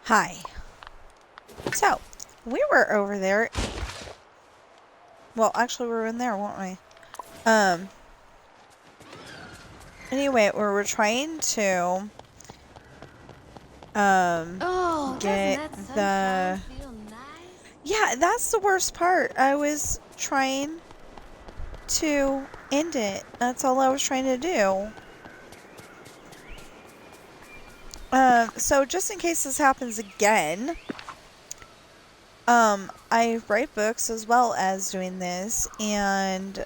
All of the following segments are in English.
Hi. So, we were over there. Well, actually, we were in there, weren't we? Anyway, we were trying to, get the... Yeah, that's the worst part. I was trying to end it. That's all I was trying to do. So just in case this happens again, I write books as well as doing this, and,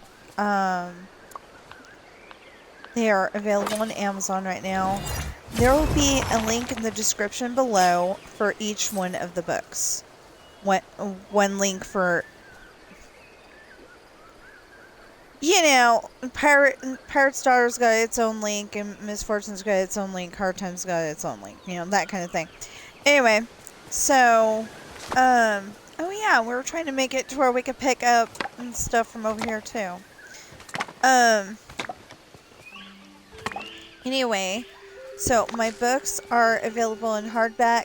they are available on Amazon right now. There will be a link in the description below for each one of the books. One link for, you know, Pirate's Daughter's got its own link, and Misfortune's got its own link, Hard Time's got its own link, you know, that kind of thing. Anyway, so, oh yeah, we were trying to make it to where we could pick up stuff from over here too. Anyway, so my books are available in hardback,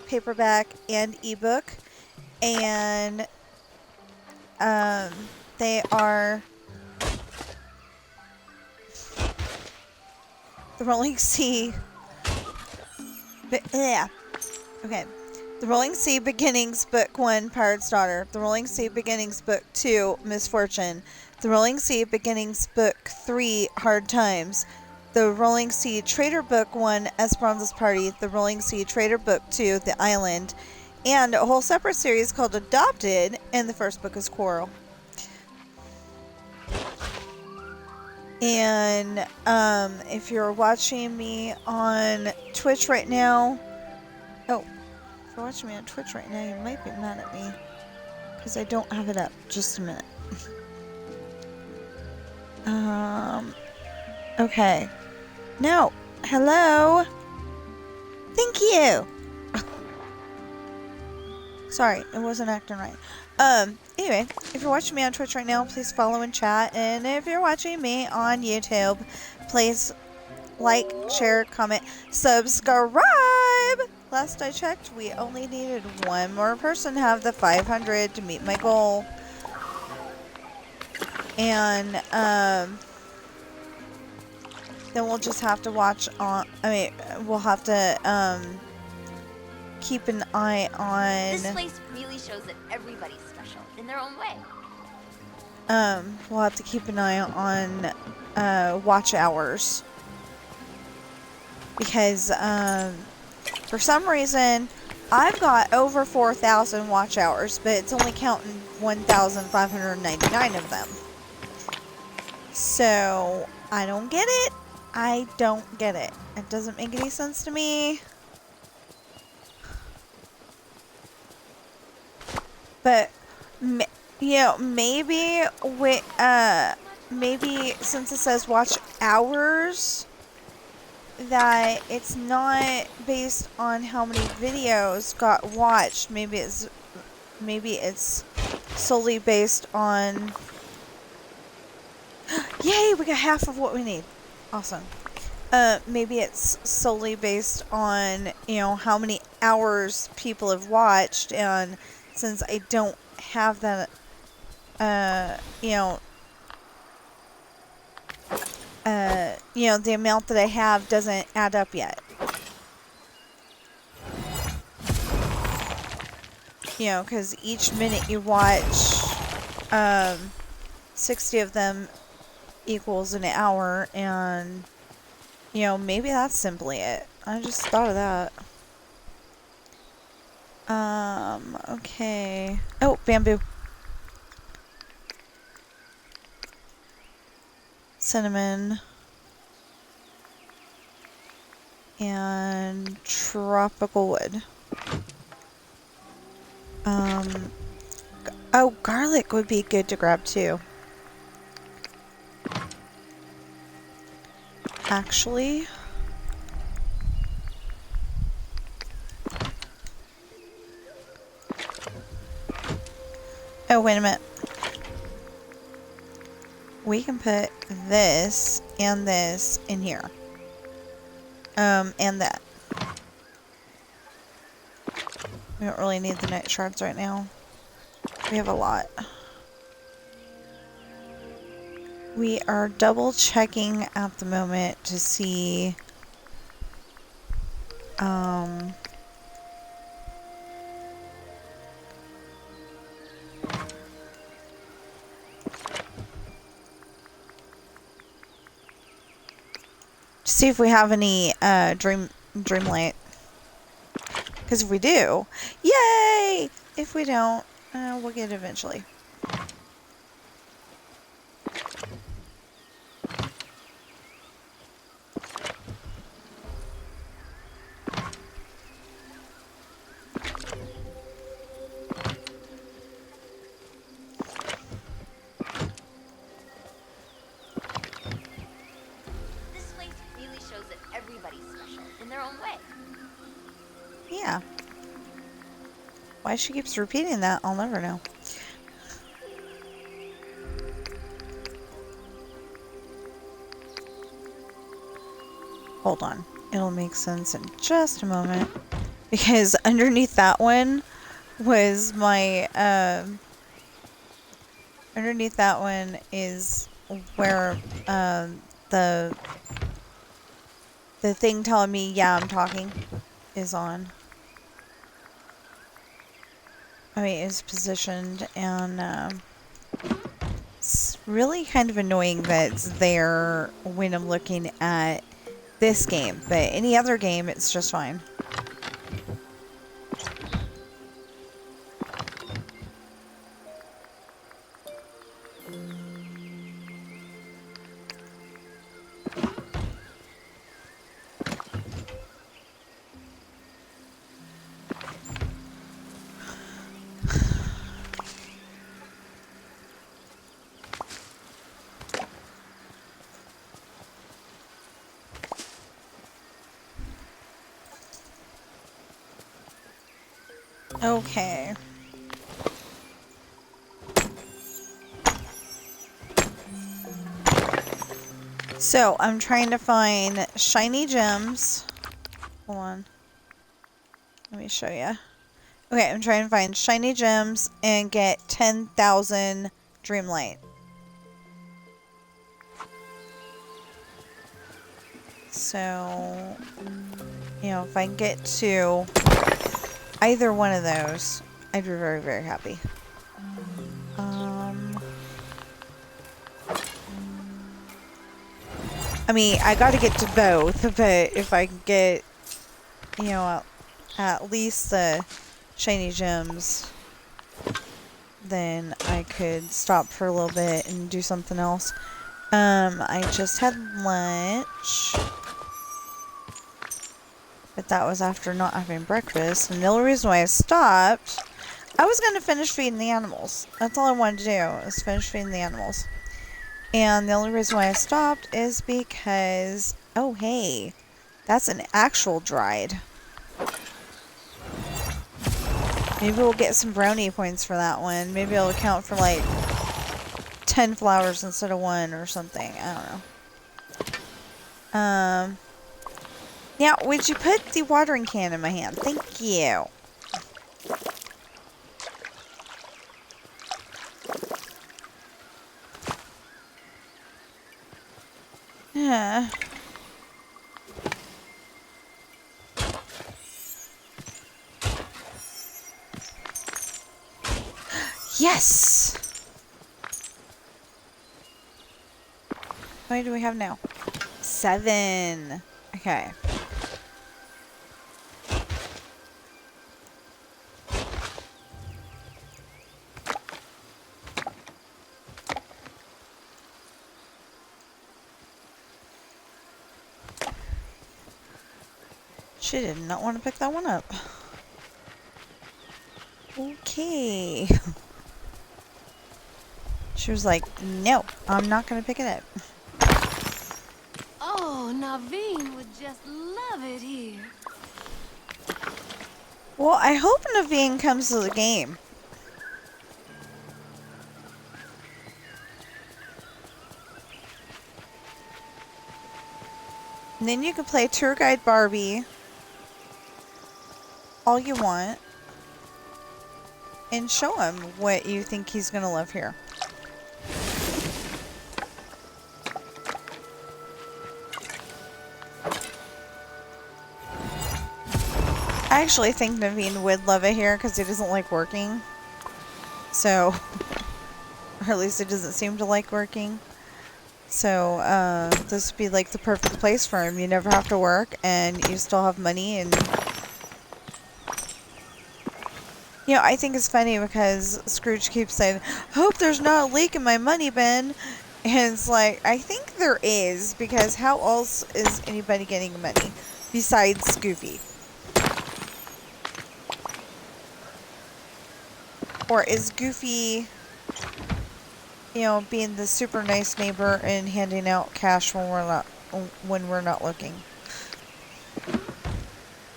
paperback, and ebook, and they are The Rolling Sea. Yeah. Okay. The Rolling Sea Beginnings Book 1, Pirate's Daughter. The Rolling Sea Beginnings Book 2, Misfortune. The Rolling Sea Beginnings Book 3, Hard Times. The Rolling Sea Traitor Book 1, Esperanza's Party. The Rolling Sea Traitor Book 2, The Island. And a whole separate series called Adopted, and the first book is Quarrel. And if you're watching me on Twitch right now... Oh, if you're watching me on Twitch right now, you might be mad at me, because I don't have it up. Just a minute. Okay. No. Hello? Thank you! Sorry, it wasn't acting right. Anyway, if you're watching me on Twitch right now, please follow and chat. And if you're watching me on YouTube, please like, share, comment, subscribe! Last I checked, we only needed one more person to have the 500 to meet my goal. And, then we'll just have to watch on, we'll have to, keep an eye on... This place really shows that everybody's special in their own way. We'll have to keep an eye on, watch hours. Because, for some reason, I've got over 4,000 watch hours, but it's only counting 1,599 of them. So, I don't get it. I don't get it. It doesn't make any sense to me. But, you know, maybe maybe since it says watch hours, that it's not based on how many videos got watched. Maybe it's solely based on... Yay, we got half of what we need. Awesome. Maybe it's solely based on, you know, how many hours people have watched, and since I don't have that, you know, the amount that I have doesn't add up yet. You know, because each minute you watch, 60 of them equals an hour, and, you know, maybe that's simply it. I just thought of that. Okay. Oh, bamboo. Cinnamon. And tropical wood. Oh, garlic would be good to grab too. Actually... Oh, wait a minute. We can put this in here. And that. We don't really need the night shards right now. We have a lot. We are double checking at the moment to see if we have any dreamlight. Because if we do, yay! If we don't, we'll get it eventually. This place really shows that everybody's special in their own way. Yeah. Why she keeps repeating that, I'll never know. Hold on. It'll make sense in just a moment. Because underneath that one was my, underneath that one is where, the thing telling me, yeah, I'm talking, is on. I mean, is positioned, and, it's really kind of annoying that it's there when I'm looking at this game, but any other game, it's just fine. Okay. So, I'm trying to find shiny gems. Hold on. Let me show you. Okay, I'm trying to find shiny gems and get 10,000 dreamlight. So, you know, if I can get to either one of those, I'd be very, very happy. I mean, I gotta get to both, but if I can get, you know, at least the shiny gems, then I could stop for a little bit and do something else. I just had lunch, but that was after not having breakfast, and the only reason why I stopped, I was gonna finish feeding the animals. That's all I wanted to do, was finish feeding the animals. And the only reason why I stopped is because, oh hey, that's an actual dried. Maybe we'll get some brownie points for that one. Maybe it'll count for like 10 flowers instead of 1 or something. I don't know. Now, would you put the watering can in my hand? Thank you. Yeah. Yes! How many do we have now? 7. Okay. She did not want to pick that one up. Okay. She was like, no, I'm not going to pick it up. Oh, Naveen would just love it here. Well, I hope Naveen comes to the game. And then you can play Tour Guide Barbie all you want. and show him what you think he's gonna love here. I actually think Naveen would love it here because he doesn't like working. So, or at least he doesn't seem to like working. So, this would be like the perfect place for him. You never have to work and you still have money. And, you know, I think it's funny because Scrooge keeps saying, hope there's not a leak in my money bin. And it's like, I think there is, because how else is anybody getting money besides Goofy? Or is Goofy, you know, being the super nice neighbor and handing out cash when we're not looking?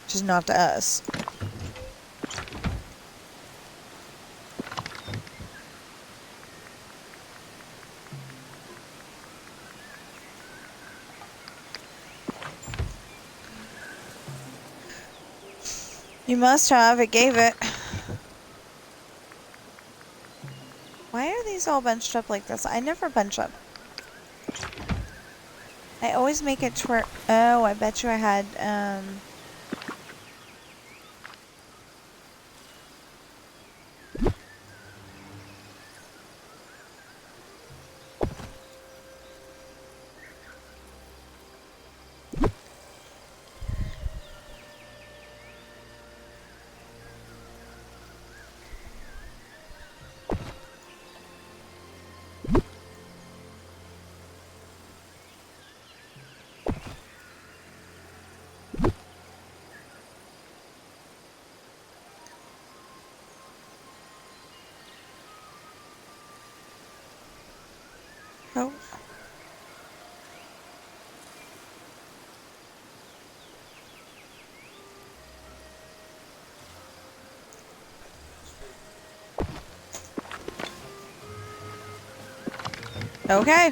Just not to us. You must have. It gave it. Why are these all bunched up like this? I never bunch up. I always make it to where... Oh, I bet you I had, Oh. Okay.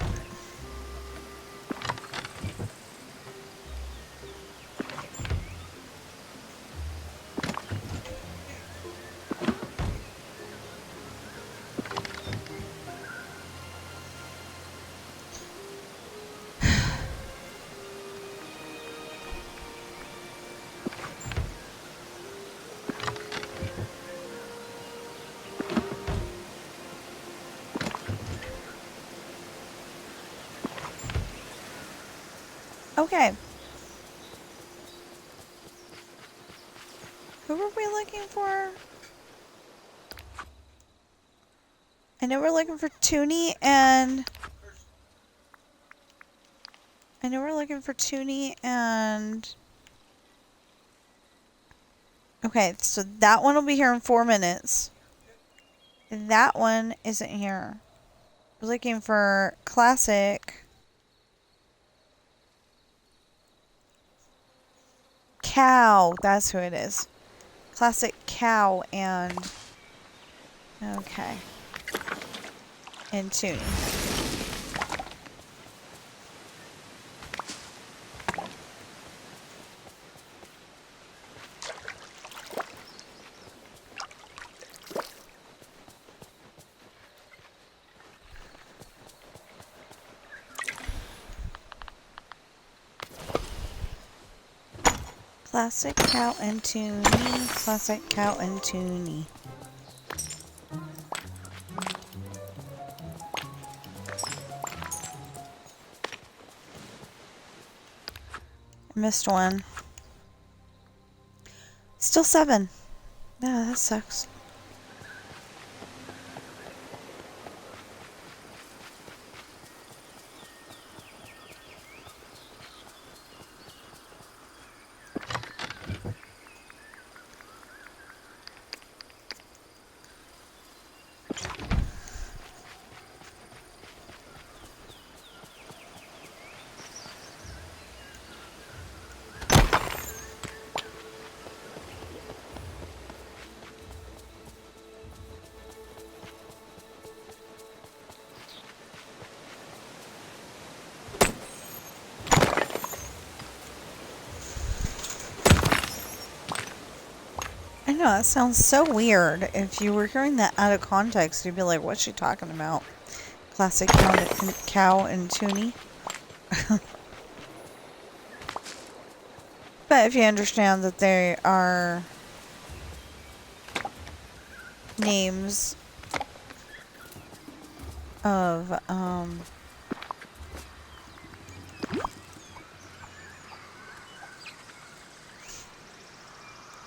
Okay. Who were we looking for? I know we're looking for Toonie and... I know we're looking for Toonie and... Okay, so that one will be here in 4 minutes. That one isn't here. We're looking for Classic... Cow. That's who it is. Classic Cow and... Okay. And Toonie. Classic Cow and Toonie. Classic Cow and Toonie. Missed one. Still 7. Yeah, that sucks. I know, that sounds so weird. If you were hearing that out of context, you'd be like, what's she talking about? Classic cow and toonie. But if you understand that there are names of,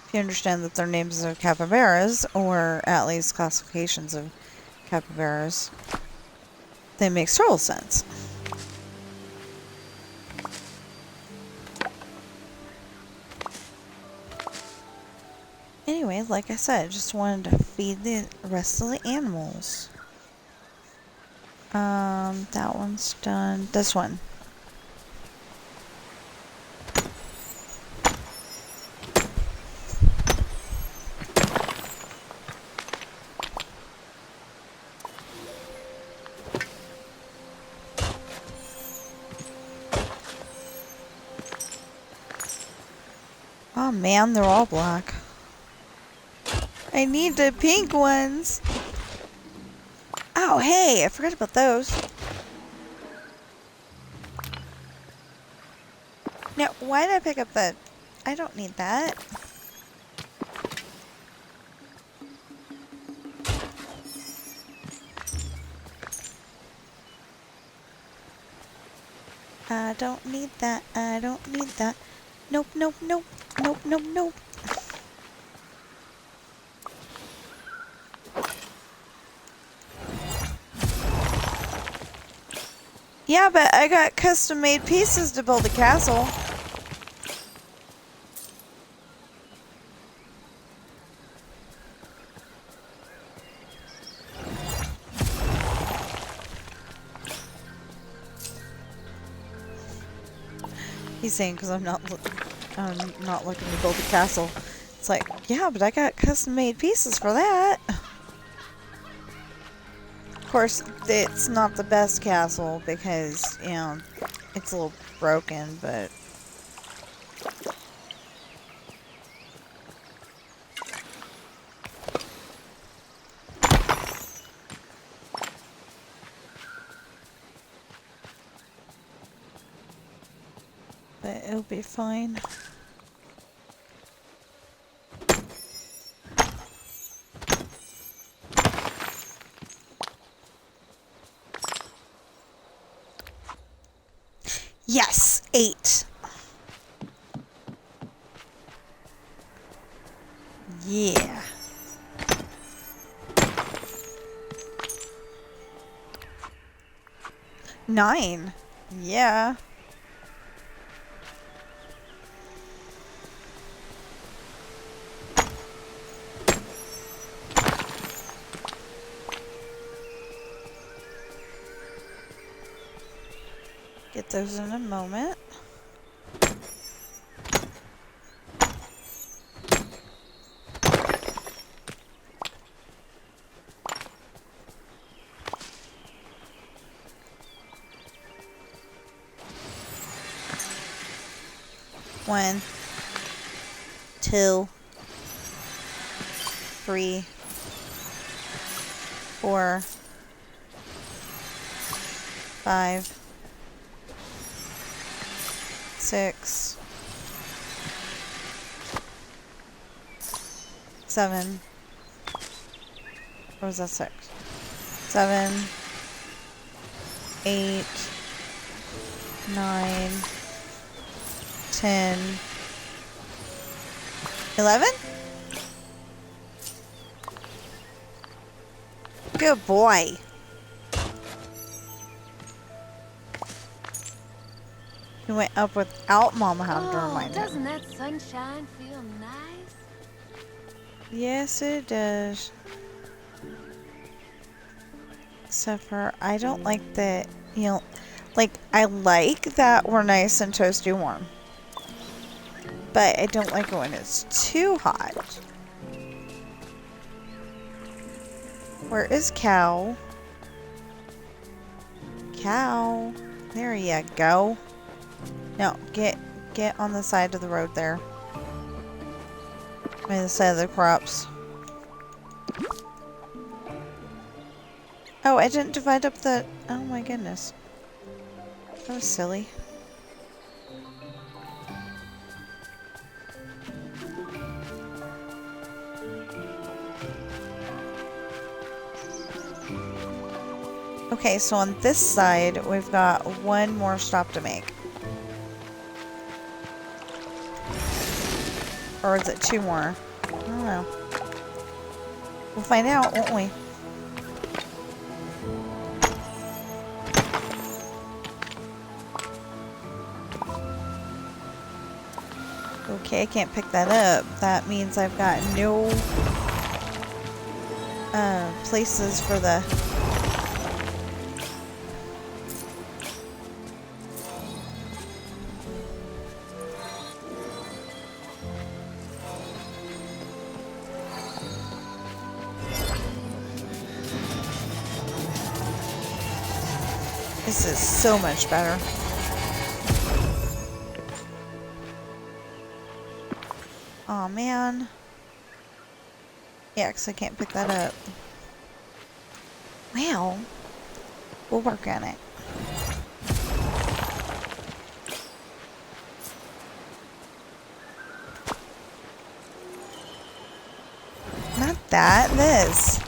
if you understand that they're names of capybaras, or at least classifications of capybaras, then it makes total sense. Anyway, like I said, just wanted to feed the rest of the animals. That one's done. This one. Oh man, they're all black. I need the pink ones. Oh, hey, I forgot about those. Now, why did I pick up the... I don't need that. I don't need that. I don't need that. Nope, nope, nope. Nope, nope, nope. Yeah, but I got custom-made pieces to build a castle. He's saying because I'm not looking to build a castle. It's like, yeah, but I got custom-made pieces for that. Of course, it's not the best castle because, you know, it's a little broken, but... but it'll be fine. Yes, 8. Yeah. Nine. Yeah. Get those in a moment. One, 2, 3, 4, 5, 6, 7. Or was that 6? 7, 8, 9, 10, 11? Good boy. He went up without Mama having to remind him. Doesn't that sunshine feel nice? Yes, it does. Except for, I don't like that, you know, like, I like that we're nice and toasty warm. But I don't like it when it's too hot. Where is Cow? Cow. There you go. No, get on the side of the road there. By the side of the crops. Oh, I didn't divide up the... Oh my goodness. That was silly. Okay, so on this side, we've got one more stop to make. Or is it two more? I don't know. We'll find out, won't we? Okay, I can't pick that up. That means I've got no places for the... This is so much better. Aw, man. Yeah, 'cause I can't pick that up. Well, we'll work on it. Not that, this.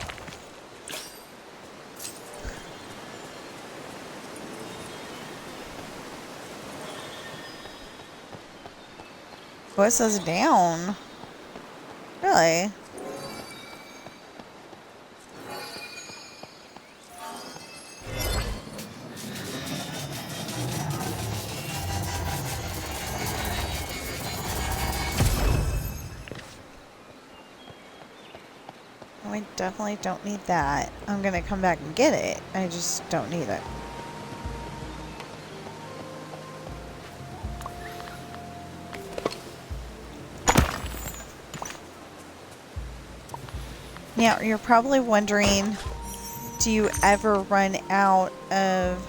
Oh, it says down. Really? We definitely don't need that. I'm gonna come back and get it. I just don't need it. Now, you're probably wondering, do you ever run out of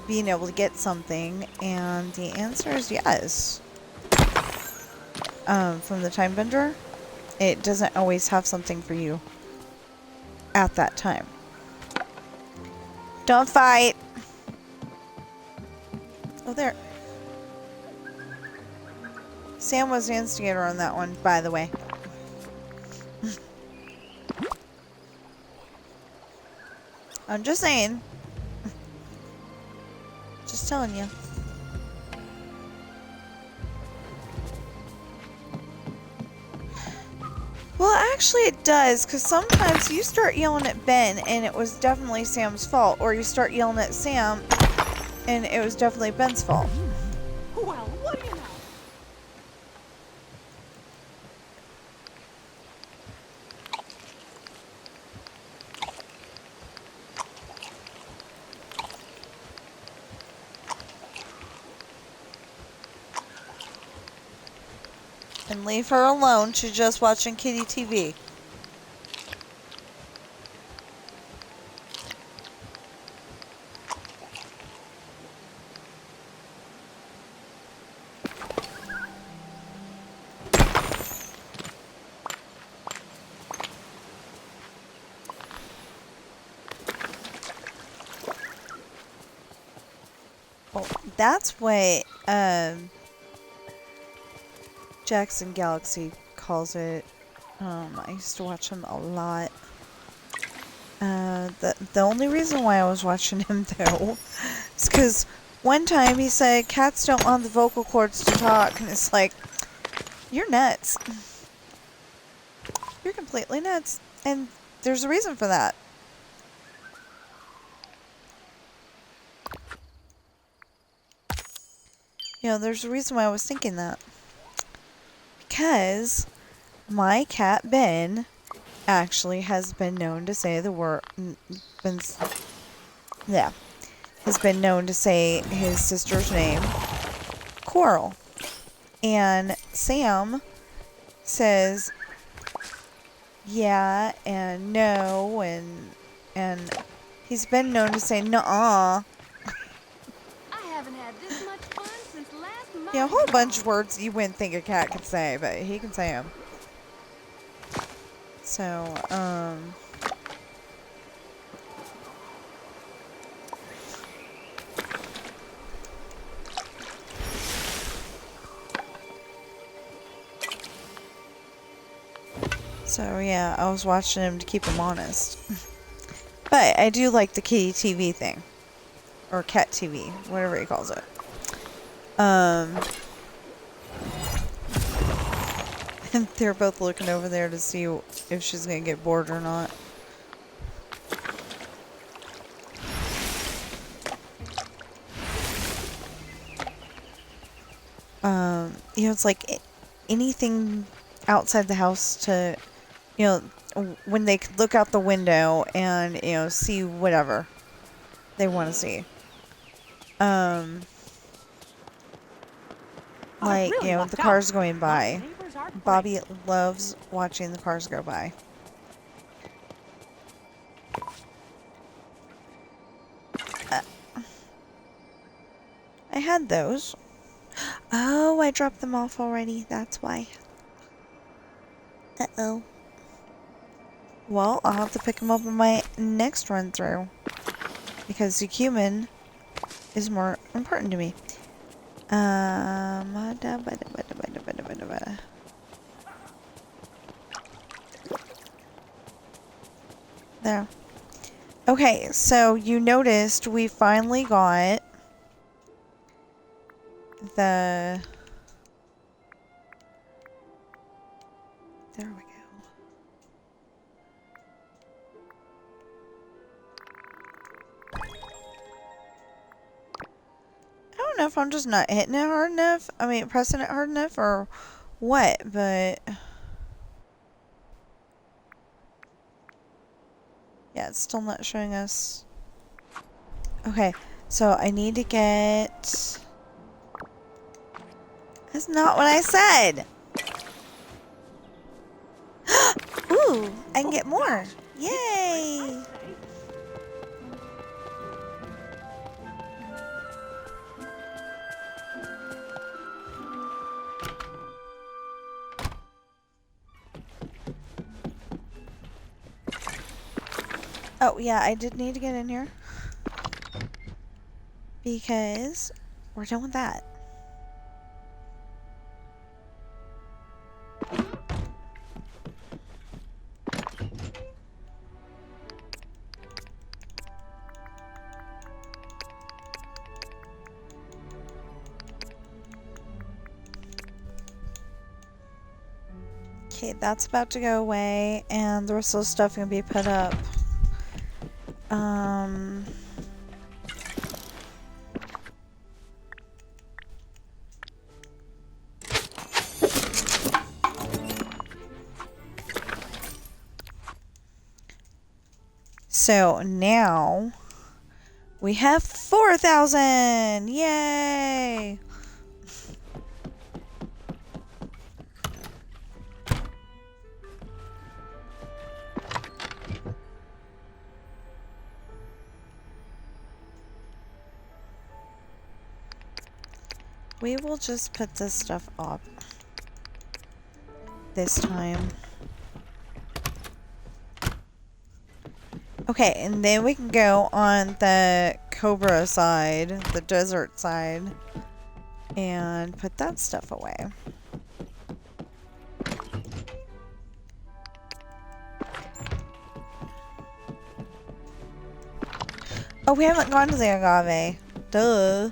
being able to get something? And the answer is yes. From the time vendor, it doesn't always have something for you at that time. Don't fight! Oh, there. Sam was the instigator on that one, by the way. I'm just saying. Just telling you. Well, actually it does, because sometimes you start yelling at Ben and it was definitely Sam's fault, or you start yelling at Sam and it was definitely Ben's fault. Well, what do you know? And leave her alone. She's just watching Kitty TV. Well, that's what Jackson Galaxy calls it. I used to watch him a lot. The only reason why I was watching him though is because one time he said cats don't want the vocal cords to talk, and it's like, you're nuts. You're completely nuts, and there's a reason for that. You know, there's a reason why I was thinking that. Because my cat Ben actually has been known to say the word, has been known to say his sister's name, Coral. And Sam says yeah and no, and he's been known to say nuh-uh. I haven't had this much fun since last Yeah, a whole bunch of words you wouldn't think a cat could say, but he can say them. So, so yeah, I was watching him to keep him honest. But I do like the kitty TV thing. Or cat TV, whatever he calls it. And they're both looking over there to see if she's gonna get bored or not. You know, it's like anything outside the house to, you know, when they could look out the window and, you know, see whatever they want to see. Like, you know, the cars going by. Bobby loves watching the cars go by. I had those. Oh, I dropped them off already. That's why. Uh-oh. Well, I'll have to pick them up on my next run through. Because the human is more important to me. There. Okay, so you noticed we finally got the... There we go. I don't know if I'm just not hitting it hard enough. I mean, pressing it hard enough or what, but... Yeah, it's still not showing us. Okay, so I need to get... That's not what I said! Ooh, I can get more! Yay! Oh, yeah, I did need to get in here. Because we're done with that. Okay, that's about to go away, and the rest of the stuff gonna be put up. So now we have 4,000! Yay! We will just put this stuff up this time. Okay, and then we can go on the Cobra side, the desert side, and put that stuff away. Oh, we haven't gone to the agave. Duh.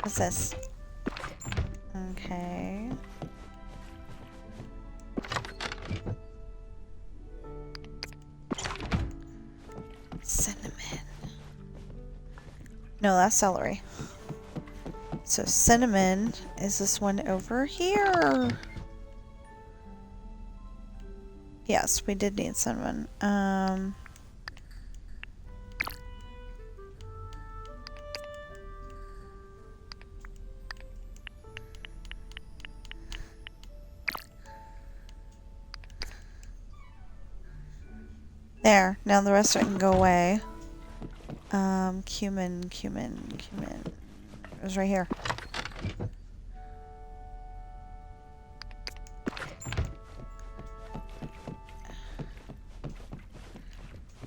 What's this? Okay. Cinnamon. No, that's celery. So cinnamon is this one over here. Yes, we did need cinnamon. There. Now the rest of it can go away. Cumin. It was right here.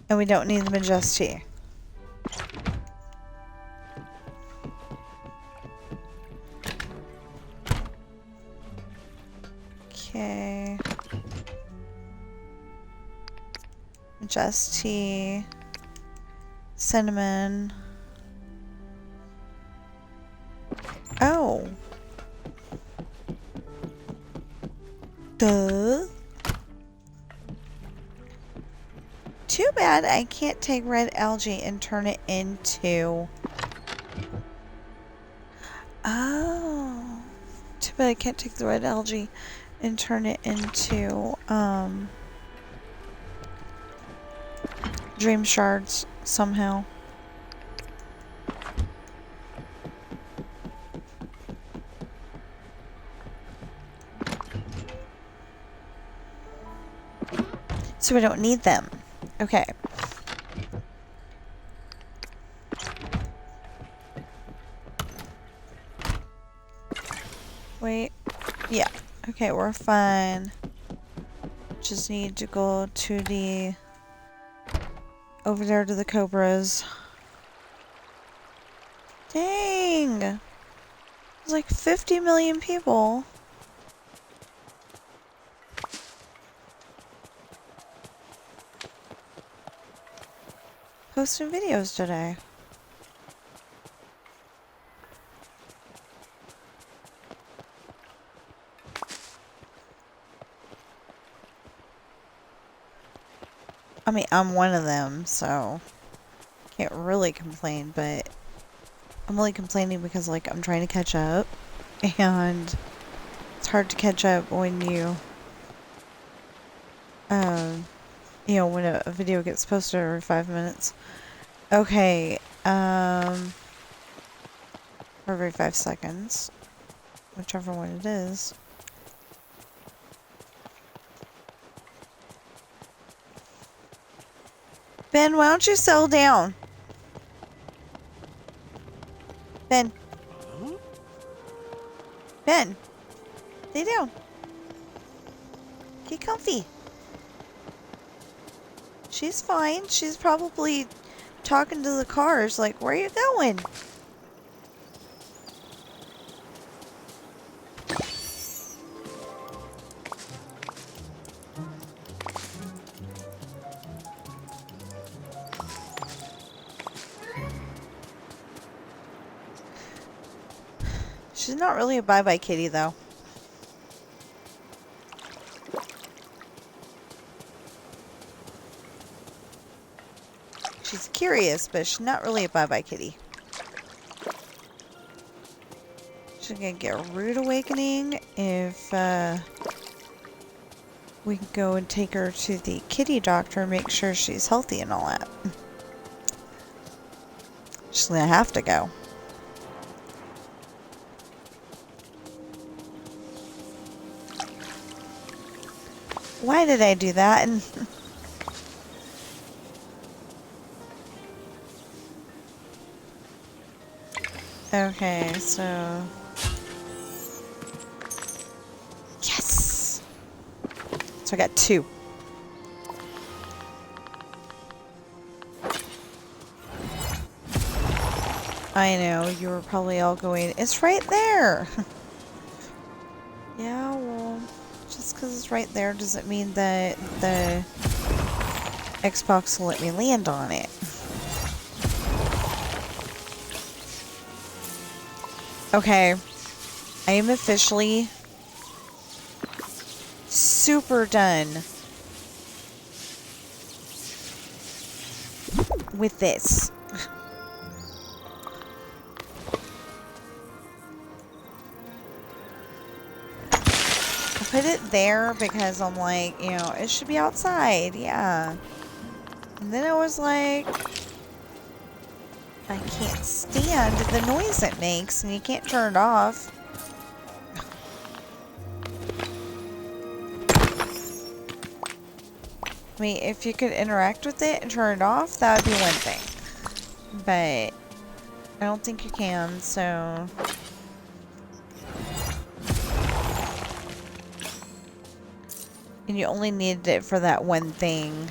And we don't need the Majesty. Okay. Majesty. Cinnamon. Oh. Duh. Too bad I can't take red algae and turn it into... Oh. Too bad I can't take the red algae and turn it into, dream shards somehow. So we don't need them. Okay. Wait. Yeah. Okay, we're fine. Just need to go to the... over there to the cobras. Dang! There's like 50 million people. Posting videos today. I mean, I'm one of them, so can't really complain, but I'm only complaining because, like, I'm trying to catch up, and it's hard to catch up when you know, when a video gets posted every 5 minutes. Okay, or every 5 seconds, whichever one it is. Ben, why don't you settle down? Ben. Ben. Lay down. Get comfy. She's fine. She's probably talking to the cars like, where are you going? She's not really a bye-bye kitty, though. She's curious, but she's not really a bye-bye kitty. She's gonna get a rude awakening if we can go and take her to the kitty doctor and make sure she's healthy and all that. She's gonna have to go. Why did I do that? Okay, so... Yes! So I got 2. I know, you were probably all going, it's right there! Yeah, well, just because it's right there doesn't mean that the Xbox will let me land on it. Okay, I am officially super done with this. I put it there because I'm like, you know, it should be outside, yeah. And then I was like, I can't stand the noise it makes, and you can't turn it off. I mean, if you could interact with it and turn it off, that would be one thing. but I don't think you can, so... And you only needed it for that one thing.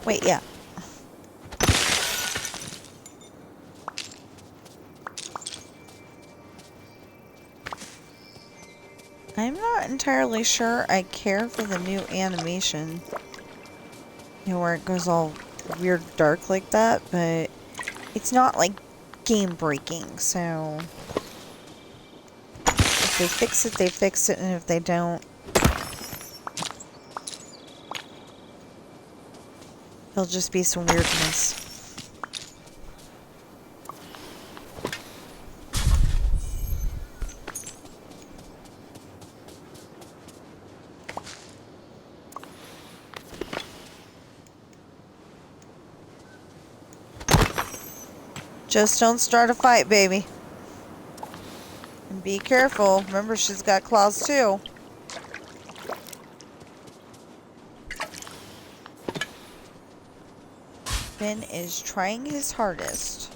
Wait, yeah. I'm not entirely sure I care for the new animation. You know, where it goes all weird dark like that, but it's not like game breaking, so if they fix it, they fix it, and if they don't, it'll just be some weirdness. Just don't start a fight, baby. And be careful. Remember, she's got claws too. Ben is trying his hardest.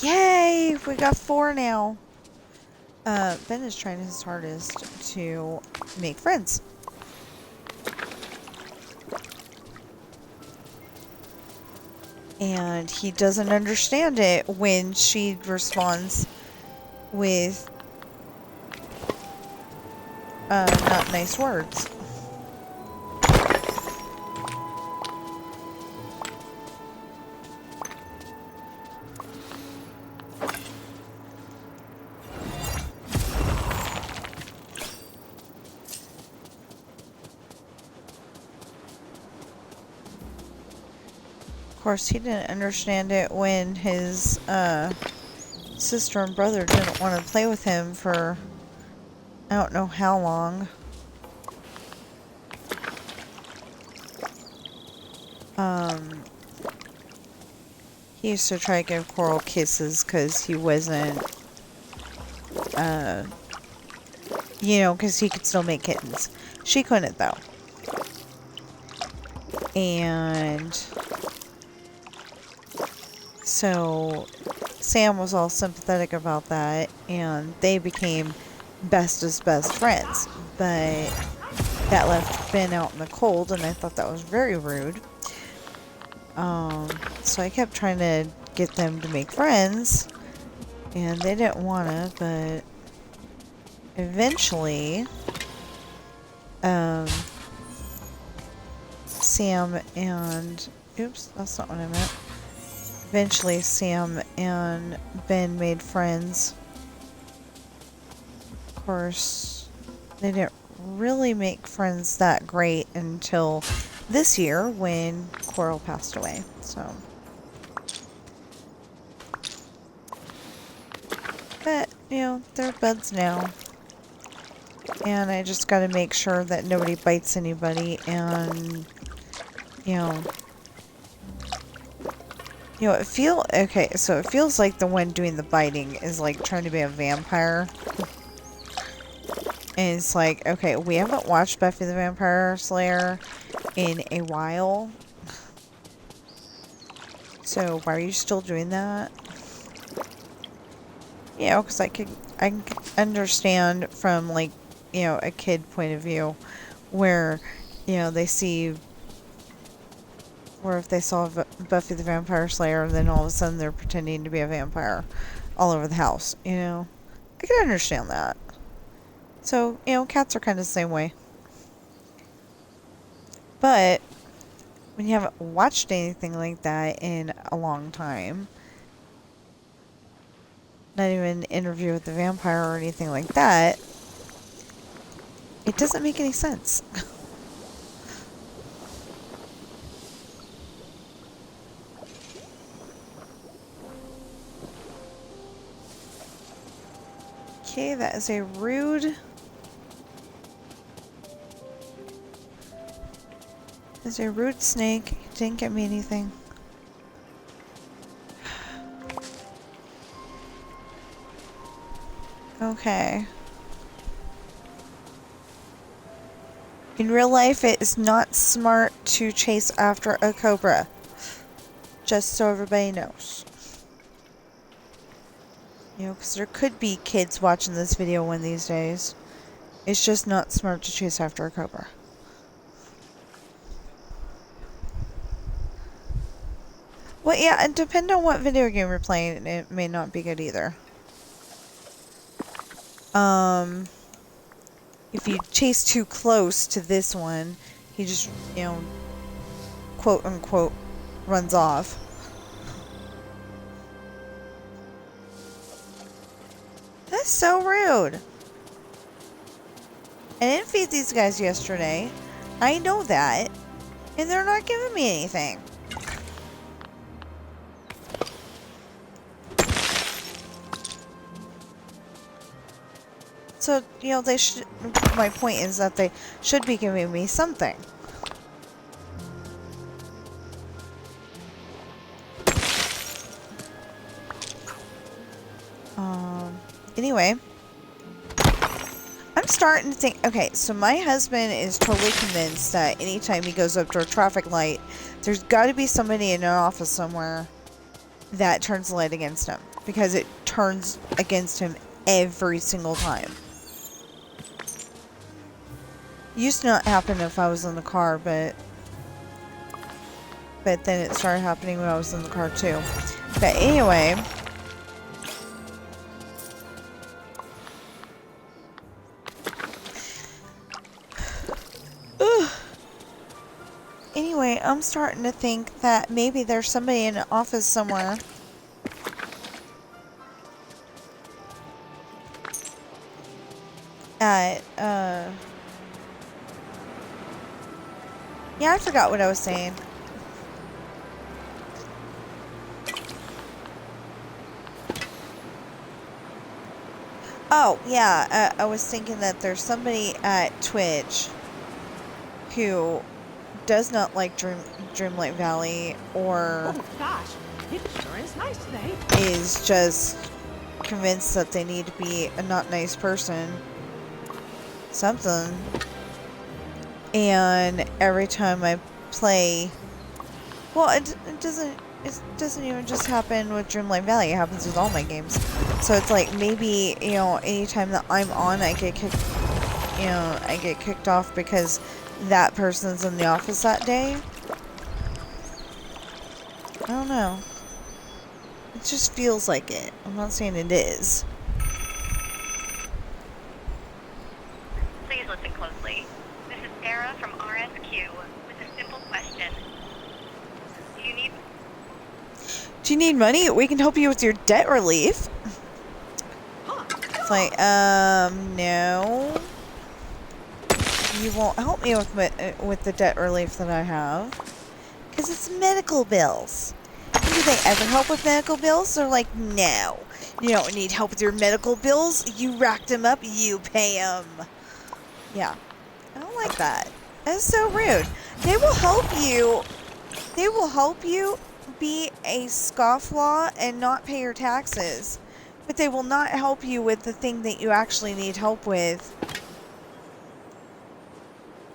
Yay! We got 4 now. Ben is trying his hardest to make friends. And he doesn't understand it when she responds with not nice words. Of course, he didn't understand it when his sister and brother didn't want to play with him for I don't know how long. He used to try to give Coral kisses because he wasn't, you know, because he could still make kittens. She couldn't, though. And so Sam was all sympathetic about that, and they became best friends. But that left Ben out in the cold, and I thought that was very rude. So I kept trying to get them to make friends, and they didn't want to, but eventually, Sam and... Oops, that's not what I meant. Eventually, Sam and Ben made friends. Of course, they didn't really make friends that great until this year when Coral passed away, so... But, you know, they're buds now. And I just gotta make sure that nobody bites anybody and, you know, okay, so it feels like the one doing the biting is like trying to be a vampire. And it's like, okay, we haven't watched Buffy the Vampire Slayer in a while. So why are you still doing that? You know, because I can understand from, like, you know, a kid point of view where, you know, they see, or if they saw Buffy the Vampire Slayer and then all of a sudden they're pretending to be a vampire all over the house, you know. I can understand that. So, you know, cats are kind of the same way. But when you haven't watched anything like that in a long time, not even an Interview with the Vampire or anything like that, it doesn't make any sense. Okay, that is a rude Is a rude snake. He didn't get me anything. Okay. In real life, it is not smart to chase after a cobra. Just so everybody knows. You know, because there could be kids watching this video one of these days. It's just not smart to chase after a cobra. Well, yeah, and depending on what video game you're playing, it may not be good either. If you chase too close to this one, he just, you know, quote unquote, runs off. That's so rude. I didn't feed these guys yesterday. I know that. And they're not giving me anything. So, you know, they should. My point is that they should be giving me something. Anyway. I'm starting to think, okay, so my husband is totally convinced that anytime he goes up to a traffic light, there's got to be somebody in an office somewhere that turns the light against him. Because it turns against him every single time. Used to not happen if I was in the car, but then it started happening when I was in the car too. But anyway... Anyway, I'm starting to think that maybe there's somebody in an office somewhere at, yeah, I forgot what I was saying. Oh, yeah, I was thinking that there's somebody at Twitch who does not like Dreamlight Valley, or Oh gosh, it sure is nice today. is just convinced that they need to be a not nice person. Something. And every time I play, well, it doesn't even just happen with Dreamlight Valley. It happens with all my games. So it's like maybe, you know, anytime that I'm on, I get kicked. You know, I get kicked off because that person's in the office that day. I don't know. It just feels like it. I'm not saying it is. Please listen closely. This is Sarah from RSQ with a simple question. Do you need money? We can help you with your debt relief. It's like, no. You won't help me with the debt relief that I have. Because it's medical bills. And do they ever help with medical bills? They're like, no. You don't need help with your medical bills. You racked them up, you pay them. Yeah. I don't like that. That's so rude. They will help you. They will help you be a scofflaw and not pay your taxes. But they will not help you with the thing that you actually need help with.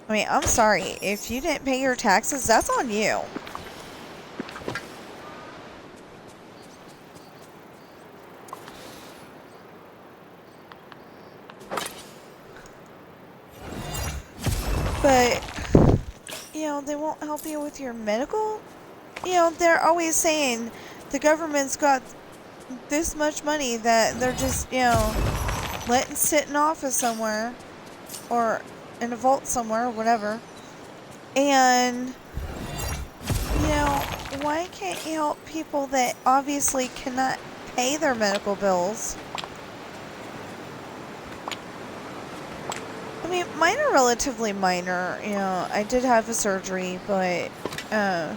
I mean, I'm sorry. If you didn't pay your taxes, that's on you. But, you know, they won't help you with your medical. You know, they're always saying the government's got this much money that they're just, you know, letting sit in office somewhere or in a vault somewhere or whatever. And, you know, why can't you help people that obviously cannot pay their medical bills? I mean, mine are relatively minor. You know, I did have a surgery, but, yeah,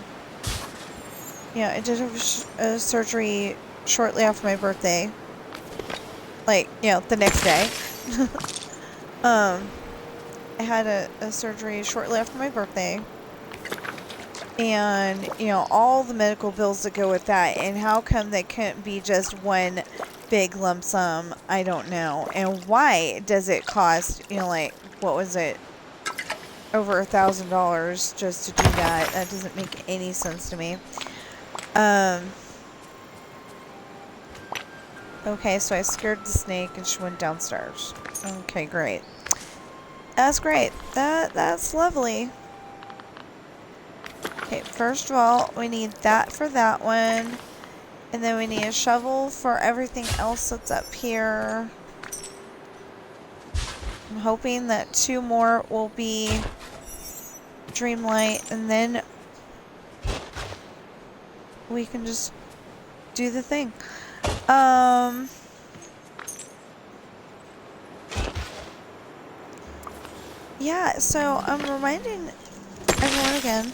I did have a surgery shortly after my birthday. Like, you know, the next day. I had a surgery shortly after my birthday. And, you know, all the medical bills that go with that. And how come they couldn't be just one big lump sum? I don't know. And why does it cost, you know, like, what was it? Over $1,000 just to do that. That doesn't make any sense to me. Okay, so I scared the snake and she went downstairs. Okay, great. That's great. That's lovely. Okay, first of all, we need that for that one. And then we need a shovel for everything else that's up here. I'm hoping that 2 more will be Dreamlight, and then we can just do the thing. Yeah, so I'm reminding everyone again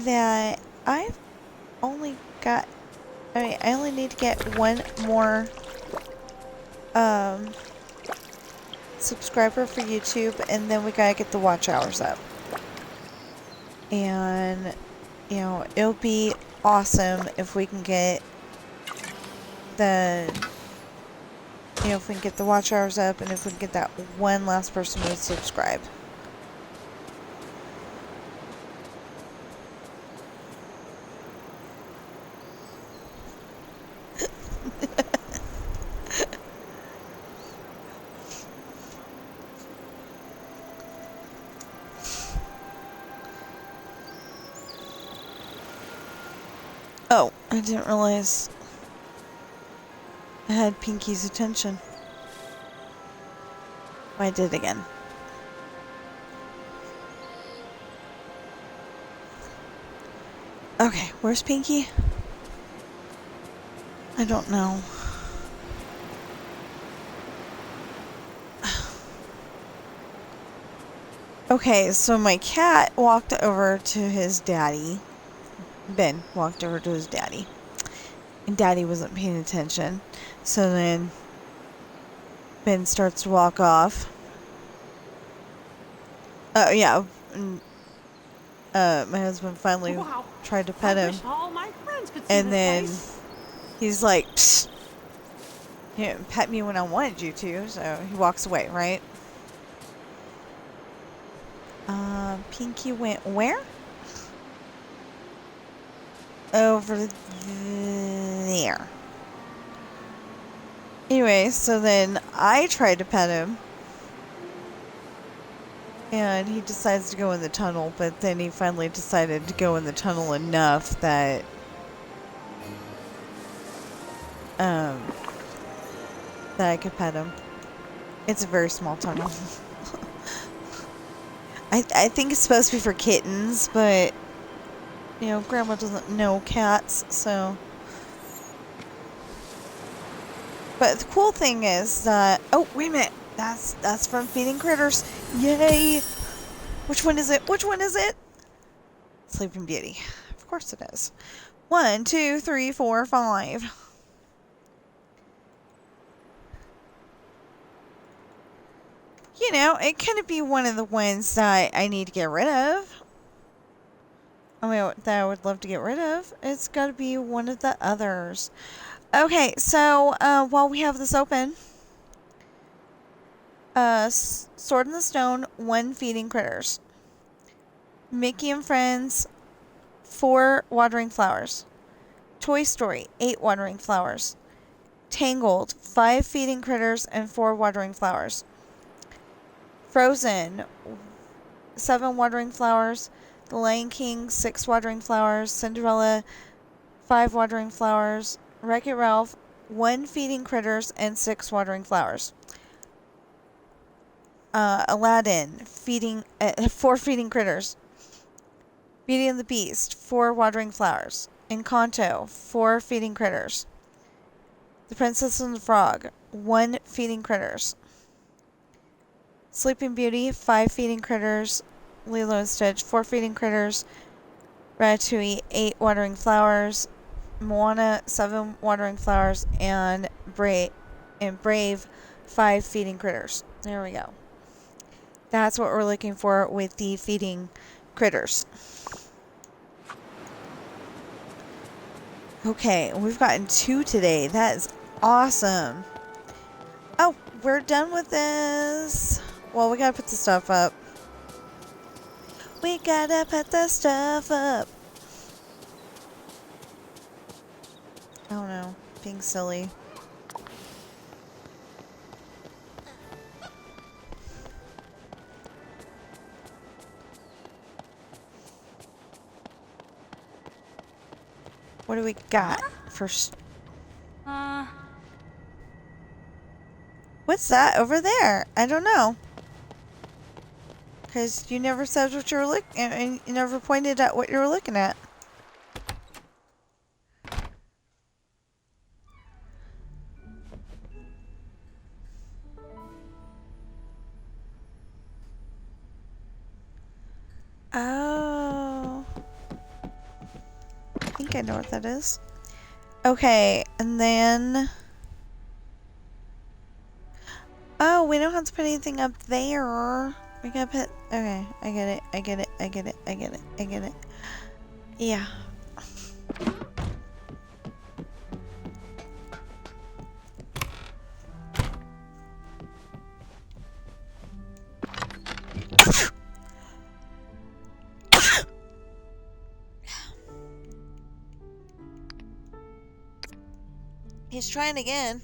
that I've only got, I only need to get 1 more subscriber for YouTube, and then we gotta get the watch hours up. And, you know, it'll be awesome if we can get the, you know, if we can get the watch hours up, and if we can get that one last person to subscribe. Oh, I didn't realize I had Pinky's attention. I did again. Okay, where's Pinky? I don't know. Okay, so my cat walked over to his daddy. Ben walked over to his daddy. And Daddy wasn't paying attention. So then Ben starts to walk off. Yeah. My husband finally tried to pet him. And then he's like, psst. You didn't pet me when I wanted you to. So he walks away, right? Pinky went where? Over there. Anyway, so then I tried to pet him. And he decides to go in the tunnel, but then he finally decided to go in the tunnel enough that that I could pet him. It's a very small tunnel. I think it's supposed to be for kittens, but you know, Grandma doesn't know cats, so. But the cool thing is that, oh, wait a minute. That's from Feeding Critters. Yay! Which one is it? Which one is it? Sleeping Beauty. Of course it is. 1, 2, 3, 4, 5. You know, it couldn't be one of the ones that I need to get rid of. I mean, that I would love to get rid of. It's got to be one of the others. Okay, so while we have this open, Sword in the Stone, 1 Feeding Critters. Mickey and Friends, 4 Watering Flowers. Toy Story, 8 Watering Flowers. Tangled, 5 Feeding Critters and 4 Watering Flowers. Frozen, 7 Watering Flowers. The Lion King, 6 Watering Flowers. Cinderella, 5 Watering Flowers. Wreck-It Ralph, 1 Feeding Critters and 6 Watering Flowers. Aladdin, 4 Feeding Critters. Beauty and the Beast, 4 Watering Flowers. Encanto, 4 Feeding Critters. The Princess and the Frog, 1 Feeding Critters. Sleeping Beauty, 5 Feeding Critters. Lilo and Stitch, 4 Feeding Critters. Ratatouille, 8 Watering Flowers. Moana, 7 Watering Flowers. And Brave, 5 Feeding Critters. There we go. That's what we're looking for with the Feeding critters. Okay, we've gotten 2 today. That is awesome. Oh, we're done with this. Well, we gotta put the stuff up. We gotta put the stuff up. I don't know. Being silly. What do we got first? What's that over there? I don't know. Because you never said what you were looking at, and you never pointed at what you were looking at. Oh. I think I know what that is. Okay, and then... Oh, we don't have to put anything up there. We gotta put... Okay, I get it, I get it, I get it, I get it, I get it. Yeah. He's trying again.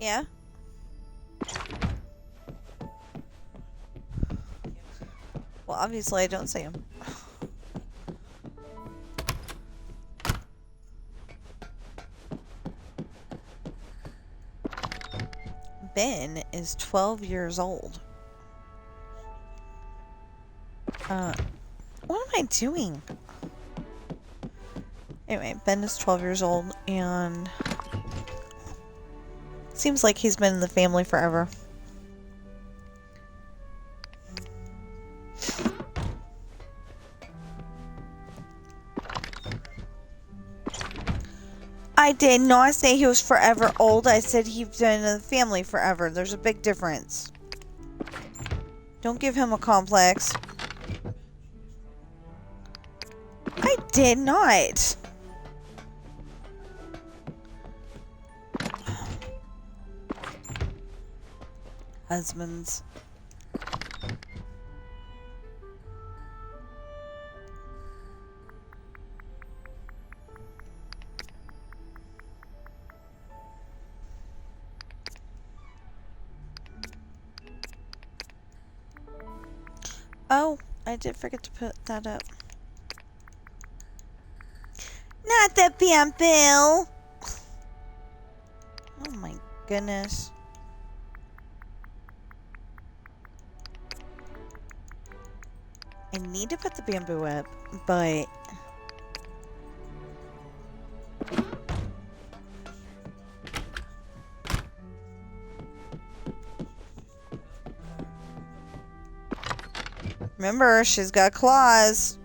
Yeah? Well, obviously I don't see him. Ben is 12 years old. What am I doing? Anyway, Ben is 12 years old and seems like he's been in the family forever. I did not say he was forever old. I said he's been in the family forever. There's a big difference. Don't give him a complex. I did not. Husbands. Oh, I did forget to put that up. Not the bamboo! Oh my goodness. I need to put the bamboo up, but... Remember, she's got claws.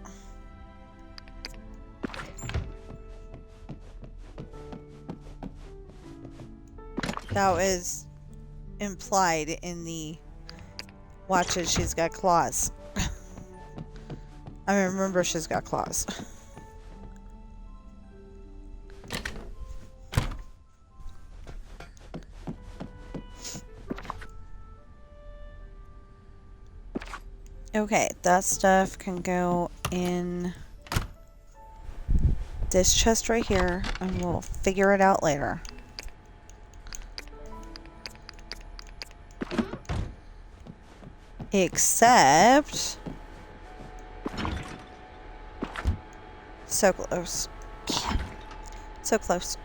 That was implied in the watch it, she's got claws. I remember she's got claws. Okay, that stuff can go in this chest right here, and we'll figure it out later. Except... So close. So close.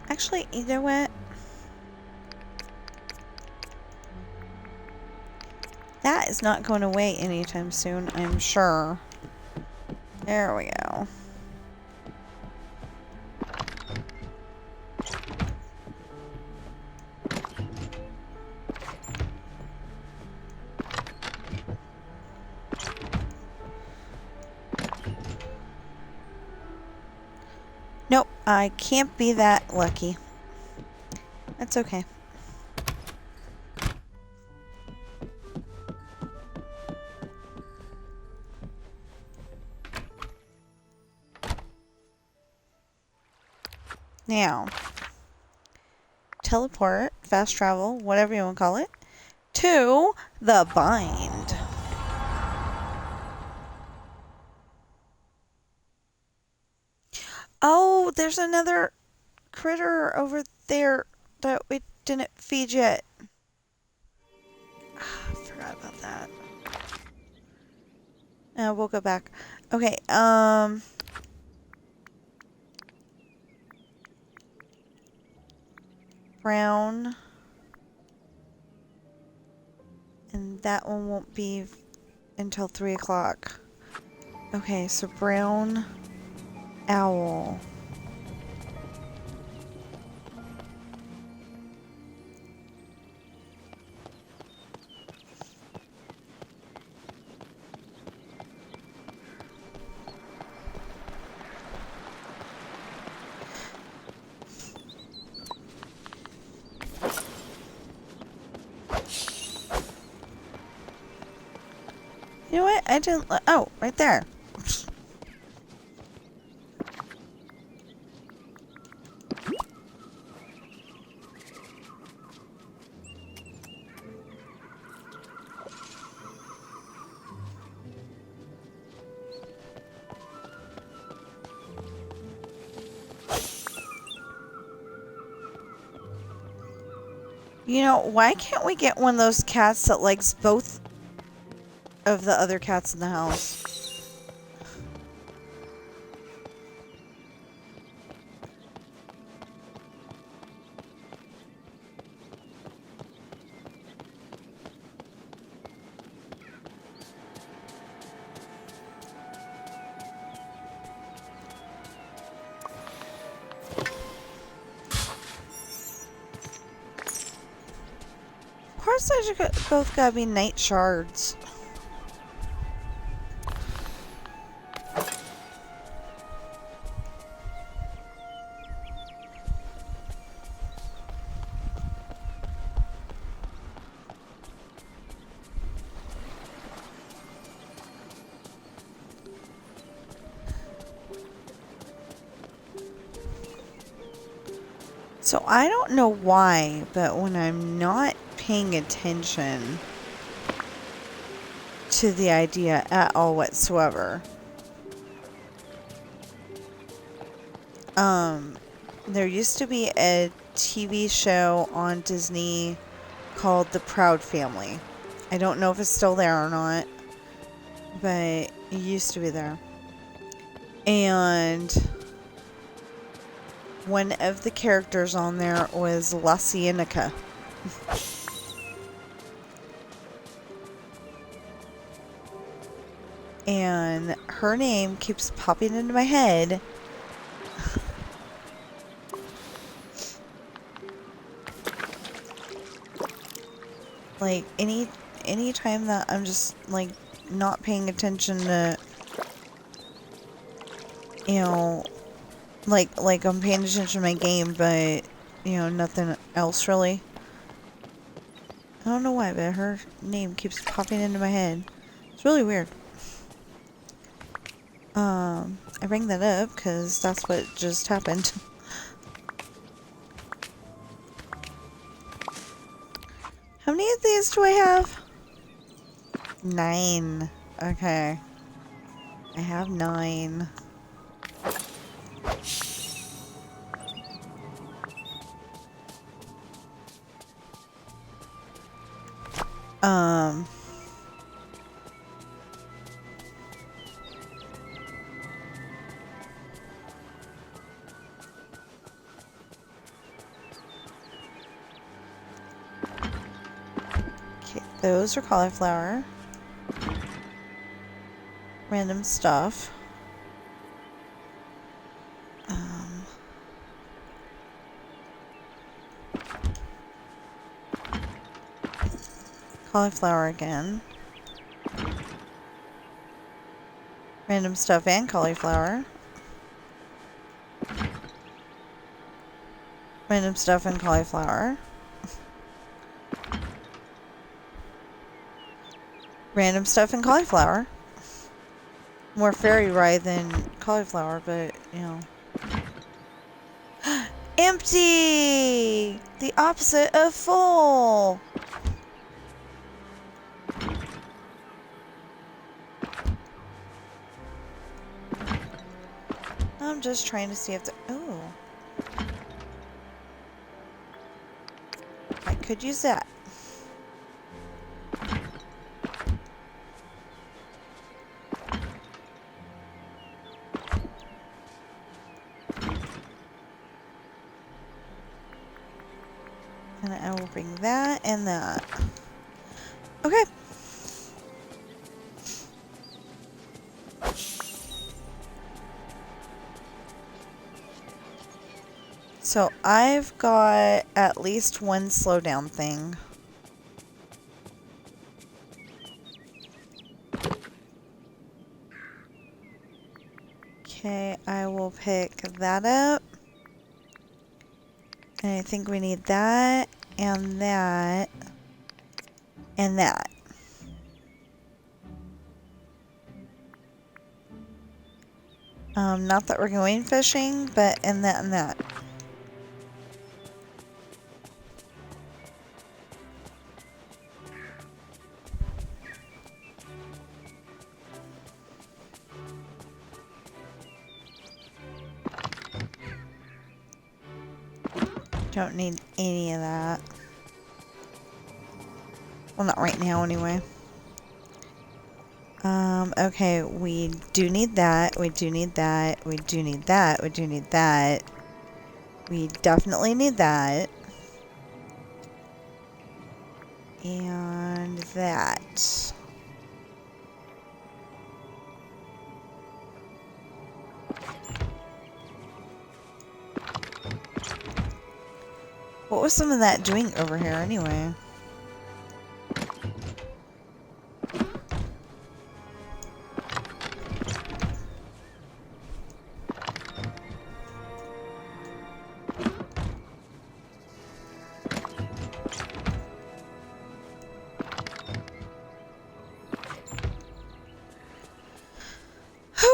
Actually, you know what? That is not going away anytime soon, I'm sure. There we go. I can't be that lucky. That's okay. Now, teleport, fast travel, whatever you want to call it, to the bind. Oh, there's another critter over there that we didn't feed yet. I forgot about that. We'll go back. Okay, brown. And that one won't be until 3 o'clock. Okay, so brown owl. You know what? I didn't. Oh, right there. You know, why can't we get one of those cats that likes both of the other cats in the house? Of course, they both gotta be night shards. So I don't know why, but when I'm not paying attention to the idea at all whatsoever, there used to be a TV show on Disney called The Proud Family. I don't know if it's still there or not, but it used to be there. And one of the characters on there was La Cienega. And her name keeps popping into my head. Like any time that I'm just like not paying attention to, you know, like I'm paying attention to my game, but you know, nothing else really. I don't know why, but her name keeps popping into my head. It's really weird. I bring that up because that's what just happened. How many of these do I have? 9. Okay. I have 9. Okay, those are cauliflower. Random stuff. Cauliflower again. Random stuff and cauliflower. Random stuff in cauliflower. Random stuff in cauliflower. More fairy rye than cauliflower, but, you know. Empty! The opposite of full! I'm just trying to see if the... Oh. I could use that. And I will bring that and that. Okay. So I've got at least one slowdown thing. Okay, I will pick that up. And I think we need that, and that, and that. Not that we're going fishing, but and that and that. Don't need any of that. Well, not right now anyway. Okay, we do need that. We do need that. We do need that. We do need that. We definitely need that. And that. What was some of that doing over here anyway?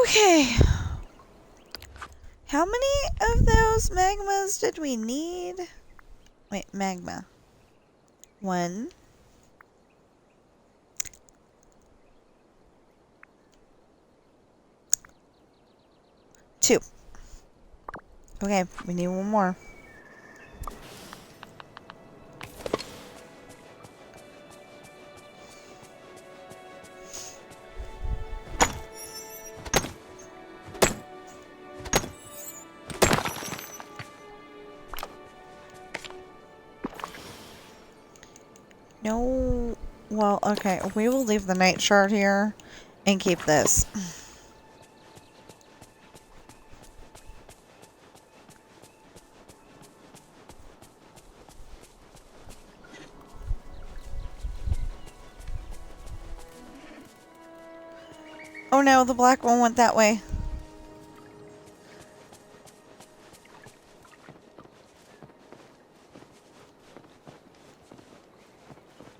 Okay. How many of those magmas did we need? Wait, magma. 1. 2. Okay, we need one more. No, well, okay, we will leave the night shard here and keep this. Oh no, the black one went that way.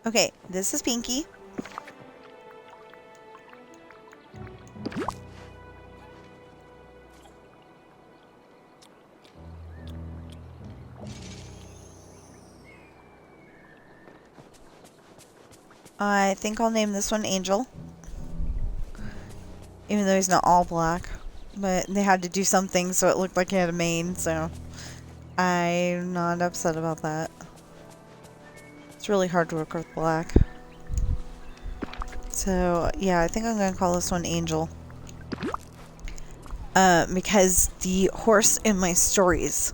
Okay, this is Pinky. I think I'll name this one Angel. Even though he's not all black. But they had to do something so it looked like he had a mane, so I'm not upset about that. It's really hard to work with black. So, yeah, I think I'm going to call this one Angel. Because the horse in my stories,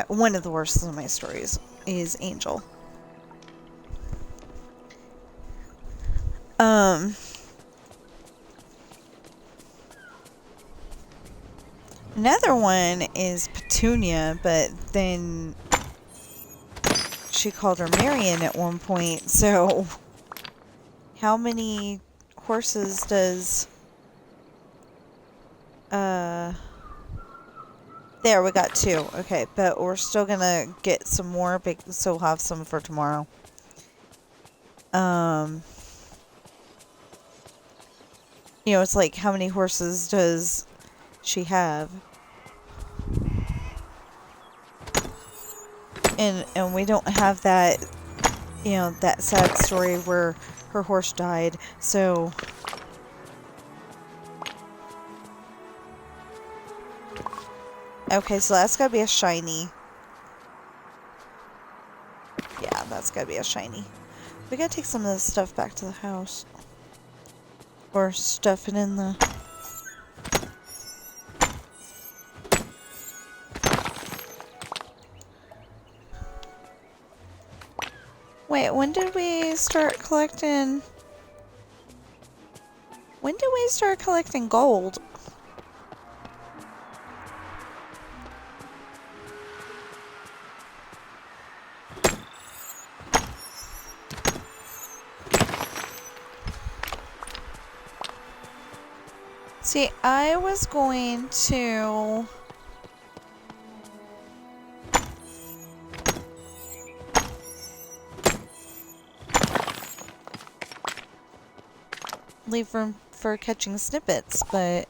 one of the horses in my stories, is Angel. Another one is Petunia, but then she called her Marion at one point, so how many horses does There, we got 2. Okay, but we're still gonna get some more, so we'll have some for tomorrow. You know, it's like, how many horses does she have? And we don't have that, you know, that sad story where her horse died, so... Okay, so that's gotta be a shiny. Yeah, that's gotta be a shiny. We gotta take some of this stuff back to the house. Or stuff it in the... Wait, when did we start collecting... When did we start collecting gold? See, I was going to... leave room for catching snippets, but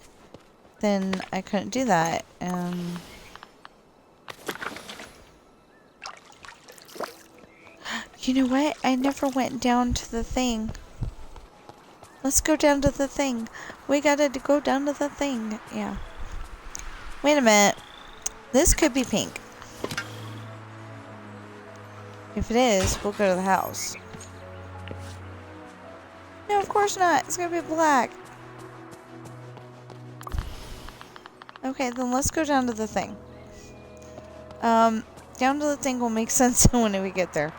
then I couldn't do that. You know what? I never went down to the thing. Let's go down to the thing. We gotta go down to the thing. Yeah. Wait a minute. This could be pink. If it is, we'll go to the house. No, of course not. It's gonna be black. Okay, then let's go down to the thing. Down to the thing will make sense when we get there.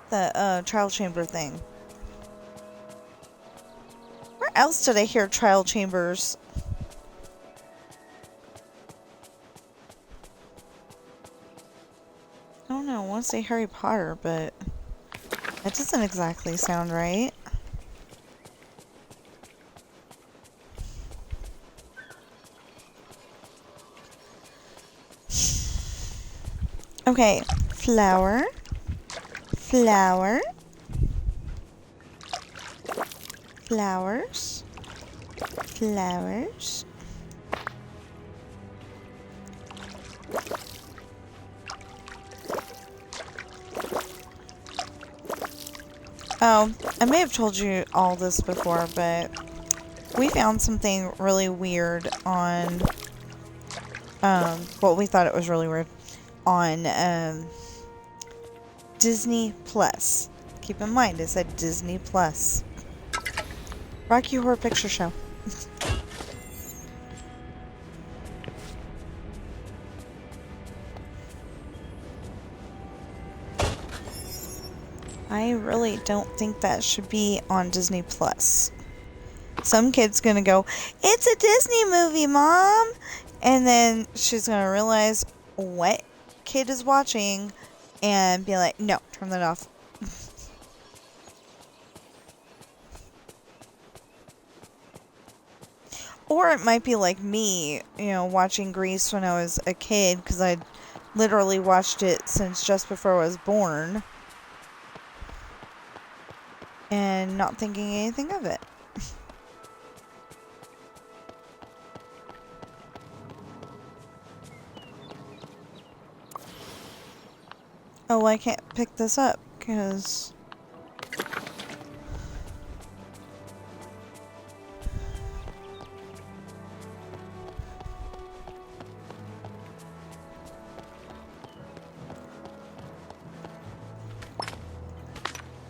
The, trial chamber thing. Where else did I hear trial chambers? I don't know. I want to say Harry Potter, but that doesn't exactly sound right. Okay, flower, flower, flowers, flowers. Oh, I may have told you all this before, but we found something really weird on, well, we thought it was really weird, on, Disney Plus. Keep in mind, it said Disney Plus. Rocky Horror Picture Show. I really don't think that should be on Disney Plus. Some kid's gonna go, "It's a Disney movie, Mom!" And then she's gonna realize what kid is watching and be like, "No, turn that off." Or it might be like me, you know, watching Grease when I was a kid, because I literally watched it since just before I was born. And not thinking anything of it. Oh, I can't pick this up, because...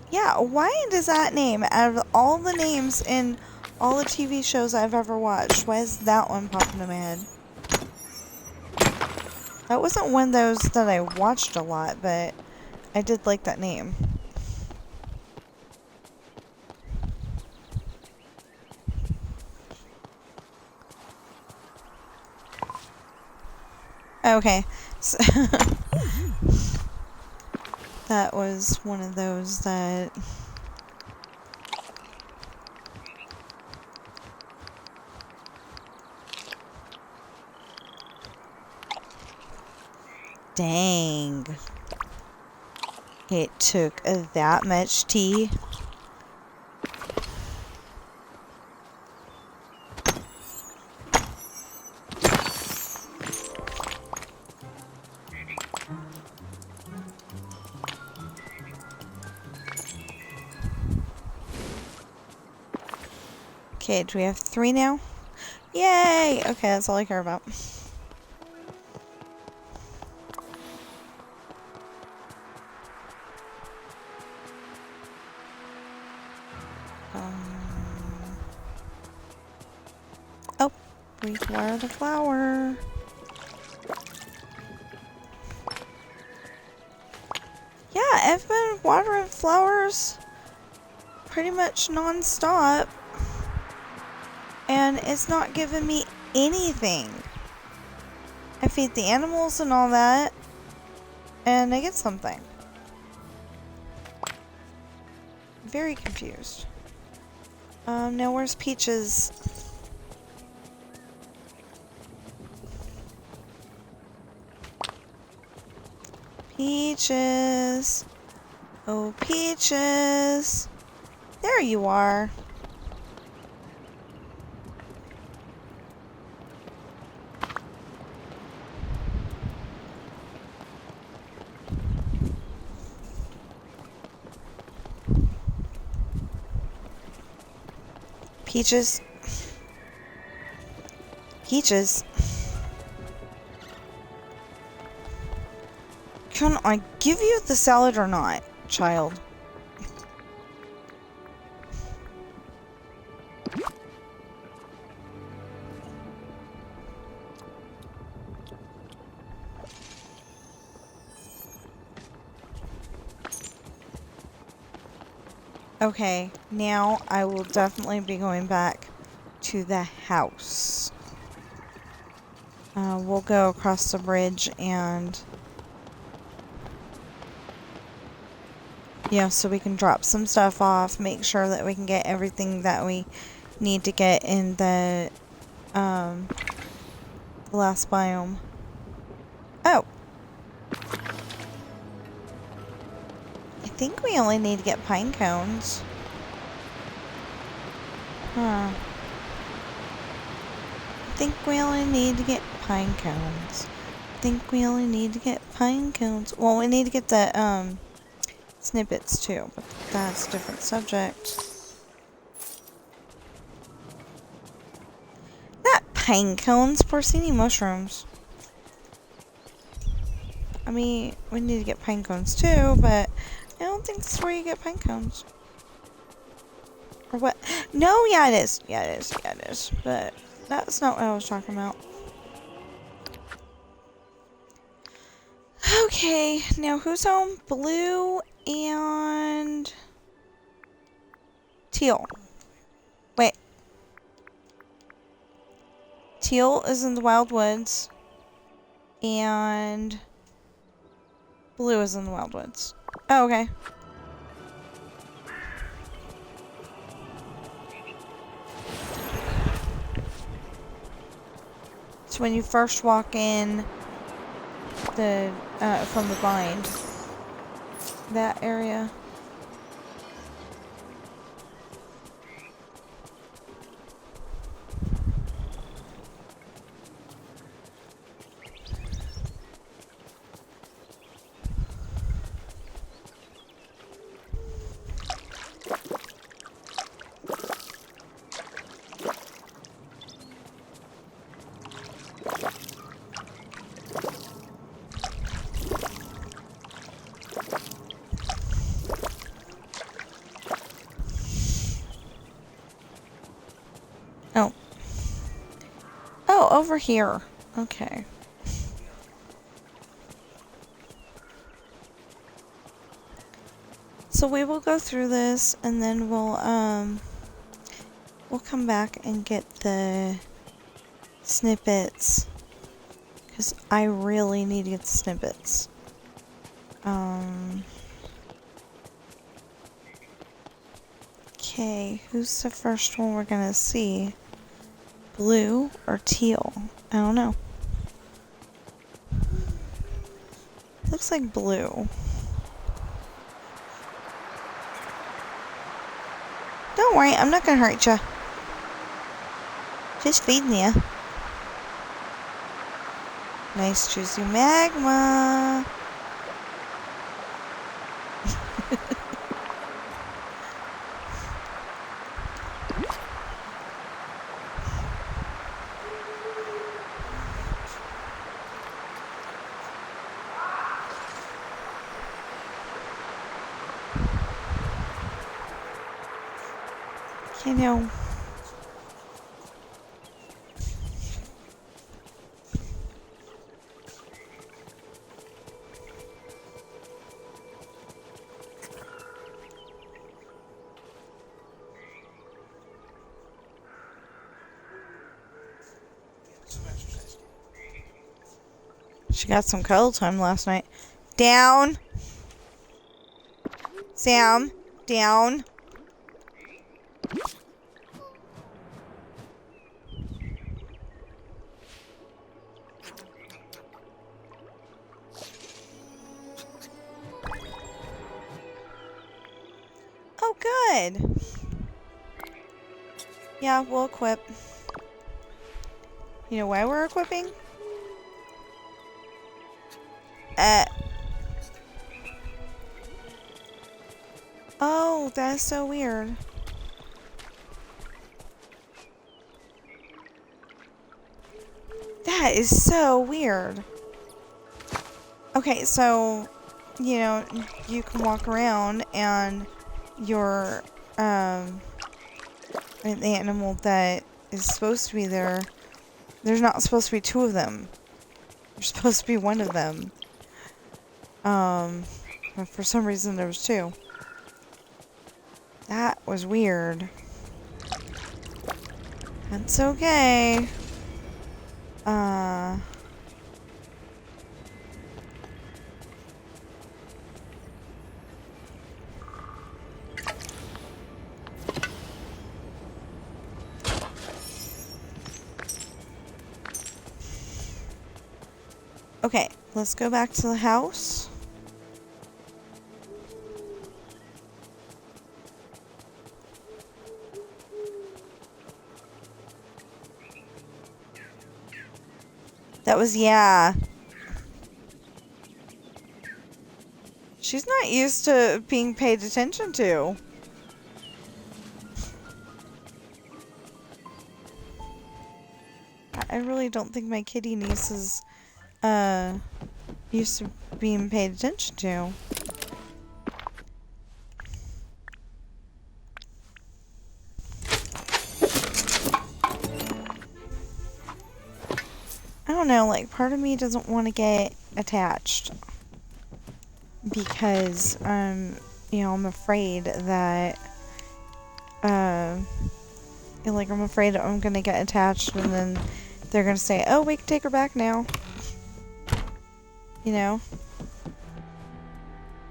Yeah, why does that name, out of all the names in all the TV shows I've ever watched, why is that one popping in my head? That wasn't one of those that I watched a lot, but I did like that name. Okay, so that was one of those that... Dang. It took that much tea. Okay, do we have 3 now? Yay! Okay, that's all I care about. Oh, we water the flower. Yeah, I've been watering flowers pretty much non-stop. And it's not giving me anything. I feed the animals and all that. And I get something. Very confused. Now where's Peaches? Peaches. Oh, Peaches. There you are. Peaches. Peaches. Can I give you the salad or not, child? Okay, now I will definitely be going back to the house. We'll go across the bridge and... yeah, so we can drop some stuff off, make sure that we can get everything that we need to get in the last biome. Oh! I think we only need to get pine cones. Huh. I think we only need to get pine cones. I think we only need to get pine cones. Well, we need to get the, snippets too, but that's a different subject. Not pine cones, porcini mushrooms. I mean, we need to get pine cones too, but I don't think that's where you get pine cones. Or what? No, yeah it is. Yeah it is. Yeah it is. But that's not what I was talking about. Okay, now who's home? Blue and Teal. Wait. Teal is in the Wild Woods. And Blue is in the Wild Woods. Oh, okay. So when you first walk in the from the bind, that area. Oh. Oh, over here. Okay. So we will go through this and then we'll come back and get the snippets. Because I really need to get the snippets. Okay, who's the first one we're gonna see? Blue or Teal? I don't know. looks like blue. Don't worry, I'm not gonna hurt you. Just feeding you. Nice juicy magma. You know. She got some cuddle time last night. Down. Sam, down. Oh, good. Yeah, we'll equip. You know why we're equipping? Oh, that's so weird. That is so weird. Okay, so, you know, you can walk around and your, an animal that is supposed to be there, there's not supposed to be two of them. There's supposed to be one of them. But for some reason there was two. That was weird. That's okay. Okay, let's go back to the house. That was, yeah. She's not used to being paid attention to. I really don't think my kitty niece is, used to being paid attention to. I don't know, like, part of me doesn't want to get attached. Because, you know, I'm afraid that, like, I'm afraid I'm gonna get attached and then they're gonna say, oh, we can take her back now. You know?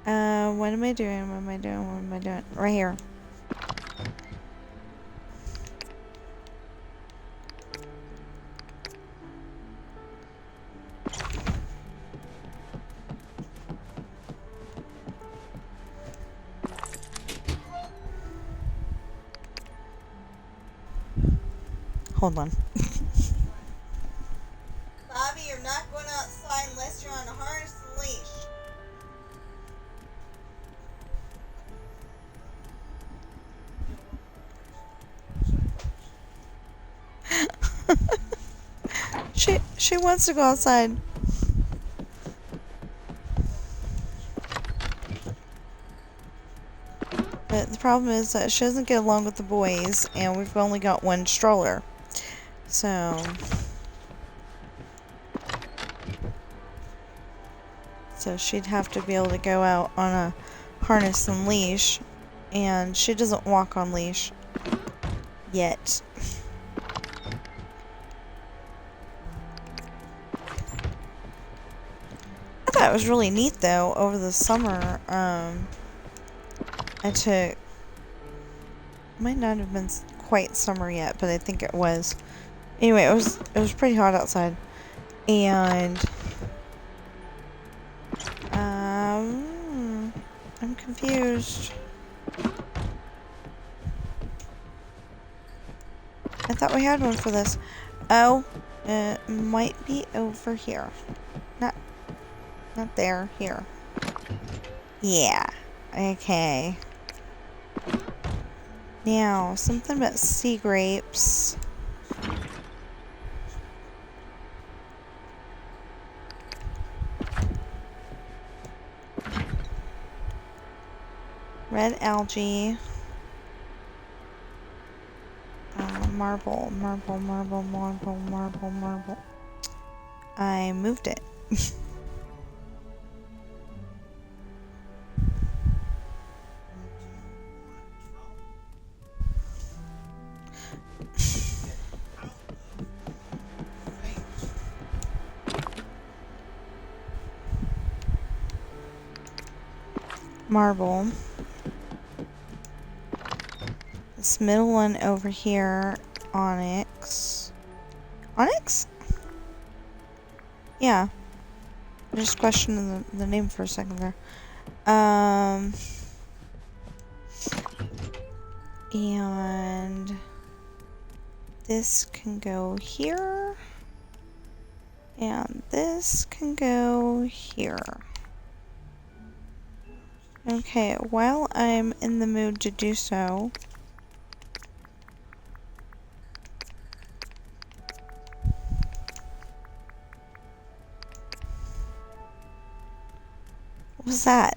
What am I doing? What am I doing? What am I doing? Right here. Hold on. Bobby, you're not going outside unless you're on a harness and leash. She wants to go outside. But the problem is that she doesn't get along with the boys, and we've only got one stroller. So she'd have to be able to go out on a harness and leash, and she doesn't walk on leash yet. I thought it was really neat though. Over the summer, I took, might not have been quite summer yet, but I think it was. Anyway, it was pretty hot outside, and confused. I thought we had one for this. Oh, it might be over here. Not there. Here. Yeah. Okay. Now, something about sea grapes. Red algae. Marble. I moved it. Marble. This middle one over here, onyx. Onyx? Yeah. I just questioned the name for a second there. And this can go here. And this can go here. Okay, while I'm in the mood to do so, what was that?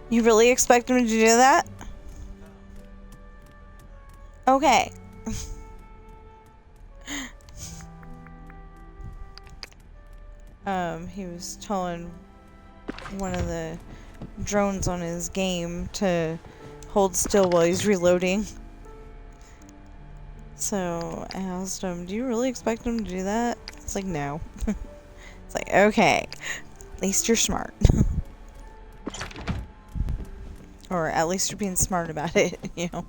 You really expect him to do that? Okay. He was telling one of the drones on his game to hold still while he's reloading. So I asked him, do you really expect him to do that? It's like, no. It's like, okay. At least you're smart. Or at least you're being smart about it, you know.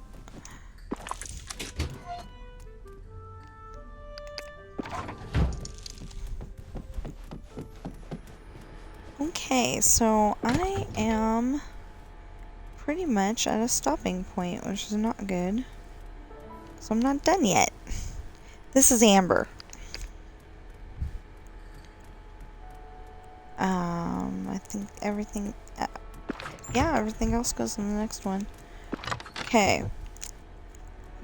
Okay, so I am pretty much at a stopping point, which is not good. So I'm not done yet. This is amber. I think everything... yeah, everything else goes in the next one. Okay.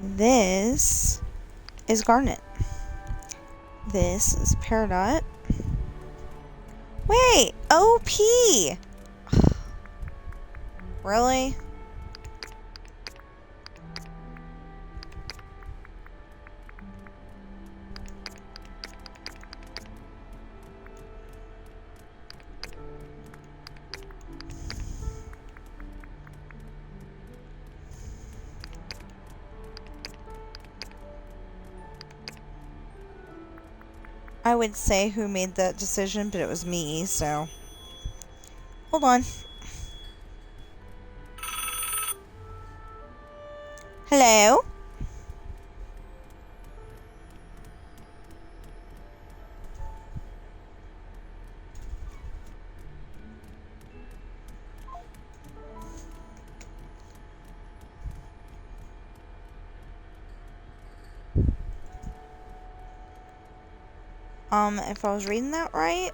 This is garnet. This is peridot. Wait! OP! Really? I would say who made that decision, but it was me, so... Hold on. Hello? If I was reading that right,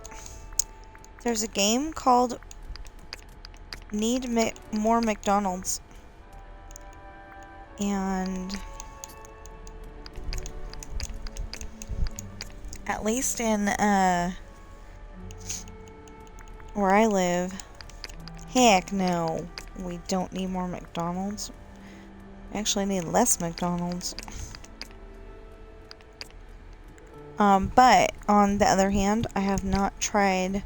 there's a game called Need More McDonald's. And at least in where I live, heck no, we don't need more McDonald's. We actually need less McDonald's. But on the other hand, I have not tried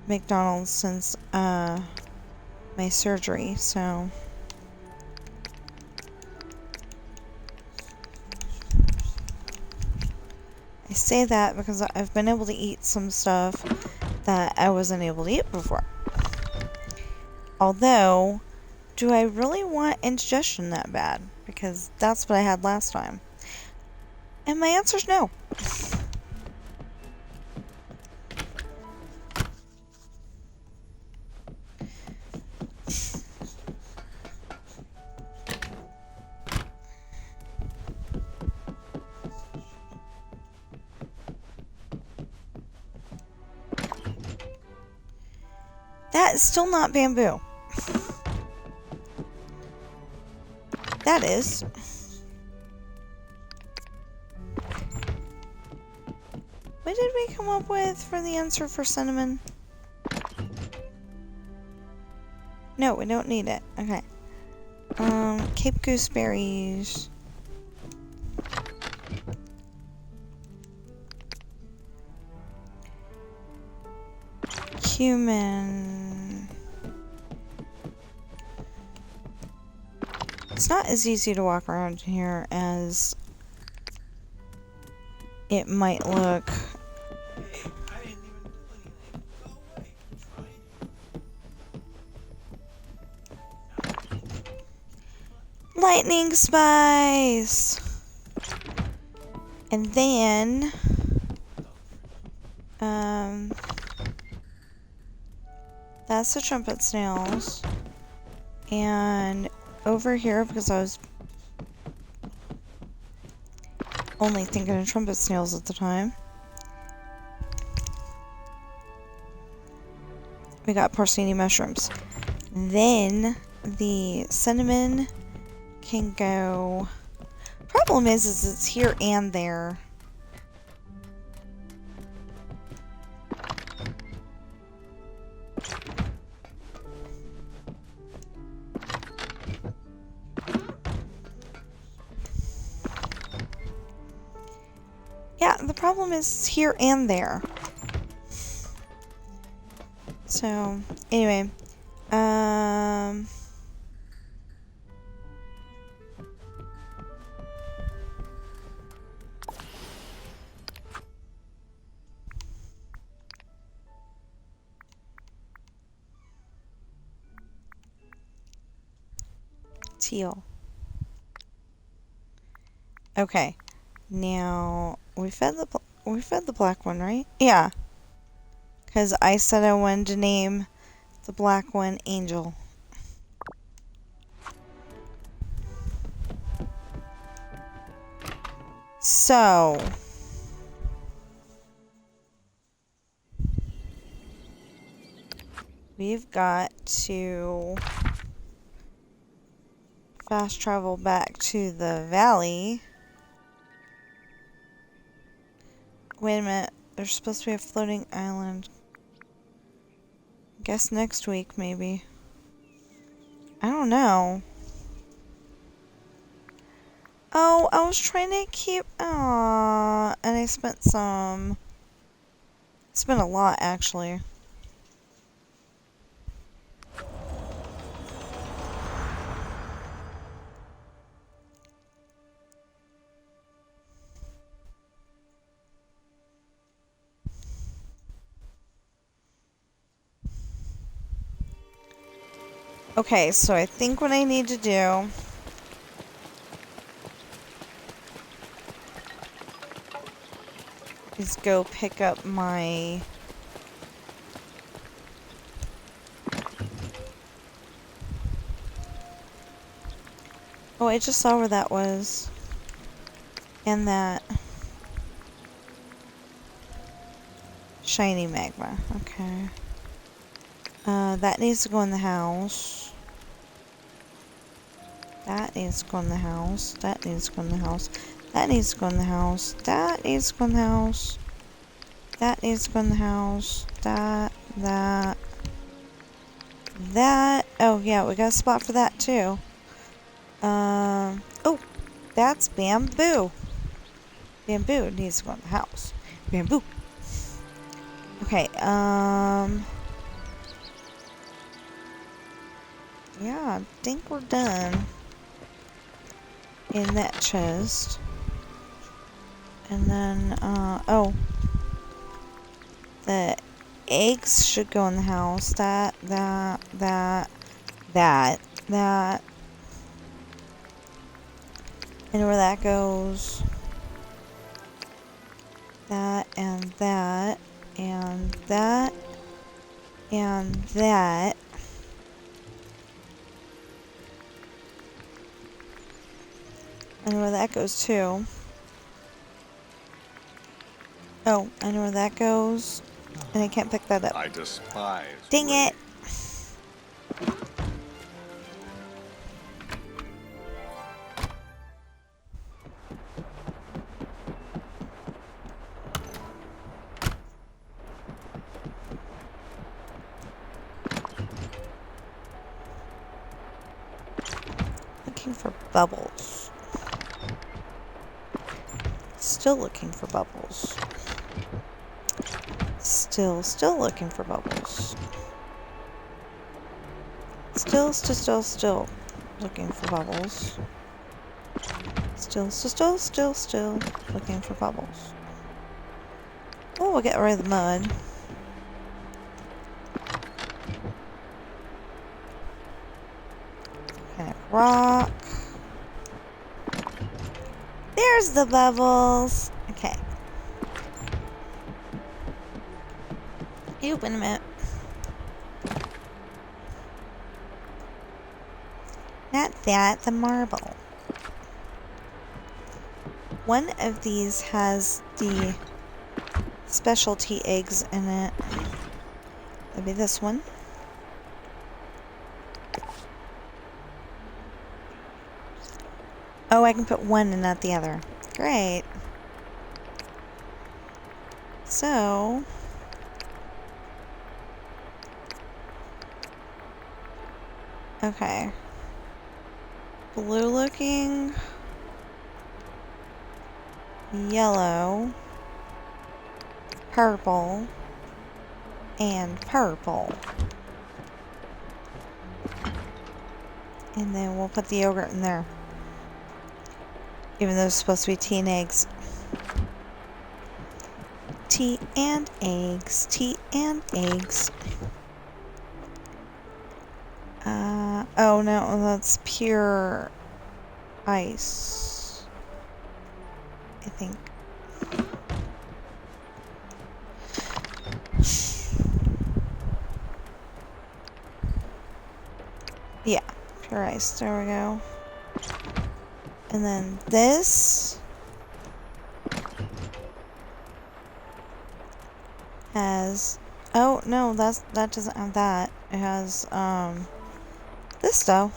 McDonald's since my surgery, so I say that because I've been able to eat some stuff that I wasn't able to eat before. Although, do I really want indigestion that bad? Because that's what I had last time. And my answer is no. That is still not bamboo. That is. What did we come up with for the answer for cinnamon? No, we don't need it. Okay. Cape gooseberries. Cumin. It's not as easy to walk around here as it might look. Lightning spice! And then, that's the trumpet snails. And over here, because I was only thinking of trumpet snails at the time, we got porcini mushrooms. Then the cinnamon can go. Problem is it's here and there. Yeah, the problem is it's here and there. So, anyway, teal. Okay, now we fed the black one, right? Yeah, because I said I wanted to name the black one Angel. So we've got to fast travel back to the valley. Wait a minute, there's supposed to be a floating island. Guess next week, maybe. I don't know. Oh, I was trying to keep... Aww, and I spent some... Spent a lot, actually. Okay, so I think what I need to do is go pick up my... Oh, I just saw where that was. And that... Shiny magma. Okay. That needs to go in the house. That needs to go in the house. That needs to go in the house. That needs to go in the house. That needs to go in the house. That needs to go in the house. That. Oh, yeah, we got a spot for that, too. Oh, that's bamboo. Bamboo needs to go in the house. Bamboo. Okay, yeah, I think we're done in that chest. And then, oh, the eggs should go in the house. That. And where that goes. That, and that, and that, and that. And where that goes too. Oh, I know where that goes. And I can't pick that up. I despise Dang it! looking for bubbles. Still looking for bubbles. Still looking for bubbles. Still looking for bubbles. Still looking for bubbles. Oh, we'll get rid of the mud. Rock. There's the bubbles. Okay. Wait a minute. Not that, the marble. One of these has the specialty eggs in it. That'd be this one. Oh, I can put one and not the other. Great. So... okay. Blue looking. Yellow. Purple. And purple. And then we'll put the yogurt in there. Even though it's supposed to be tea and eggs. Tea and eggs. Tea and eggs. Oh no, that's pure ice. I think. Yeah, pure ice. There we go. And then this has, oh no, that doesn't have that. It has this though.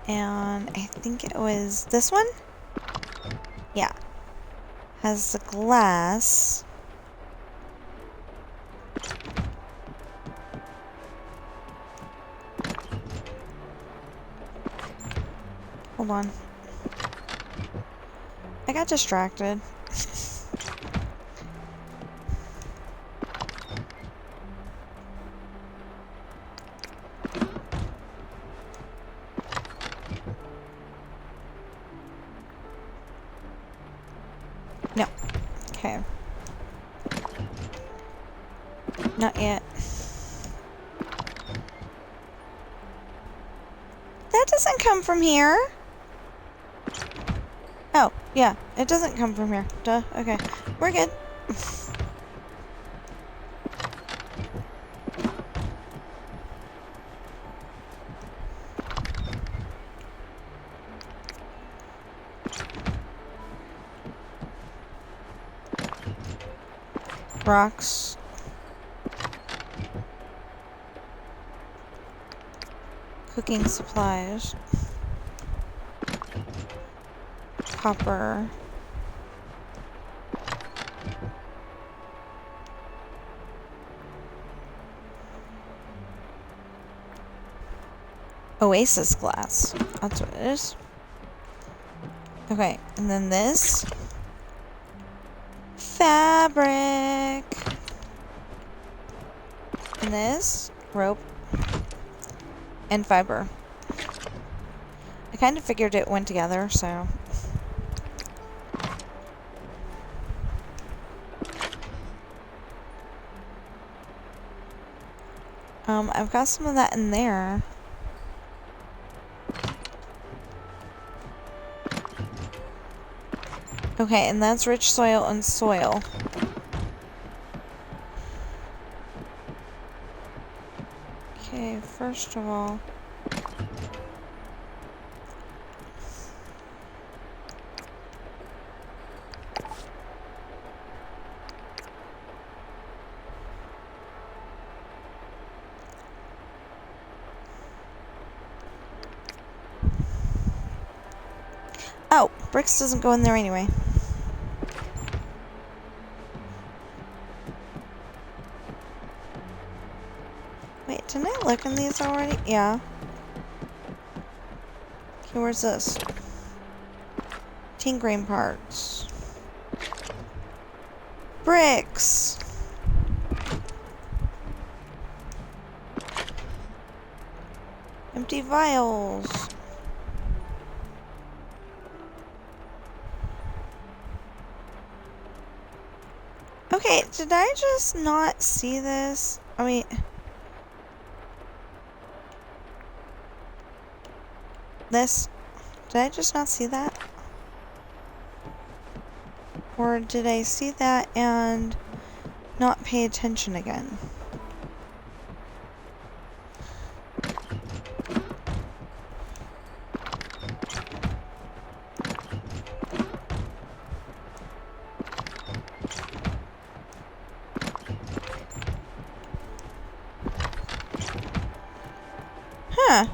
And I think it was this one? Yeah. Has the glass. Hold on. I got distracted. No. Okay. Not yet. That doesn't come from here. Oh, yeah. It doesn't come from here. Duh. Okay. We're good. Rocks. Cooking supplies. Copper. Oasis glass. That's what it is. Okay, and then this. Fabric. And this. Rope. And fiber. I kind of figured it went together, so... I've got some of that in there. Okay, and that's rich soil and soil. Okay, first of all... oh, bricks doesn't go in there anyway. Wait, didn't I look in these already? Yeah. Okay, where's this? 10 green parts. Bricks! Empty vials. Okay, did I just not see this? I mean... This? Did I just not see that? Or did I see that and not pay attention again? Huh.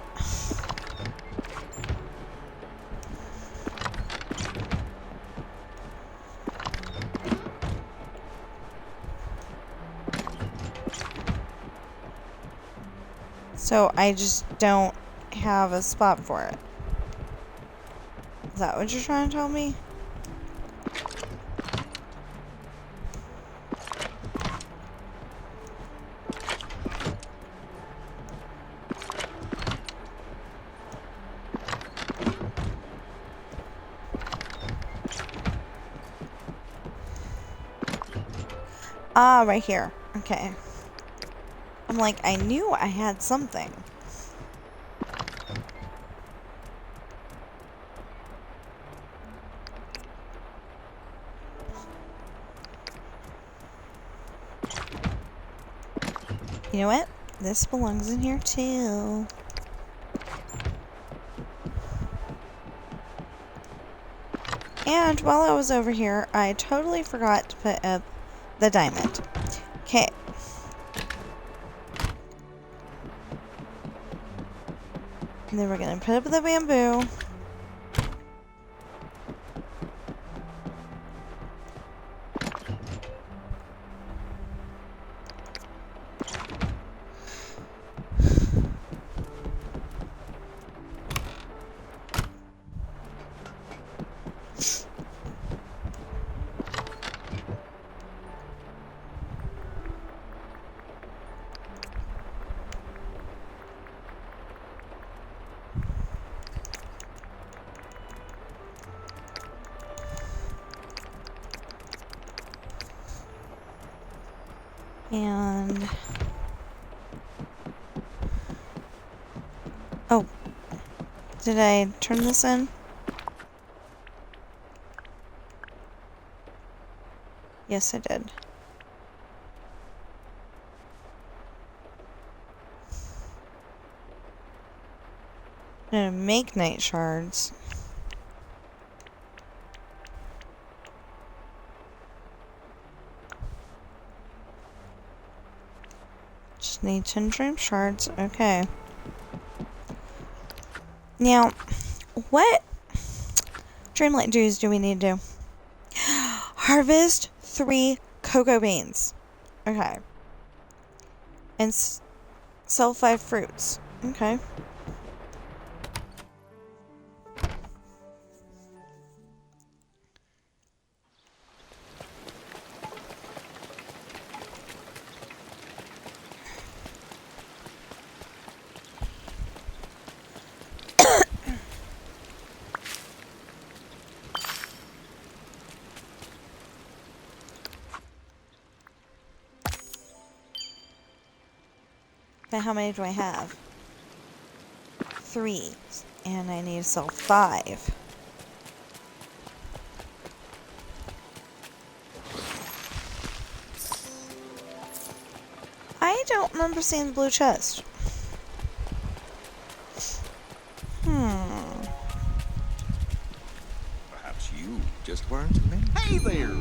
So I just don't have a spot for it. Is that what you're trying to tell me? Ah, right here. Okay. I'm like, I knew I had something. You know what? This belongs in here too. And while I was over here, I totally forgot to put up the diamond. Okay. And then we're gonna put up the bamboo. And... oh. Did I turn this in? Yes, I did. I'm gonna make night shards. Just need 10 dream shards. Okay. Now, what Dreamlight dues do we need to do? Harvest 3 cocoa beans. Okay. And sell 5 fruits. Okay. But how many do I have? 3. And I need to sell 5. I don't remember seeing the blue chest. Perhaps you just weren't meant. Hey there!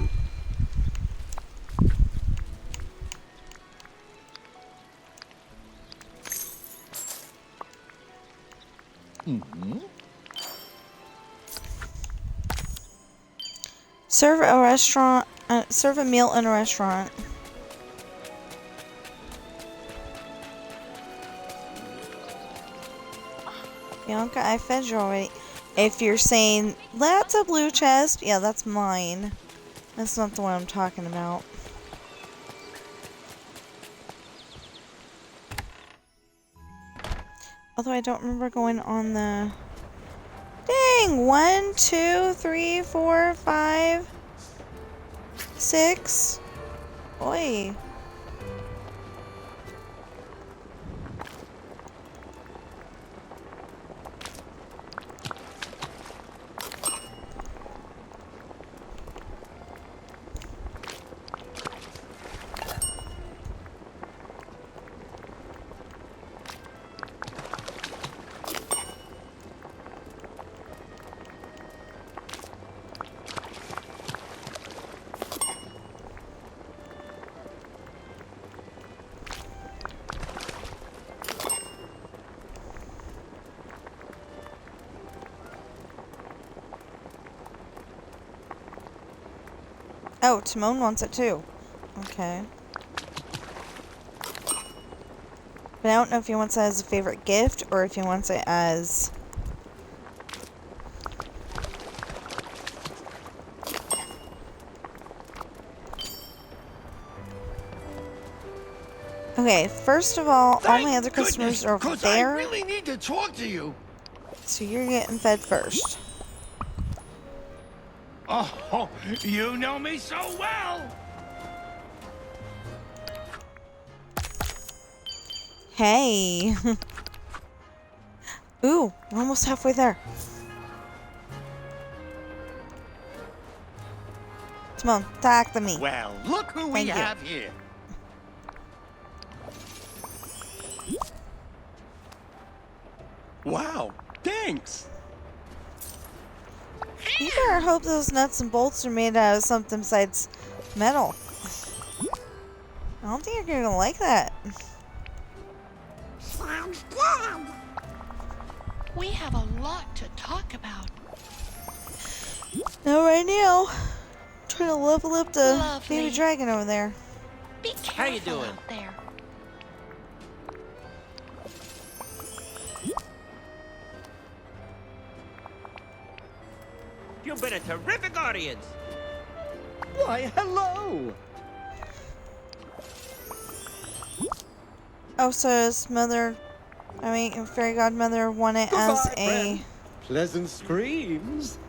Serve a restaurant. Serve a meal in a restaurant. Bianca, I fed you already. If you're saying, that's a blue chest, yeah, that's mine. That's not the one I'm talking about. Although I don't remember going on the... Dang! 1, 2, 3, 4, 5, 6. Oi. Oh, Timon wants it too. Okay. But I don't know if he wants it as a favorite gift or if he wants it as... Okay, first of all my other customers are over there. I really need to talk to you. So you're getting fed first. Oh, you know me so well. Hey. Ooh, we're almost halfway there. Come on, talk to me. Well, look who we Thank you. have here. Wow, thanks. You better hope those nuts and bolts are made out of something besides metal. I don't think you're gonna like that. Sounds good. We have a lot to talk about. No, right now. Trying to level up the Lovely. baby dragon over there. Be careful How you doing? out there. You've been a terrific audience. Why, hello! Oh, so his mother, fairy godmother won it as Goodbye, a... friend. Pleasant screams.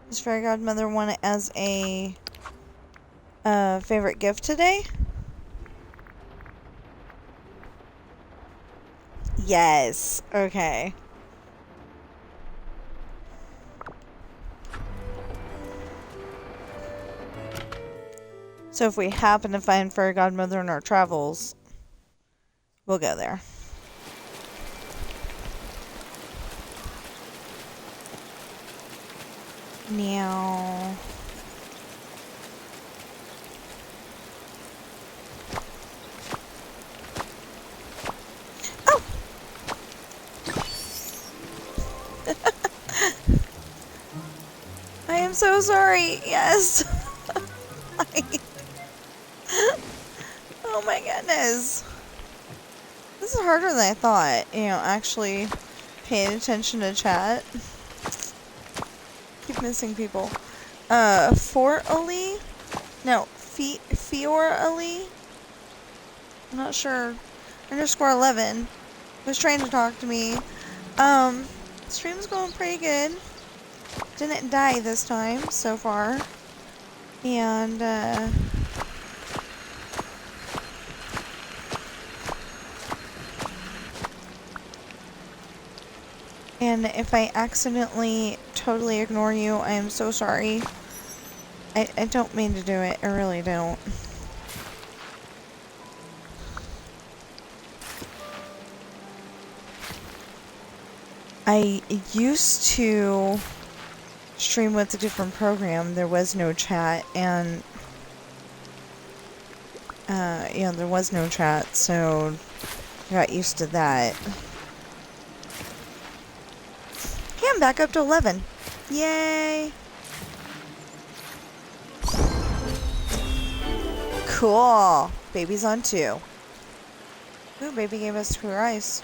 His fairy godmother won it as a favorite gift today? Yes. Okay. So if we happen to find fairy godmother in our travels, we'll go there. Now... Oh! I am so sorry. Yes. Oh my goodness. This is harder than I thought, actually paying attention to chat. Keep missing people. For Ali? No, Fior Ali? I'm not sure. _11 was trying to talk to me. Stream's going pretty good. Didn't die this time so far. And, and if I accidentally totally ignore you, I am so sorry. I don't mean to do it. I really don't. I used to stream with a different program. There was no chat, and yeah, there was no chat, so I got used to that. Okay, I'm back up to 11. Yay! Cool. Baby's on 2. Ooh, baby gave us 2 rice.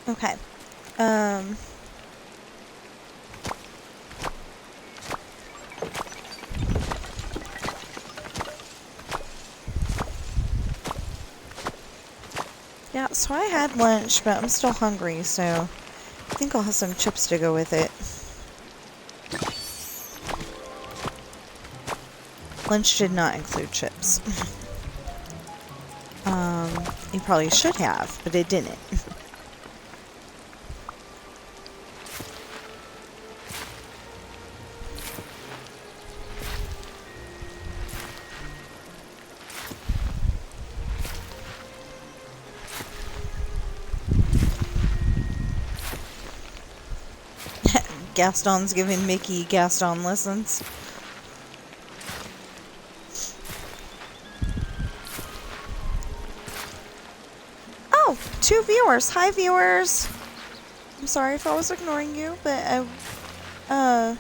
Okay. Yeah, so I had lunch, but I'm still hungry, so I think I'll have some chips to go with it. Lunch did not include chips. You probably should have, but it didn't. Gaston's giving Mickey Gaston lessons. Oh, 2 viewers. Hi, viewers. I'm sorry if I was ignoring you, but but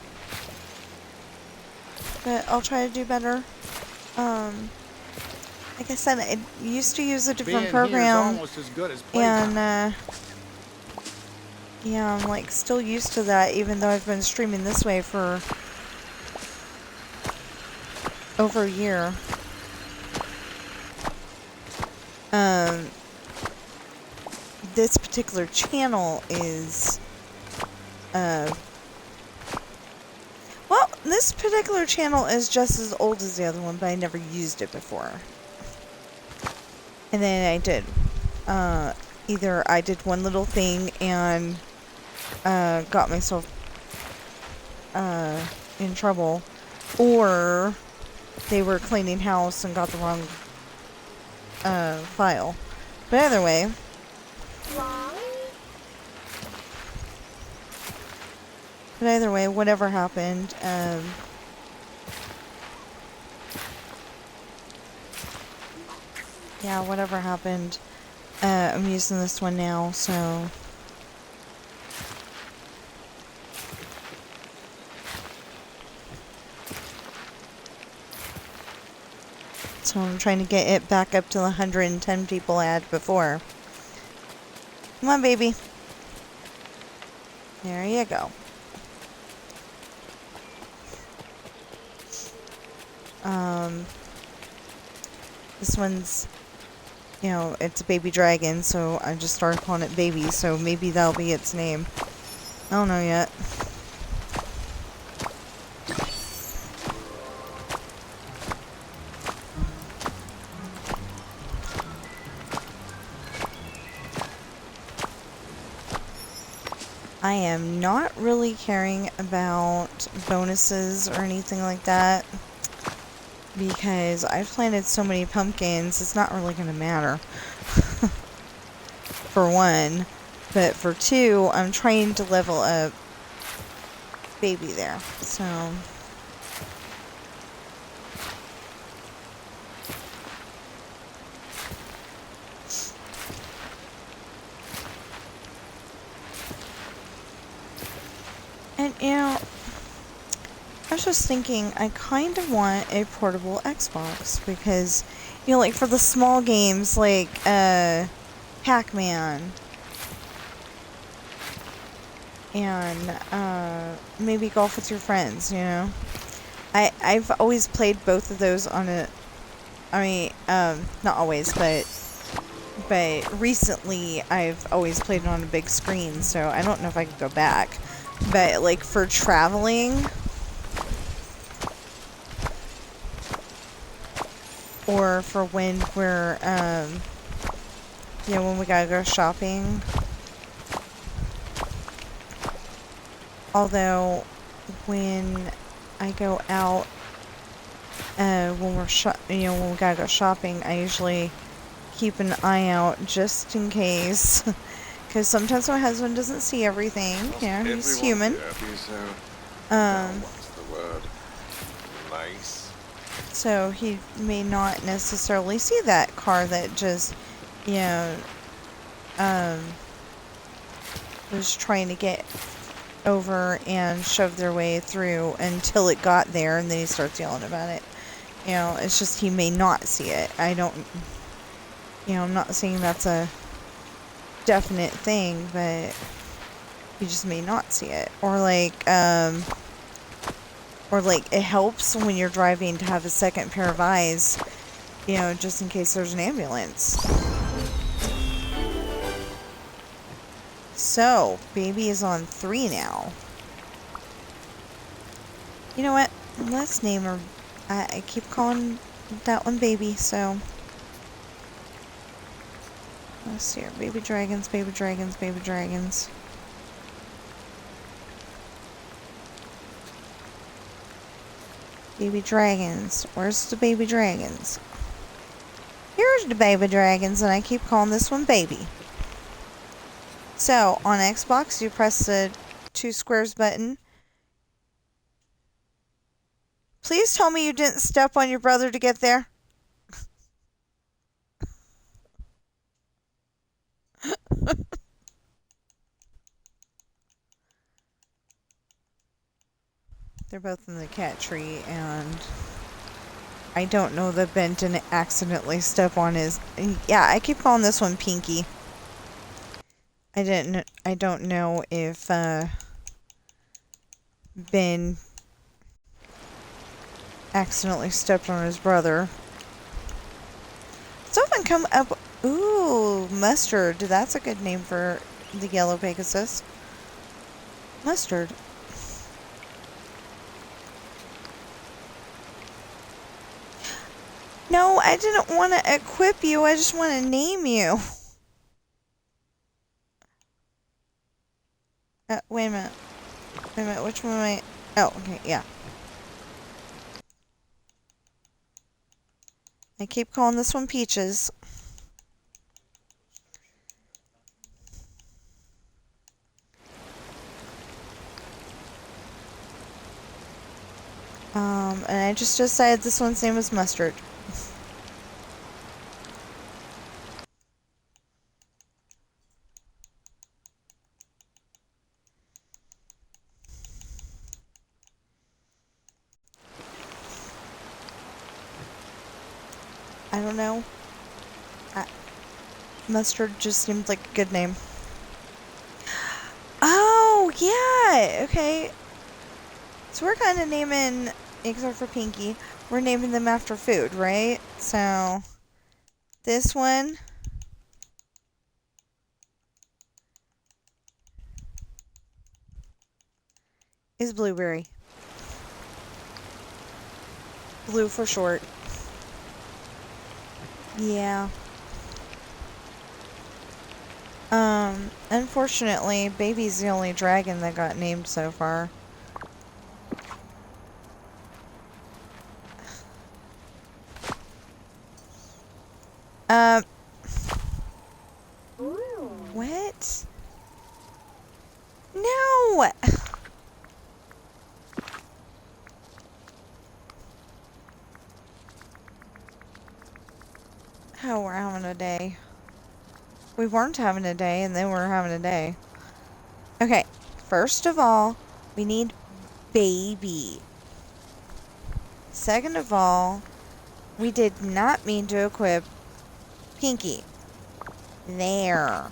I'll try to do better. Like I said, I used to use a different program, and yeah, I'm like still used to that, even though I've been streaming this way for over a year. This particular channel is, well, this particular channel is just as old as the other one, but I never used it before. And then I did, either I did one little thing and, got myself, in trouble, or they were cleaning house and got the wrong, file. But either way, whatever happened, yeah, whatever happened, I'm using this one now, so. So I'm trying to get it back up to the 110 people I had before. Come on, baby. There you go. This one's, you know, it's a baby dragon, so I just started calling it baby, so maybe that'll be its name. I don't know yet. I am not really caring about bonuses or anything like that, because I've planted so many pumpkins, it's not really going to matter. For one. But for two, I'm trying to level up baby there. So. And, you know, I was just thinking, I kind of want a portable Xbox, because, you know, like, for the small games, like, Pac-Man, and, maybe golf with your friends, you know? I've always played both of those on a, I mean, not always, but recently I've always played it on a big screen, so I don't know if I could go back. But, like, for traveling, or for when we're, you know, when we gotta go shopping. Although, when I go out, when we're you know, when we gotta go shopping, I usually keep an eye out just in case. Because sometimes my husband doesn't see everything. You know, he's human. What's the word? Nice. So he may not necessarily see that car that just, you know, was trying to get over and shove their way through until it got there, and then he starts yelling about it. You know, it's just he may not see it. I don't, you know, I'm not saying that's a definite thing, but you just may not see it. Or like it helps when you're driving to have a second pair of eyes, you know, just in case there's an ambulance. So, baby is on 3 now. You know what? Let's name her. I keep calling that one baby, so. Let's see here. Baby dragons, baby dragons, baby dragons. Baby dragons. Where's the baby dragons? Here's the baby dragons, and I keep calling this one baby. So, on Xbox, you press the 2 squares button. Please tell me you didn't step on your brother to get there. They're both in the cat tree, and I don't know that Ben didn't accidentally step on his... Yeah, I keep calling this one Pinky. I don't know if Ben accidentally stepped on his brother. Someone come up... Ooh, Mustard. That's a good name for the yellow Pegasus. Mustard. No, I didn't want to equip you. I just want to name you. Wait a minute. Wait a minute. Which one am I... Oh, okay, yeah. I keep calling this one Peaches. And I just decided this one's name is Mustard. I don't know. Mustard just seemed like a good name. Oh, yeah! Okay. So we're kind of naming, except for Pinky, we're naming them after food, right? So, this one is Blueberry. Blue for short. Yeah. Unfortunately, Baby's the only dragon that got named so far. What? No! Oh, we're having a day. We weren't having a day, and then we're having a day. Okay, first of all, we need Baby. Second of all, we did not mean to equip Pinky. There.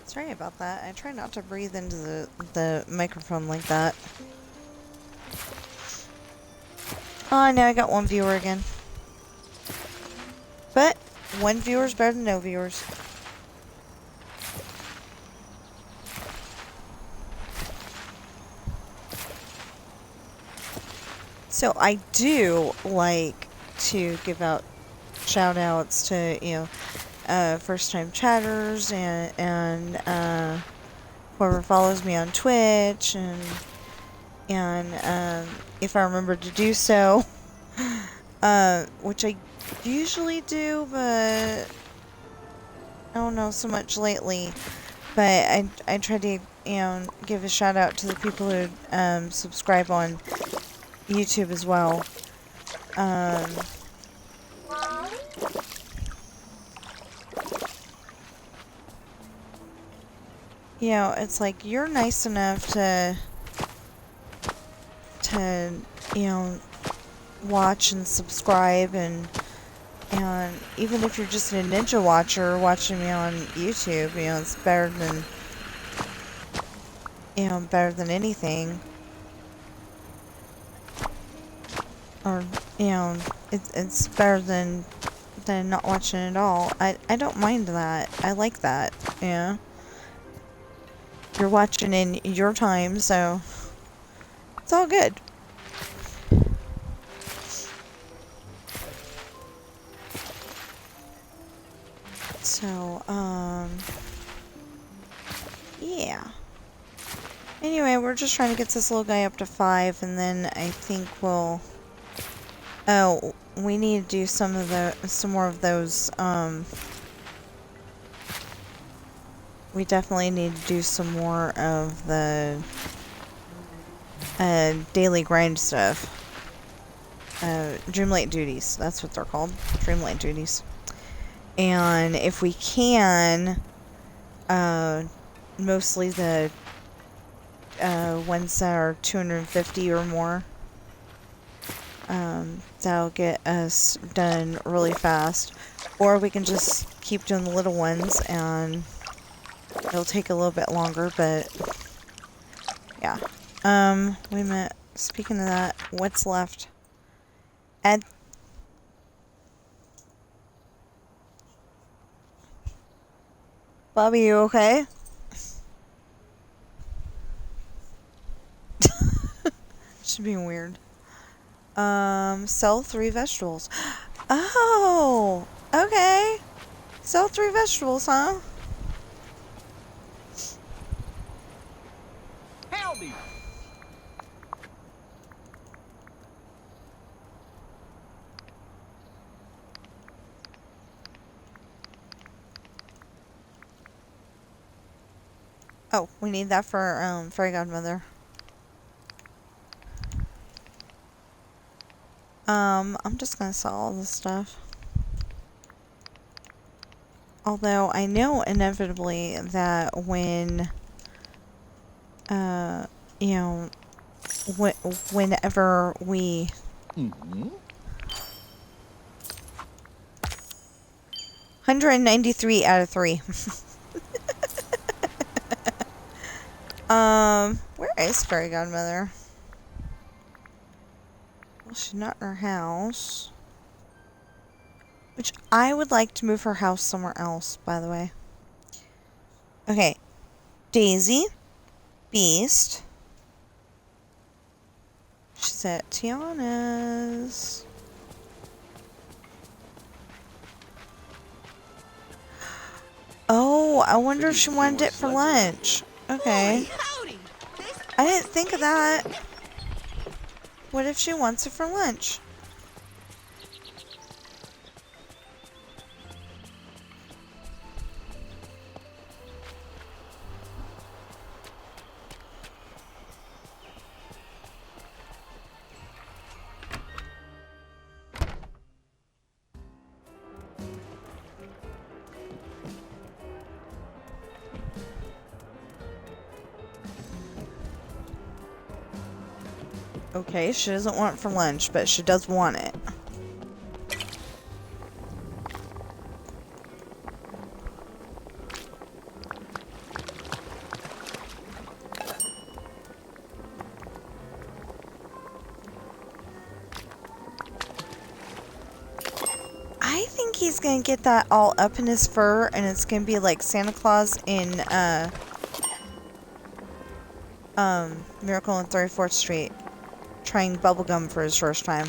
Sorry about that. I try not to breathe into the microphone like that. Oh, now I got 1 viewer again. But 1 viewer's better than no viewers. So I do like to give out shout outs to, you know, first time chatters and whoever follows me on Twitch and if I remember to do so, which I usually do, but I don't know so much lately. But I try to, you know, give a shout out to the people who subscribe on YouTube as well. you know, it's like you're nice enough to you know, watch and subscribe, and even if you're just a ninja watcher watching me on YouTube, you know, it's better than, you know, better than anything. Or, you know, it's better than not watching at all. I don't mind that. I like that, you know. You're watching in your time, so it's all good. So, yeah. Anyway, we're just trying to get this little guy up to 5, and then I think we'll... Oh, we need to do some more of those, we definitely need to do some more of the, daily grind stuff. Dreamlight duties, that's what they're called. Dreamlight duties. And if we can, mostly the, ones that are 250 or more. That'll get us done really fast. Or we can just keep doing the little ones and it'll take a little bit longer, but yeah. Wait a minute. Speaking of that, what's left? Add... Bobby, you okay? Should be weird. Sell 3 vegetables. Oh, okay. Sell 3 vegetables, huh? Help me! Oh, we need that for, Fairy Godmother. I'm just gonna sell all this stuff. Although, I know inevitably that when, you know, whenever we... Mm-hmm. 193 out of 3. Where is Fairy Godmother? Well, she's not in her house. Which I would like to move her house somewhere else, by the way. Okay. Daisy. Beast. She's at Tiana's. Oh, I wonder if she wanted it for lunch. Okay. I didn't think of that. What if she wants it for lunch? Okay, she doesn't want it for lunch, but she does want it. I think he's gonna get that all up in his fur, and it's gonna be like Santa Claus in, Miracle on 34th Street. Trying bubblegum for his first time.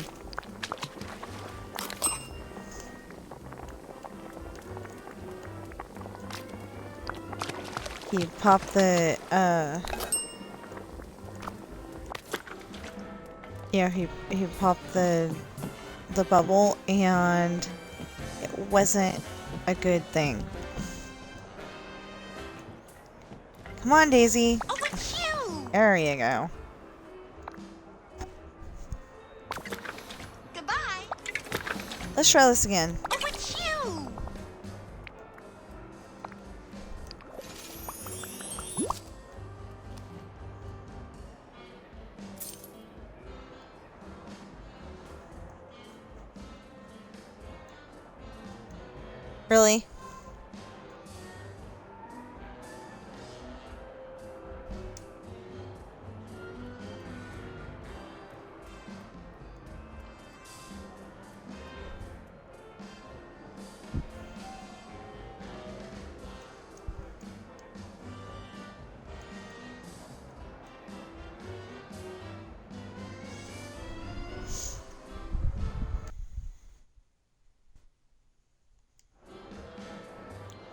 He popped the, yeah, he popped the bubble, and it wasn't a good thing. Come on, Daisy. Oh, it's you! There you go. Goodbye. Let's try this again. Oh, it's you! Really?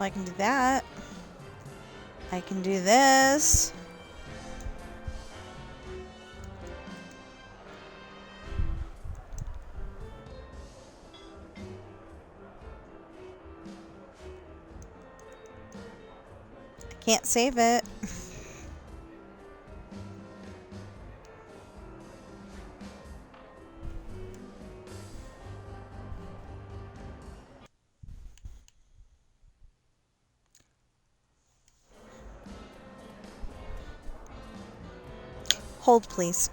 I can do that. I can do this. I can't save it. Hold, please.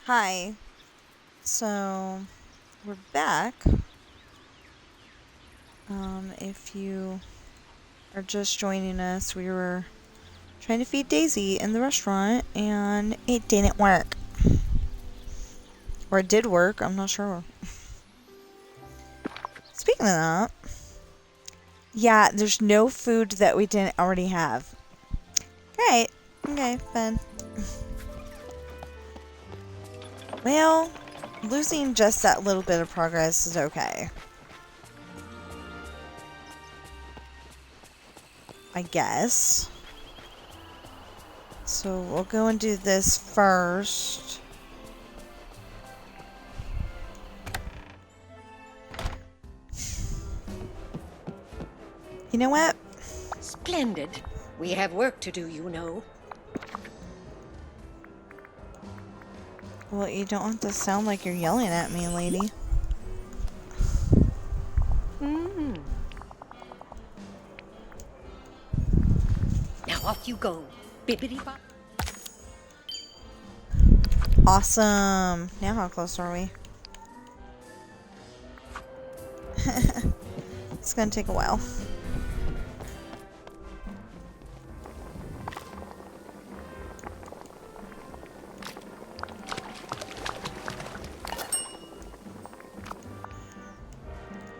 Hi. So, we're back. If you are just joining us, we were trying to feed Daisy in the restaurant, and it didn't work. Or it did work, I'm not sure. Speaking of that, yeah, there's no food that we didn't already have. Great. Okay, fun. Well, losing just that little bit of progress is okay. I guess. So we'll go and do this first. You know what? Splendid. We have work to do, you know. Well, you don't have to sound like you're yelling at me, lady. Now off you go. Bibbidi bop. Awesome. Now how close are we? It's gonna take a while.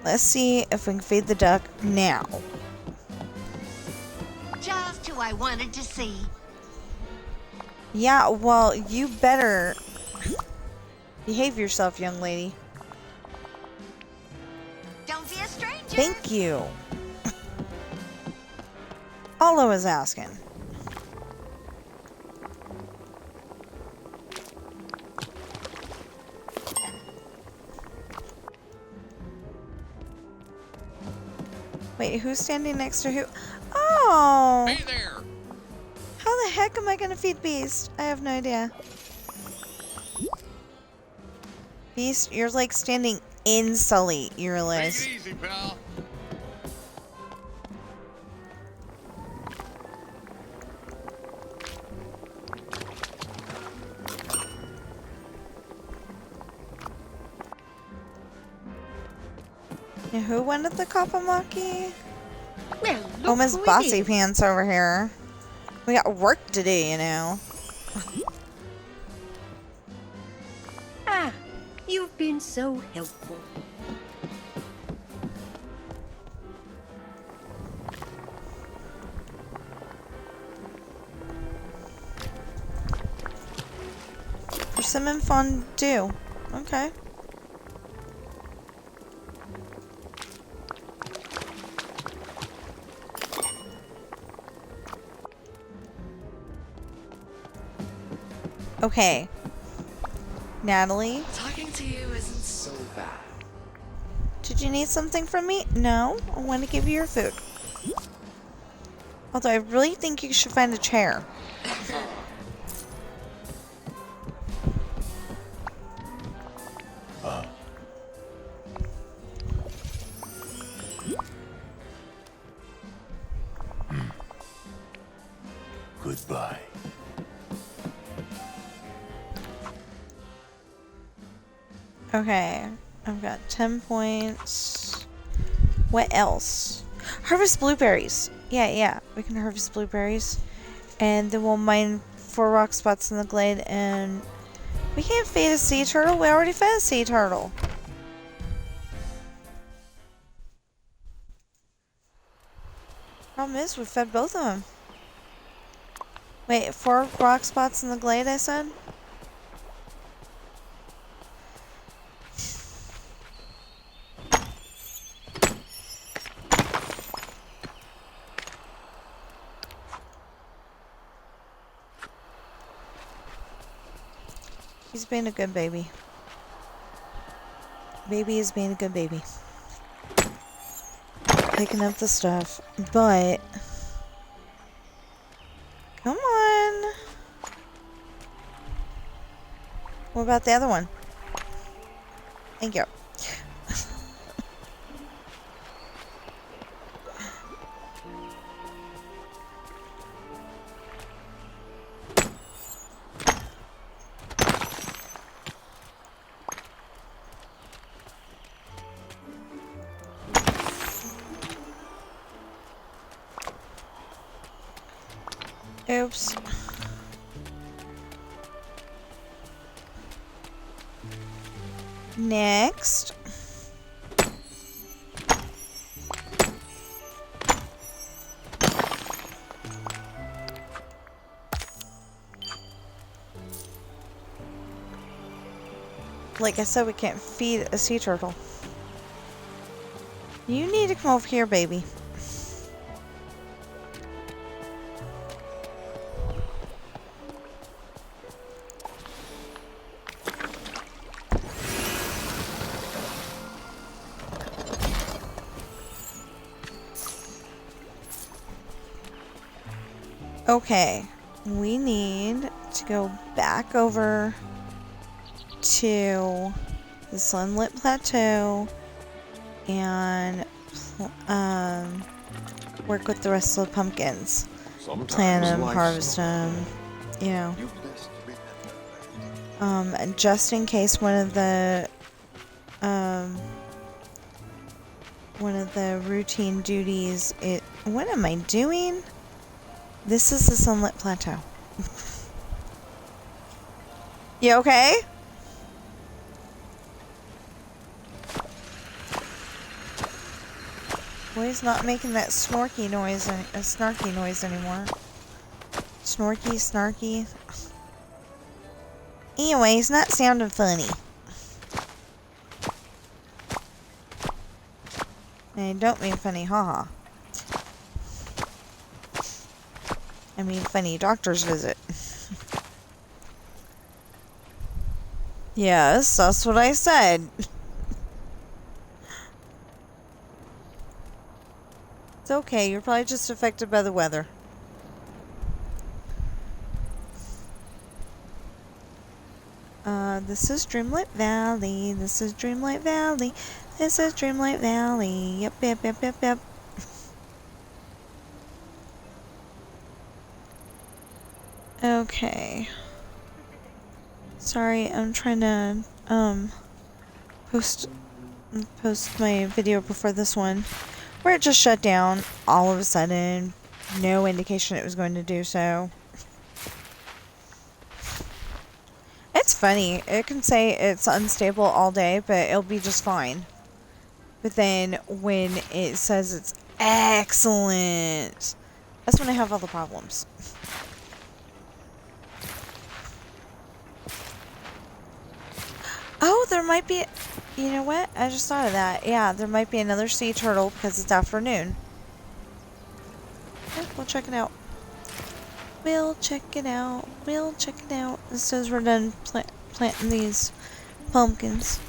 Let's see if we can feed the duck now. Just you I wanted to see. Yeah, well, you better behave yourself, young lady. Don't be a stranger. Thank you. All I was asking. Wait, who's standing next to who? Oh! Hey there. How the heck am I gonna feed Beast? I have no idea. Beast, you're like standing in Sully, you realize. Take it easy, pal. Now, who wanted the Kapamaki? Well, look Oh, Miss who it Bossy is. Pants over here. We got work to do, you know. Ah, you've been so helpful. Persimmon fondue. Okay. Okay. Natalie, Talking to you isn't so bad. did you need something from me? No, I want to give you your food. Although I really think you should find a chair. Goodbye. Okay, I've got 10 points. What else? Harvest blueberries. Yeah, we can harvest blueberries. And then we'll mine 4 rock spots in the glade, and we can't feed a sea turtle. We already fed a sea turtle. Problem is, we fed both of them. Wait, 4 rock spots in the glade, I said? He's being a good baby. Baby is being a good baby. Picking up the stuff, but... Come on! What about the other one? Thank you. Oops. Next. Like I said, we can't feed a sea turtle. You need to come over here, baby. Okay, we need to go back over to the Sunlit Plateau and work with the rest of the pumpkins. Plant them, harvest them, you know. And just in case one of the routine duties, what am I doing? This is the Sunlit Plateau. You okay? Boy's not making that snarky noise anymore. Snorky, snarky. Anyway, he's not sounding funny. And I don't mean funny, haha. I mean funny doctor's visit. Yes, that's what I said. It's okay, you're probably just affected by the weather. This is Dreamlight Valley. This is Dreamlight Valley. This is Dreamlight Valley. Yep, yep, yep, yep, yep. Okay. Sorry, I'm trying to, post my video before this one, where it just shut down all of a sudden. No indication it was going to do so. It's funny. It can say it's unstable all day, but it'll be just fine. But then when it says it's excellent, that's when I have all the problems. Oh, there might be... You know what? I just thought of that. Yeah, there might be another sea turtle because it's afternoon. Okay, we'll check it out. We'll check it out. We'll check it out. As soon as we're done planting these pumpkins.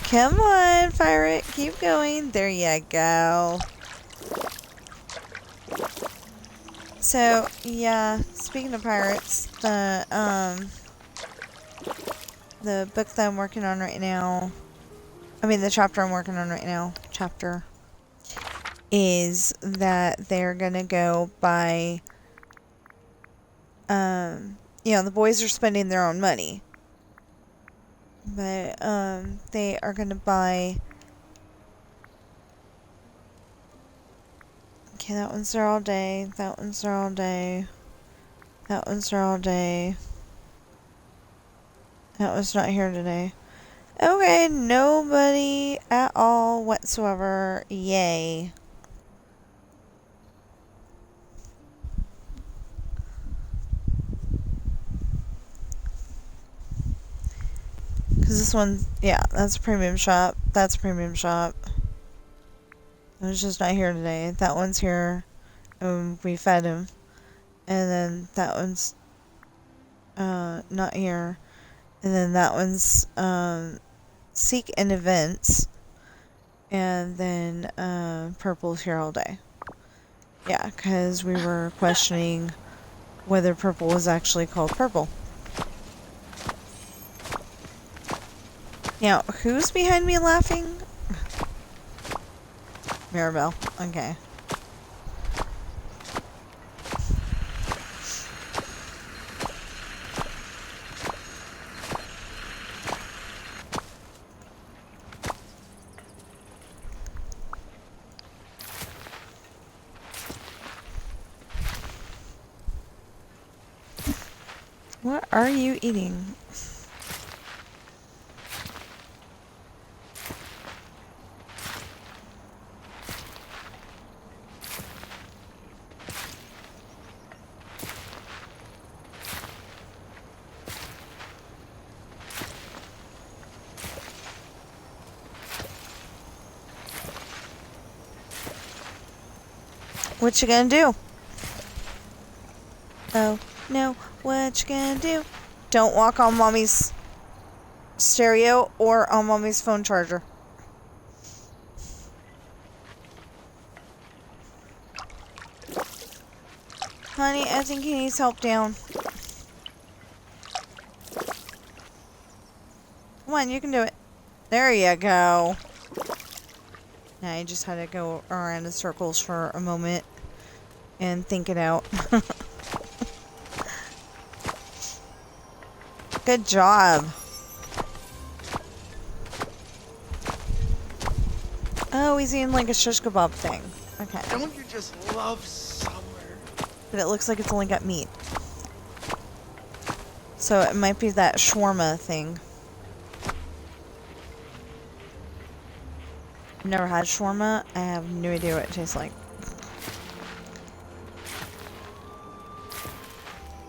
Come on, pirate. Keep going. There you go. So, yeah, speaking of pirates, the book that I'm working on right now, the chapter I'm working on right now, is that they're gonna go buy, the boys are spending their own money, but, they are gonna buy, okay, that one's there all day, that one's there all day, that one's there all day, that one's not here today. Okay, nobody at all whatsoever, yay. Because this one, yeah, that's a premium shop. That's a premium shop. It's just not here today. That one's here. We fed him. And then that one's not here. And then that one's Seek and Events. And then Purple's here all day. Yeah, because we were questioning whether Purple was actually called Purple. Now, who's behind me laughing? Mirabelle. Okay. What are you eating? What you gonna do? Oh, no. What you gonna do? Don't walk on Mommy's stereo or on Mommy's phone charger. Honey, I think he needs help down. Come on, you can do it. There you go. Now I just had to go around in circles for a moment and think it out. Good job. Oh, he's eating like a shish kebab thing. Okay. Don't you just love summer? But it looks like it's only got meat. So it might be that shawarma thing. Never had shawarma. I have no idea what it tastes like.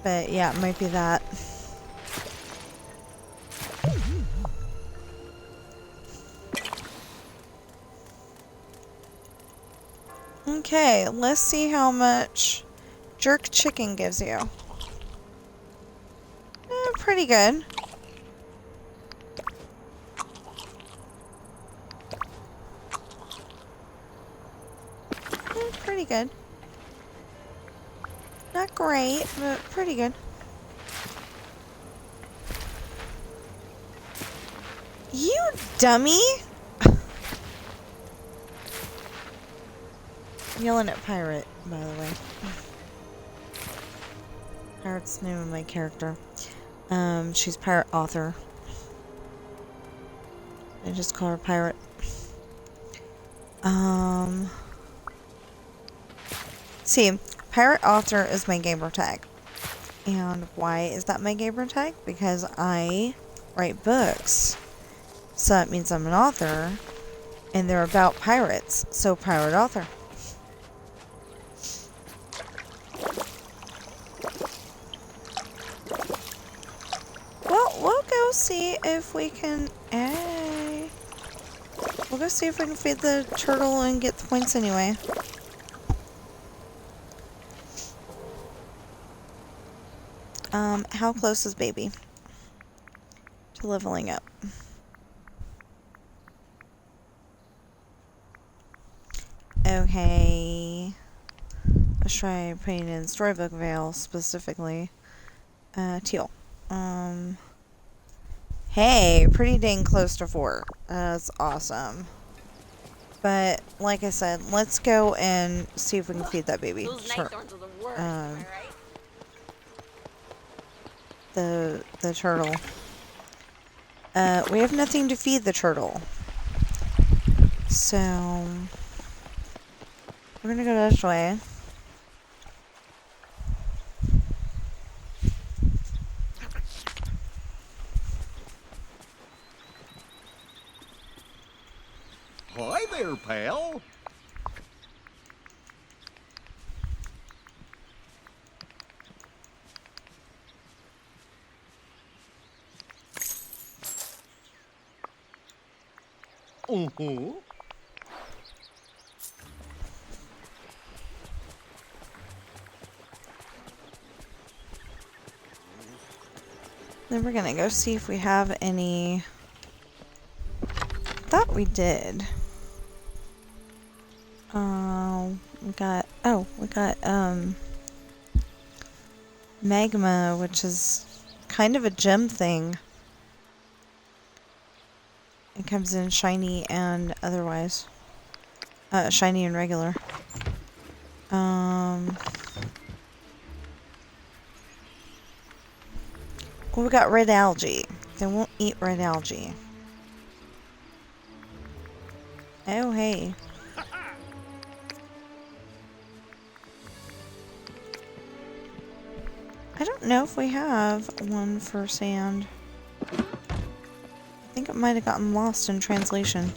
But yeah, it might be that. Okay, let's see how much jerk chicken gives you. Pretty good. Pretty good. Not great, but pretty good. You dummy! Yelling at Pirate, by the way. Pirate's the name of my character. She's Pirate Author. I just call her Pirate. See, Pirate Author is my gamer tag. And why is that my gamer tag? Because I write books. So that means I'm an author. And they're about pirates. So Pirate Author. Well, we'll go see if we can... Hey. We'll go see if we can feed the turtle and get the points anyway. How close is baby to leveling up? Okay. Let's try putting in Storybook Veil specifically. Teal. Hey, pretty dang close to 4. That's awesome. But, like I said, let's go and see if we can feed that baby. Those night thorns are the worst, Um, am I right? the turtle. We have nothing to feed the turtle. So, we're gonna go this way. Hi there, pal. Then we're gonna go see if we have any... Thought we did. We got magma, which is kind of a gem thing. It comes in shiny and otherwise. Shiny and regular. Well, we got red algae. They won't eat red algae. Oh, hey. I don't know if we have one for sand. I think it might have gotten lost in translation.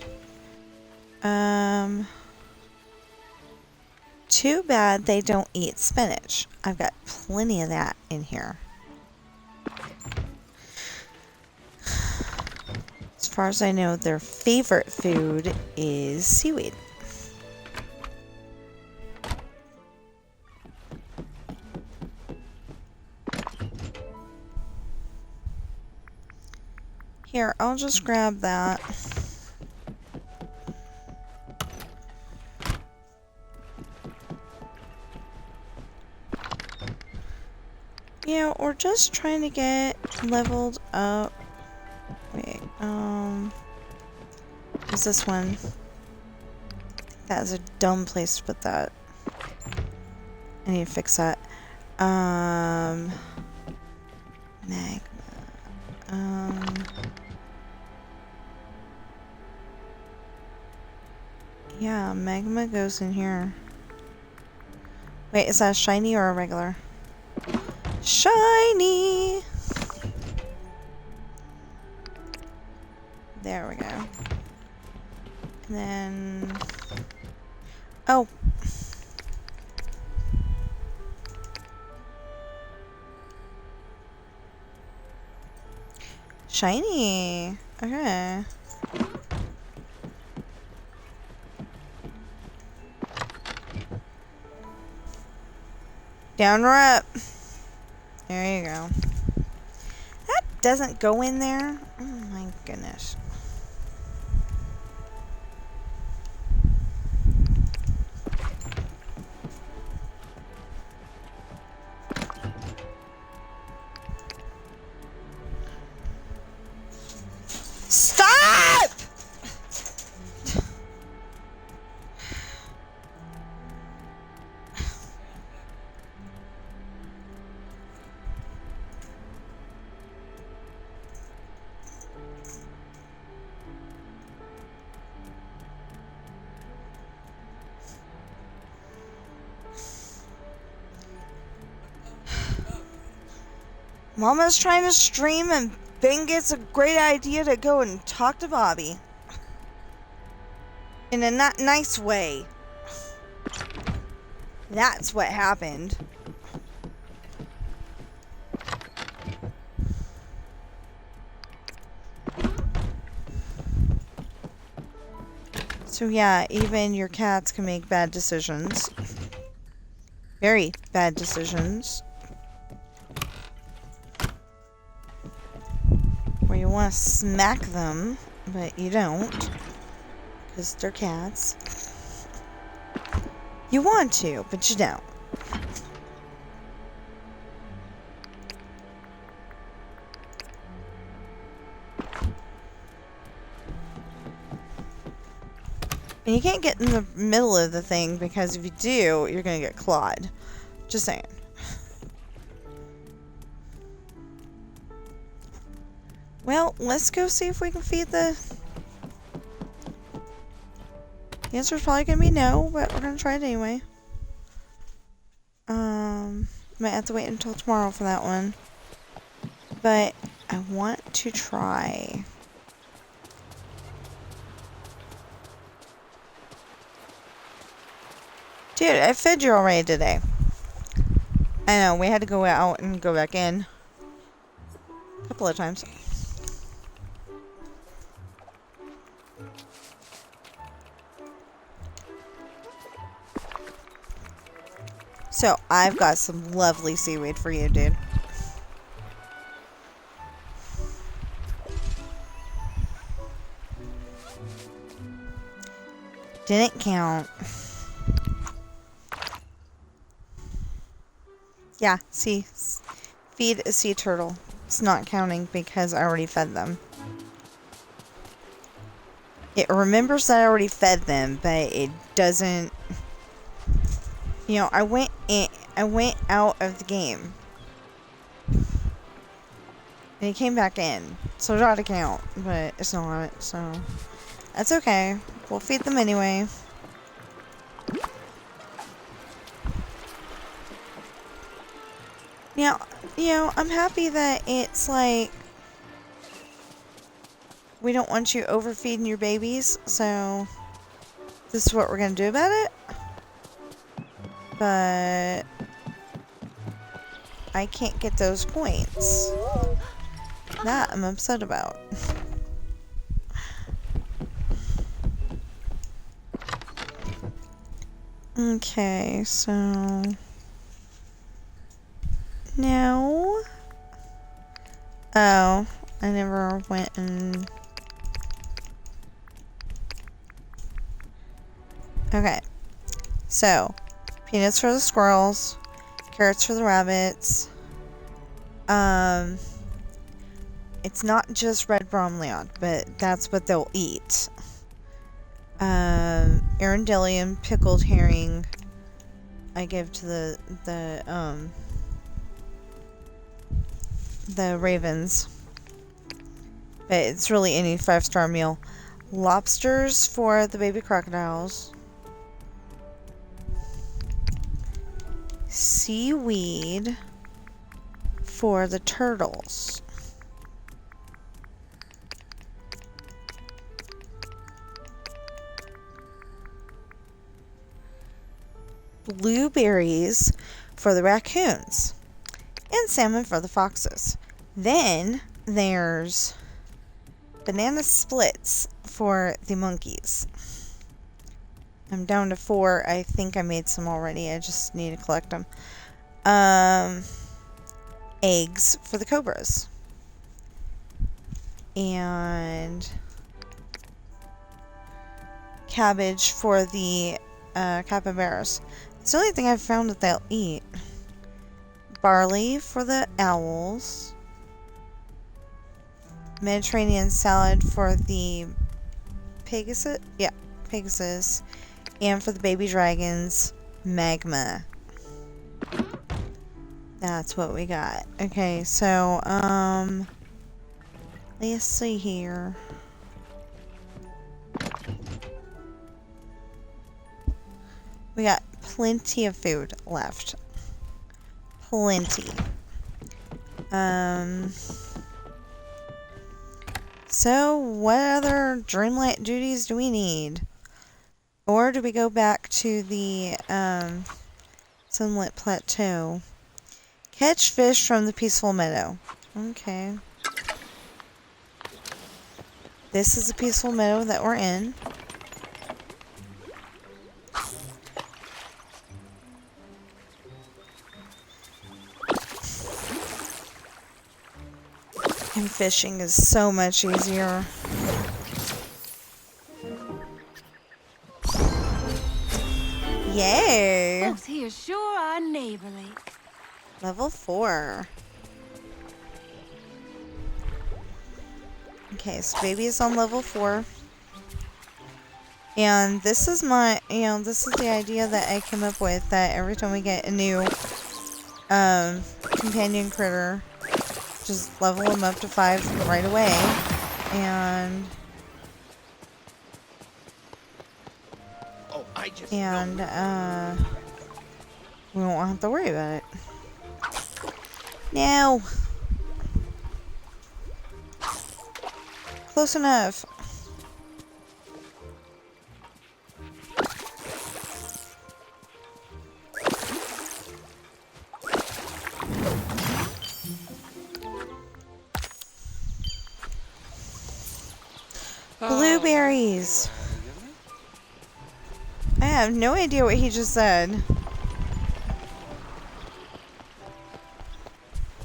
Too bad they don't eat spinach. I've got plenty of that in here. As far as I know, their favorite food is seaweed. Here, I'll just grab that. Yeah, we're just trying to get leveled up. Wait, what's this one? That is a dumb place to put that. I need to fix that. Magma. Yeah, magma goes in here. Wait, is that a shiny or a regular? Shiny! There we go. And then... Oh. Shiny. Okay. Down or up. There you go. That doesn't go in there. Oh my goodness. Stop! Mama's trying to stream and Ben gets a great idea to go and talk to Bobby. In a not nice way. That's what happened. So yeah, even your cats can make bad decisions. Very bad decisions. Where you want to smack them, but you don't. Because they're cats. You want to, but you don't. And you can't get in the middle of the thing, because if you do, you're going to get clawed. Just saying. Well, let's go see if we can feed the... The answer is probably going to be no, but we're going to try it anyway. Might have to wait until tomorrow for that one. But I want to try... Dude, I fed you already today. I know, we had to go out and go back in. A couple of times. So, I've got some lovely seaweed for you, dude. Didn't count. Yeah, see. Feed a sea turtle. It's not counting because I already fed them. It remembers that I already fed them, but it doesn't... You know, I went out of the game. And it came back in. So it ought to count, but it's not, so... That's okay. We'll feed them anyway. Now, you know, I'm happy that it's like... We don't want you overfeeding your babies, so... This is what we're gonna do about it. But... I can't get those points. That I'm upset about. Okay, so... No. Oh, I never went and... Okay. So, peanuts for the squirrels, carrots for the rabbits. It's not just red bromeliad, but that's what they'll eat. Arundelium, pickled herring, I give to the ravens. But it's really any 5-star meal. Lobsters for the baby crocodiles. Seaweed for the turtles. blueberries for the raccoons, and salmon for the foxes. Then there's banana splits for the monkeys. I'm down to 4. I think I made some already. I just need to collect them. Eggs for the cobras. And cabbage for the capybaras. It's the only thing I've found that they'll eat. Barley for the owls. Mediterranean salad for the Pegasus. Yeah, Pegasus. And for the baby dragons, magma. That's what we got. Okay, so, let's see here. We got plenty of food left. Plenty. So, what other Dreamlight duties do we need? Or do we go back to the Sunlit Plateau? Catch fish from the peaceful meadow. Okay. This is the peaceful meadow that we're in. And fishing is so much easier. Yay! Folks here sure are neighborly. Level 4. Okay, so baby is on level 4. And this is my, this is the idea that I came up with, that every time we get a new companion critter, just level them up to 5 right away. And we won't have to worry about it. No. Close enough. Blueberries. I have no idea what he just said.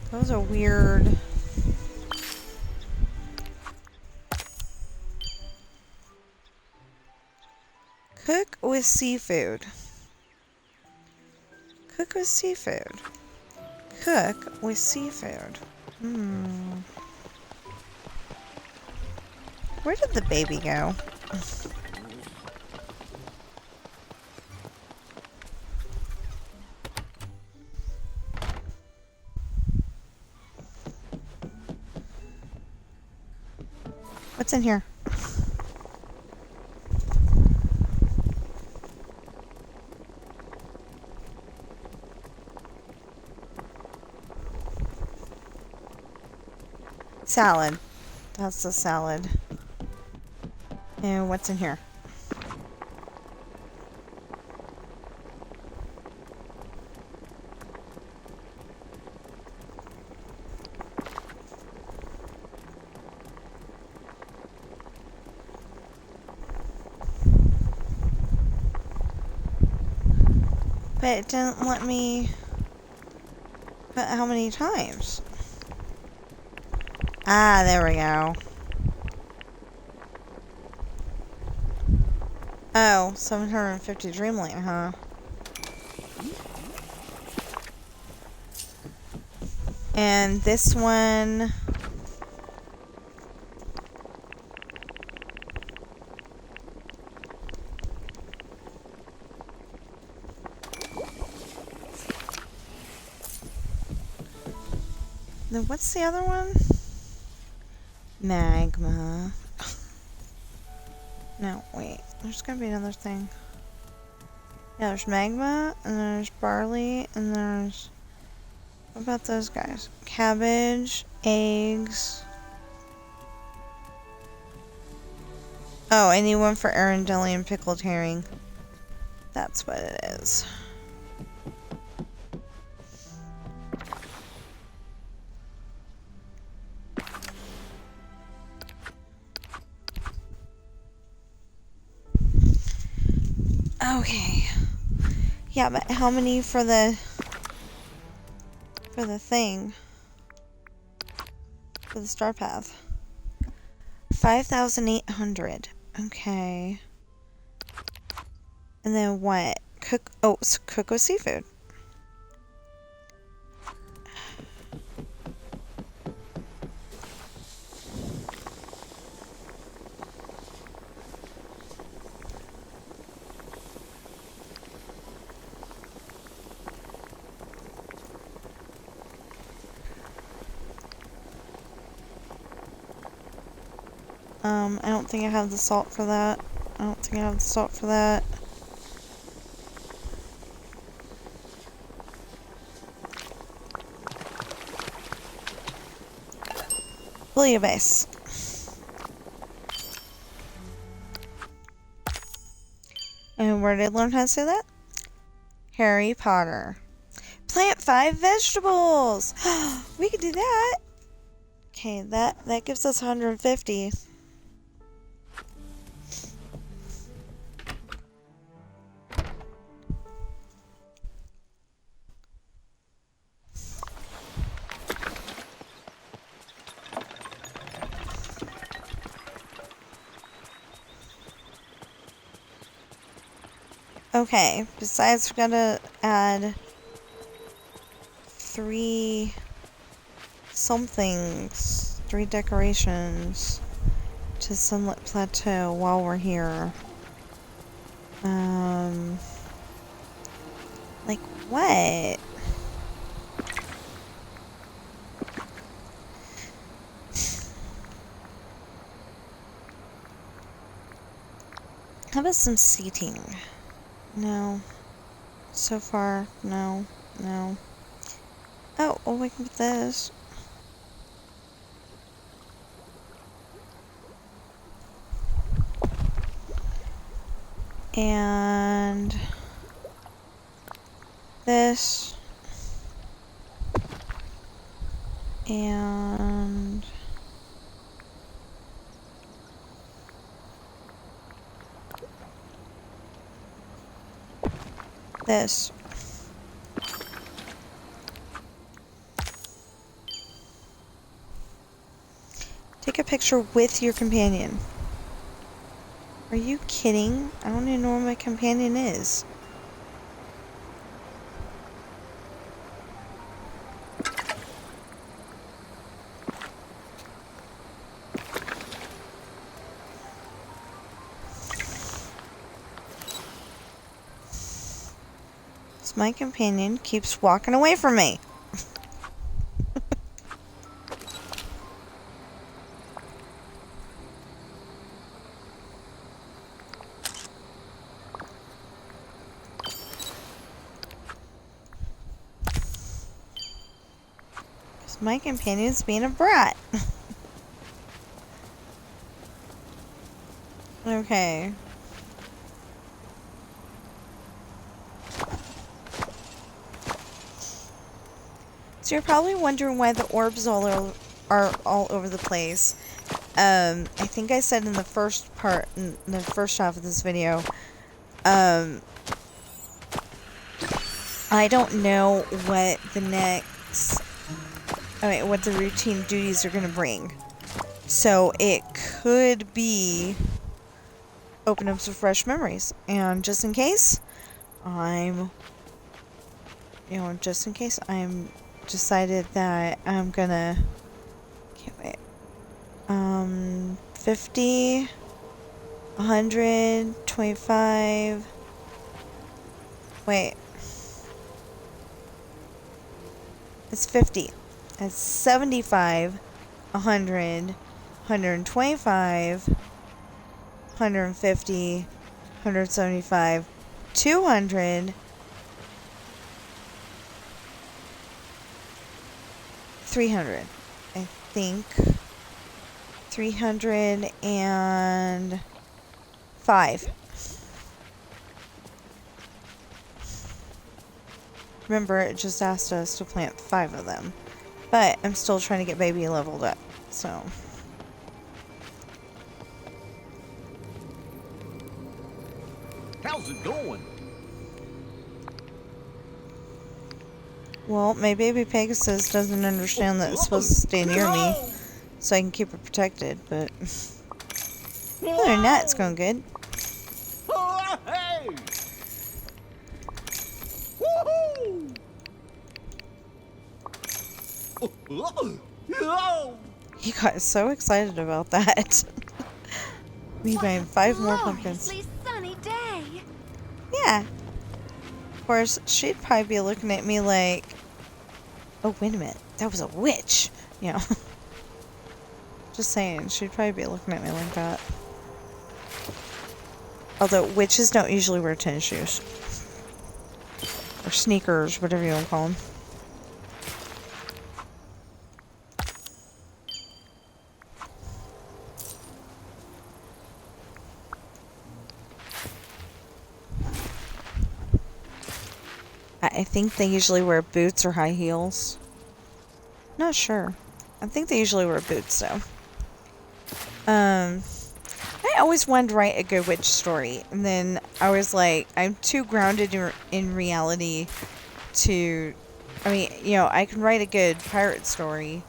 That was a weird... Cook with seafood. Cook with seafood. Cook with seafood. Where did the baby go? What's in here? Salad. That's the salad. And what's in here? But it didn't let me put how many times. Ah, there we go. Oh, 750 Dreamlight, huh? And this one... Then what's the other one? Magma. No, wait. There's gotta be another thing. Yeah, there's magma, and there's barley, and there's... What about those guys? Cabbage, eggs... Oh, I need one for arundel and pickled herring. That's what it is. Okay. Yeah, but how many for the thing? For the star path? 5,800. Okay. And then what? Cook with seafood. I don't think I have the salt for that. Bouillabaisse. And where did I learn how to say that? Harry Potter. Plant 5 vegetables! We could do that! Okay, that gives us 150. Okay, besides we gotta add 3 somethings, 3 decorations to Sunlit Plateau while we're here. Like what? How about some seating? No. So far, no. No. Oh, well, we can get this. And this. And this. Take a picture with your companion. Are you kidding? I don't even know where my companion is. My companion keeps walking away from me. My companion's being a brat. Okay. So you're probably wondering why the orbs are all over the place. I think I said in the first half of this video, I don't know what what the routine duties are going to bring. So it could be open up some fresh memories. And just in case, I'm decided that I'm gonna, can't wait, 50, 100, 25, wait, it's 50, it's 75, 100, 125, 150, 175, 200, 300, I think. 305. Remember, it just asked us to plant 5 of them. But I'm still trying to get baby leveled up, so. How's it going? Well, my baby Pegasus doesn't understand that it's supposed to stay near me, so I can keep it protected, but other than that, it's going good. Hey! Woohoo! He got so excited about that. We buying 5 more pumpkins. Gloriously sunny day. Yeah. Of course, she'd probably be looking at me like, oh, wait a minute, that was a witch. You know. Just saying, she'd probably be looking at me like that. Although, witches don't usually wear tennis shoes. Or sneakers, whatever you want to call them. I think they usually wear boots or high heels. Not sure. I think they usually wear boots, though. I always wanted to write a good witch story, and then I was like, I'm too grounded in reality to... I mean, you know, I can write a good pirate story,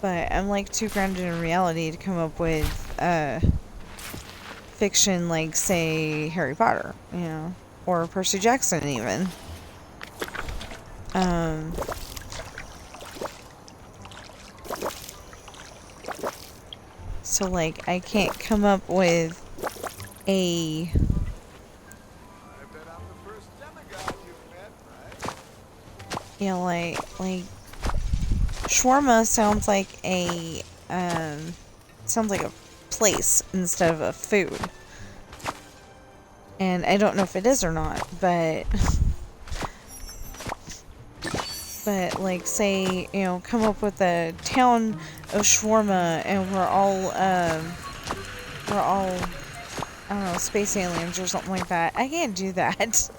but I'm like too grounded in reality to come up with fiction like, say, Harry Potter, you know, or Percy Jackson even. So, like, I can't come up with a... You know, like, shawarma sounds like a, place instead of a food. And I don't know if it is or not, but... But, like, say, you know, come up with a town of shawarma and we're all, I don't know, space aliens or something like that. I can't do that.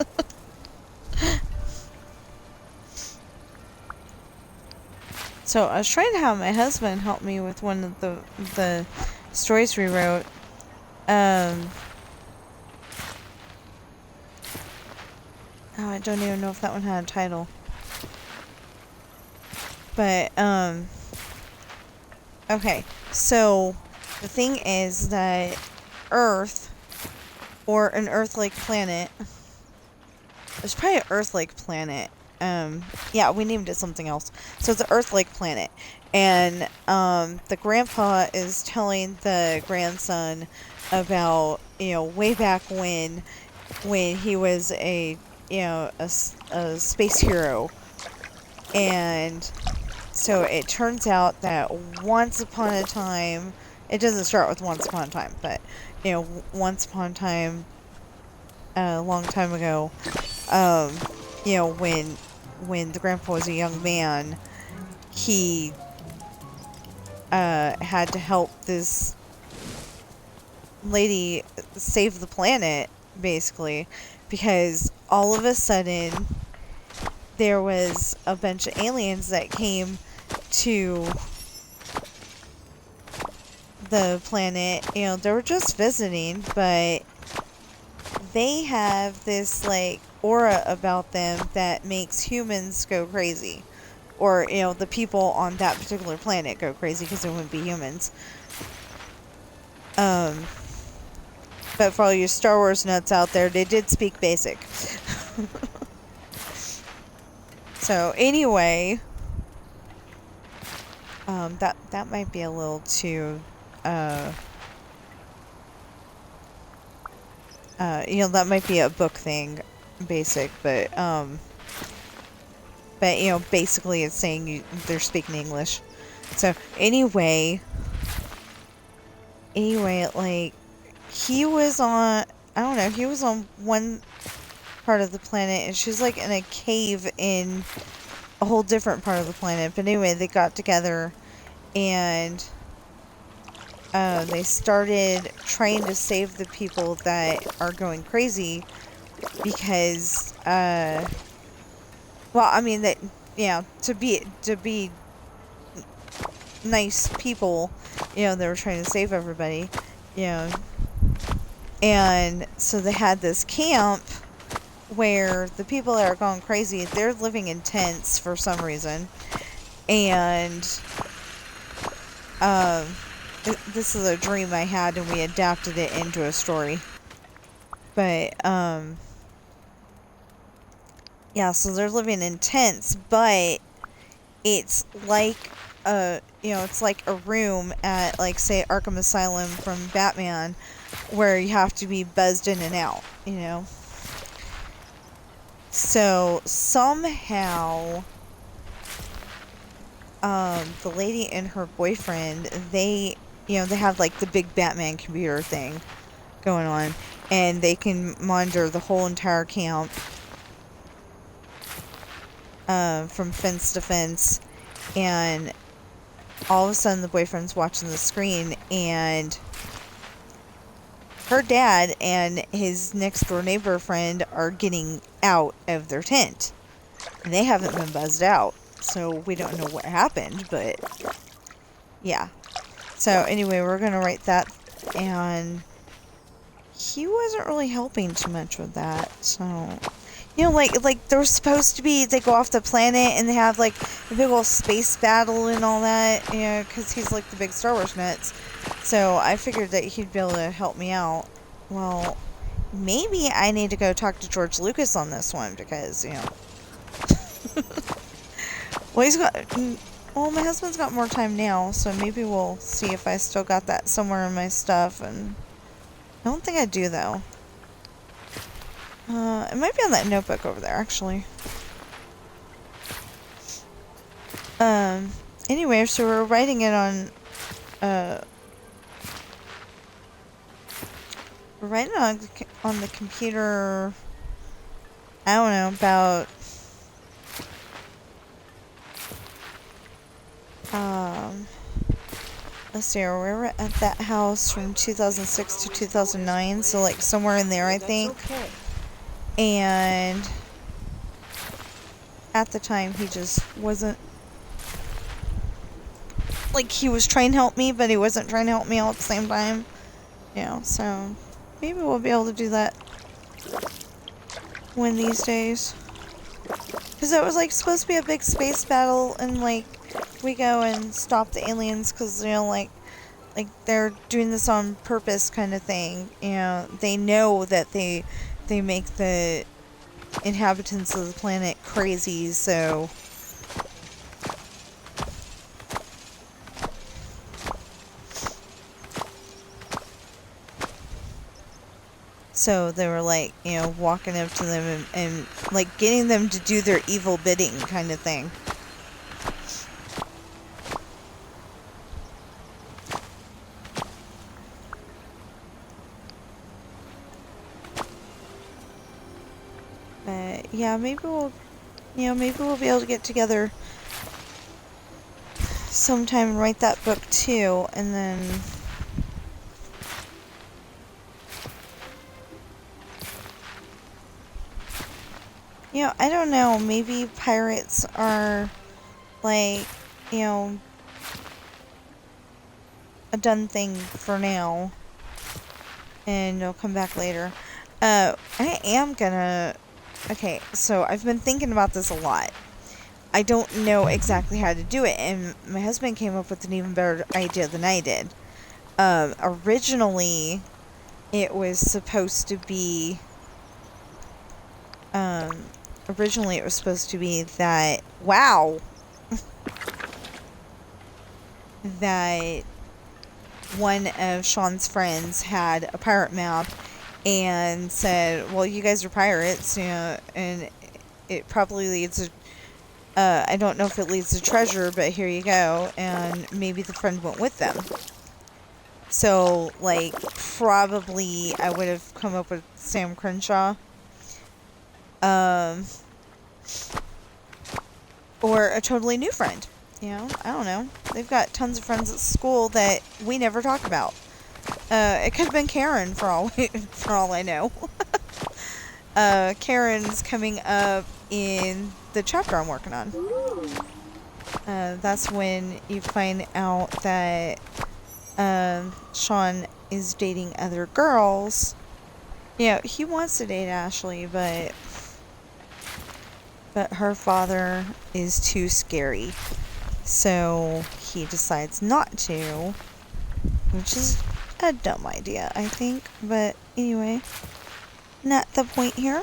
So, I was trying to have my husband help me with one of the stories we wrote. Oh, I don't even know if that one had a title. But, okay, so the thing is that Earth, or an Earth-like planet, there's probably an Earth-like planet, yeah, we named it something else, so it's an Earth-like planet, and, the grandpa is telling the grandson about, you know, way back when he was a space hero, and... So it turns out that once upon a time, it doesn't start with once upon a time, but, you know, once upon a time, a long time ago, you know, when the grandpa was a young man, he, had to help this lady save the planet, basically, because all of a sudden, there was a bunch of aliens that came to the planet. You know, they were just visiting, but they have this, like, aura about them that makes humans go crazy. Or, you know, the people on that particular planet go crazy because they wouldn't be humans. But for all you Star Wars nuts out there, they did speak basic. So, anyway, that might be a little too, you know, that might be a book thing, basic, but, you know, basically it's saying they're speaking English. So, anyway, like, he was on, I don't know, he was on one part of the planet, and she's like in a cave in a whole different part of the planet. But anyway, they got together and they started trying to save the people that are going crazy because well, I mean, that, you know, to be nice people, you know, they were trying to save everybody, you know. And so they had this camp where the people that are going crazy, they're living in tents for some reason. And this is a dream I had, and we adapted it into a story. But yeah, so they're living in tents, but it's like it's like a room at, like, say, Arkham Asylum from Batman, where you have to be buzzed in and out, you know. So somehow the lady and her boyfriend, they have, like, the big Batman computer thing going on, and they can monitor the whole entire camp from fence to fence. And all of a sudden the boyfriend's watching the screen, and her dad and his next door neighbor friend are getting out of their tent, and they haven't been buzzed out, so we don't know what happened. But yeah, so anyway, we're gonna write that, and he wasn't really helping too much with that. So, like they're supposed to be, they go off the planet and they have, like, a big old space battle and all that, because he's, like, the big Star Wars nuts. So I figured that he'd be able to help me out. Well, maybe I need to go talk to George Lucas on this one, because, well, my husband's got more time now, so maybe we'll see if I still got that somewhere in my stuff. And I don't think I do, though. It might be on that notebook over there, actually. Anyway, so we're writing it on, we're writing it on the computer, I don't know, about, let's see, we were at that house from 2006 to 2009, so, like, somewhere in there, I think. Okay. And at the time, he just wasn't, like, he was trying to help me, but he wasn't trying to help me all at the same time. So maybe we'll be able to do that one of these days. Because it was, like, supposed to be a big space battle, and, like, we go and stop the aliens because, like they're doing this on purpose kind of thing. They know that they make the inhabitants of the planet crazy, so they were, like, walking up to them and like getting them to do their evil bidding kind of thing. But yeah, maybe we'll be able to get together sometime and write that book too, and then I don't know, maybe pirates are, like, a done thing for now, and they'll come back later. I am gonna, okay, so I've been thinking about this a lot. I don't know exactly how to do it, and my husband came up with an even better idea than I did. Originally, it was supposed to be, that, wow, that one of Sean's friends had a pirate map and said, well, you guys are pirates, and it probably leads to, I don't know if it leads to treasure, but here you go, and maybe the friend went with them. So, like, probably I would have come up with Sam Crenshaw. Or a totally new friend. I don't know. They've got tons of friends at school that we never talk about. It could have been Karen for all I know. Karen's coming up in the chapter I'm working on. That's when you find out that Sean is dating other girls. He wants to date Ashley, but but her father is too scary. So he decides not to, which is a dumb idea, I think. But anyway, not the point here.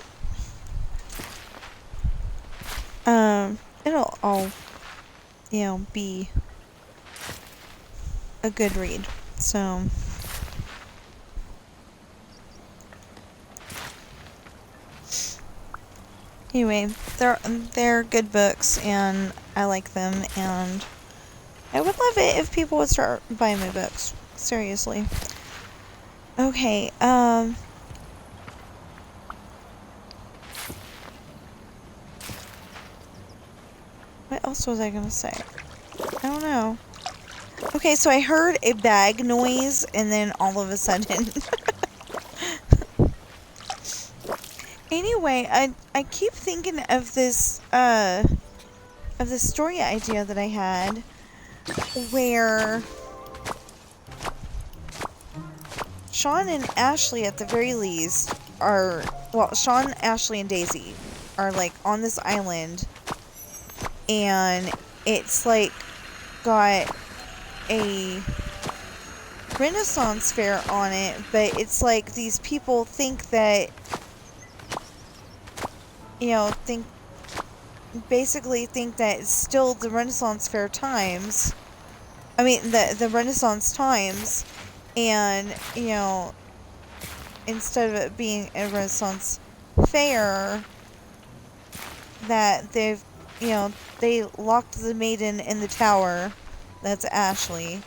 It'll all, be a good read. So, anyway, they're good books, and I like them, and I would love it if people would start buying my books. Seriously. Okay, what else was I gonna say? I don't know. Okay, so I heard a bag noise, and then all of a sudden... Anyway, I keep thinking of this story idea that I had, where Sean and Ashley, at the very least, Sean, Ashley, and Daisy are, like, on this island, and it's, like, got a Renaissance fair on it, but it's like these people think that, basically think that it's still the Renaissance fair times. I mean, the Renaissance times, and, instead of it being a Renaissance fair, that they locked the maiden in the tower. That's Ashley.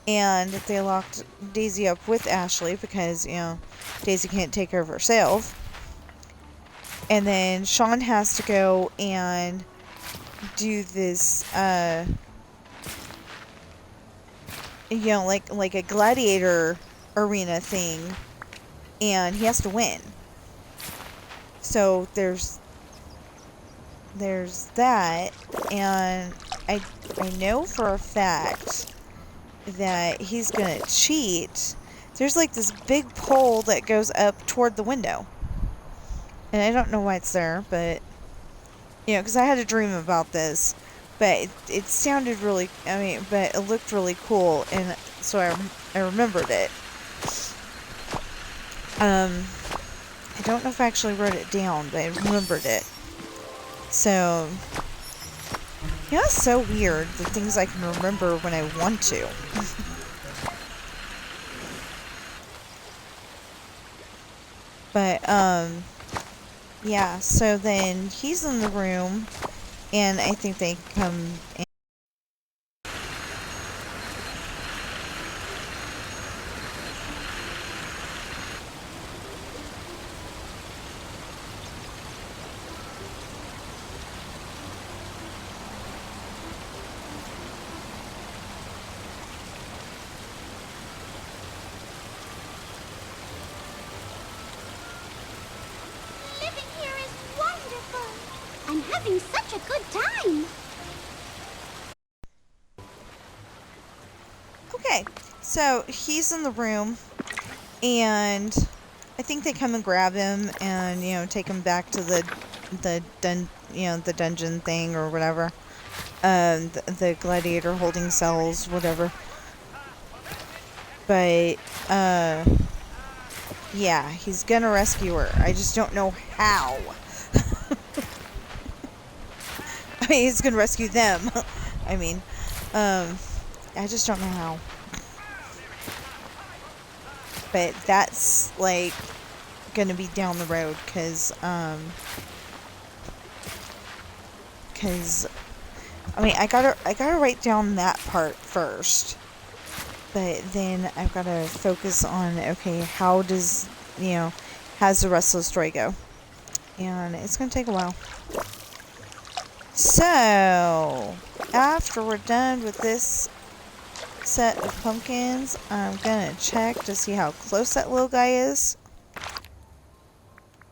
And they locked Daisy up with Ashley because, Daisy can't take care of herself. And then Sean has to go and do this, like a gladiator arena thing. And he has to win. So there's that. And I know for a fact that he's gonna cheat. There's like this big pole that goes up toward the window, and I don't know why it's there, but because I had a dream about this, but it sounded really, but it looked really cool, and so I remembered it. I don't know if I actually wrote it down, but I remembered it. So it's so weird, the things I can remember when I want to. But, yeah, so then he's in the room, and I think they come in. Having such a good time. Okay, so he's in the room, and I think they come and grab him and take him back to the dungeon thing or whatever, the gladiator holding cells, whatever. But yeah, he's gonna rescue her. I just don't know how. I mean, he's gonna rescue them. I mean, I just don't know how. But that's, like, gonna be down the road, cause I mean, I gotta write down that part first. But then I've gotta focus on, okay, how does the rest of the story go? And it's gonna take a while. So, after we're done with this set of pumpkins, I'm gonna check to see how close that little guy is.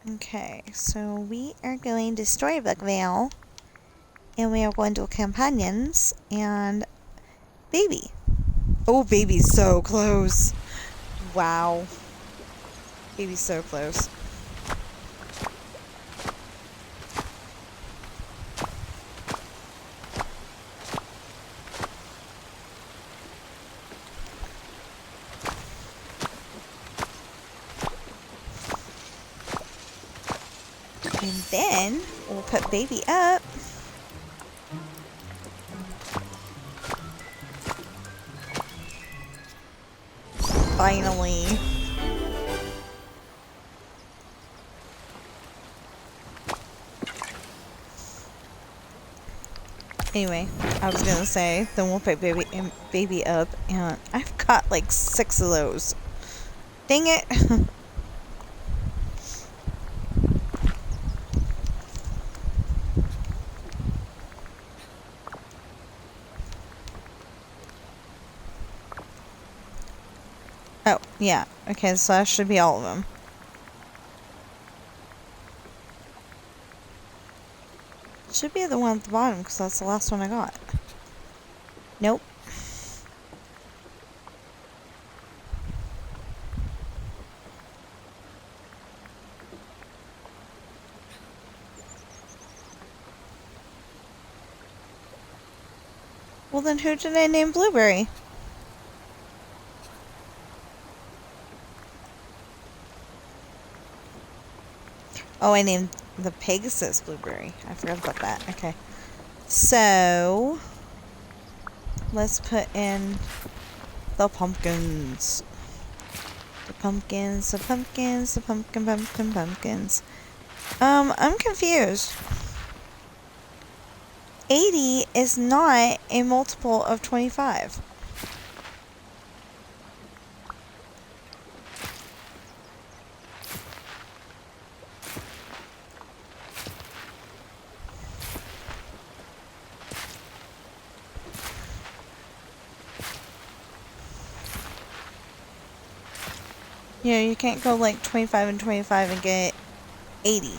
Okay, so we are going to Storybookville, and we are going to Companions, and Baby. Oh, Baby's so close. Wow. Baby's so close. And then we'll put baby up. Finally. Anyway, I was gonna say, then we'll put baby up, and I've got like 6 of those. Dang it! Oh, yeah. Okay, so that should be all of them. Should be the one at the bottom, because that's the last one I got. Nope. Well, then who did I name Blueberry? Oh, I named the Pegasus Blueberry. I forgot about that. Okay. So, let's put in the pumpkins. The pumpkins, the pumpkins, the pumpkins. I'm confused. 80 is not a multiple of 25. You know, you can't go like 25 and 25 and get 80.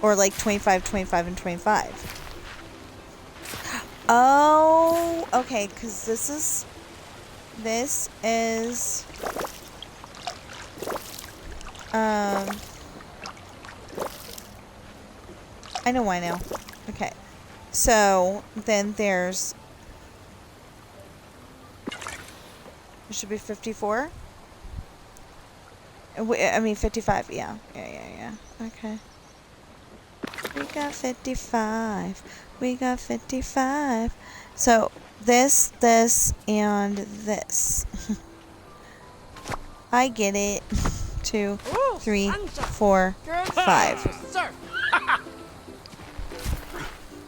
Or like 25, 25, and 25. Oh, okay, because this is, I know why now. Okay, so then there should be 54. I mean 55, yeah. Okay. We got 55. We got 55. So, this, and this. I get it. 2, 3, 4, 5.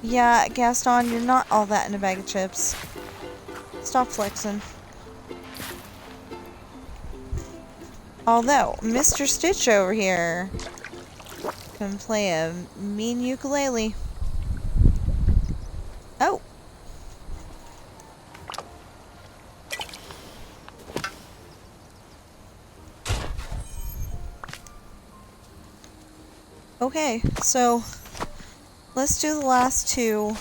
Yeah, Gaston, you're not all that in a bag of chips. Stop flexing. Although, Mr. Stitch over here can play a mean ukulele. Oh! Okay, so let's do the last 2.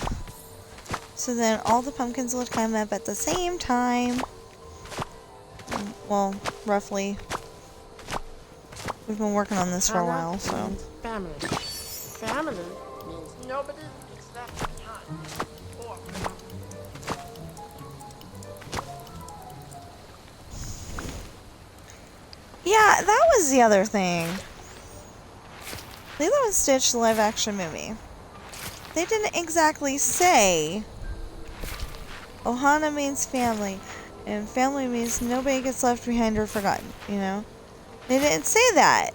So then all the pumpkins will come up at the same time. Well, roughly. We've been working on this for a while, so. Family. Family means nobody is left behind. Or Yeah, that was the other thing. Lilo and Stitch, the live-action movie. They didn't exactly say Ohana means family, and family means nobody gets left behind or forgotten, you know? They didn't say that.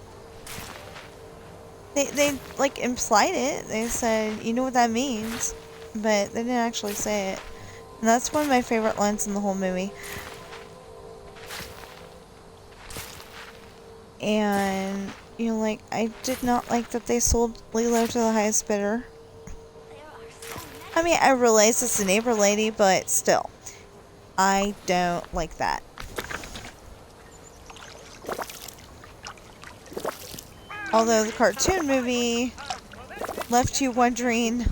They like implied it. They said, you know what that means, but they didn't actually say it. And that's one of my favorite lines in the whole movie. And, you know, like, I did not like that they sold Lilo to the highest bidder. I mean, I realize it's a neighbor lady, but still. I don't like that. Although the cartoon movie left you wondering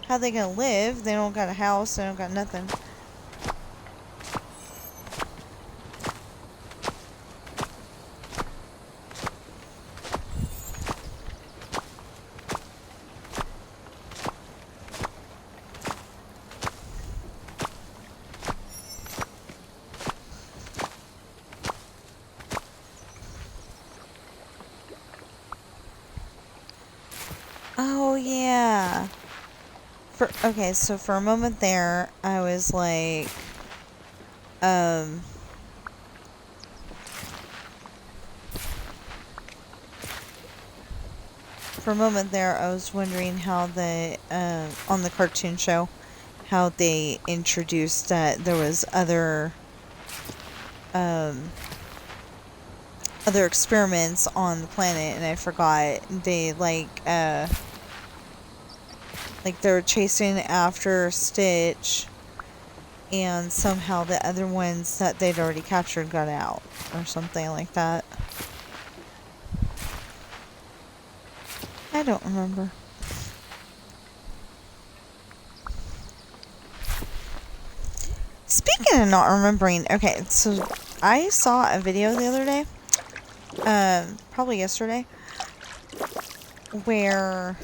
how they gonna live. They don't got a house, they don't got nothing. Oh, yeah. Okay, so for a moment there, I was like, for a moment there, I was wondering how on the cartoon show, how they introduced that there was other experiments on the planet, and I forgot. They, like they were chasing after Stitch, and somehow the other ones that they'd already captured got out, or something like that. I don't remember. Speaking of not remembering, okay, so I saw a video the other day, probably yesterday, where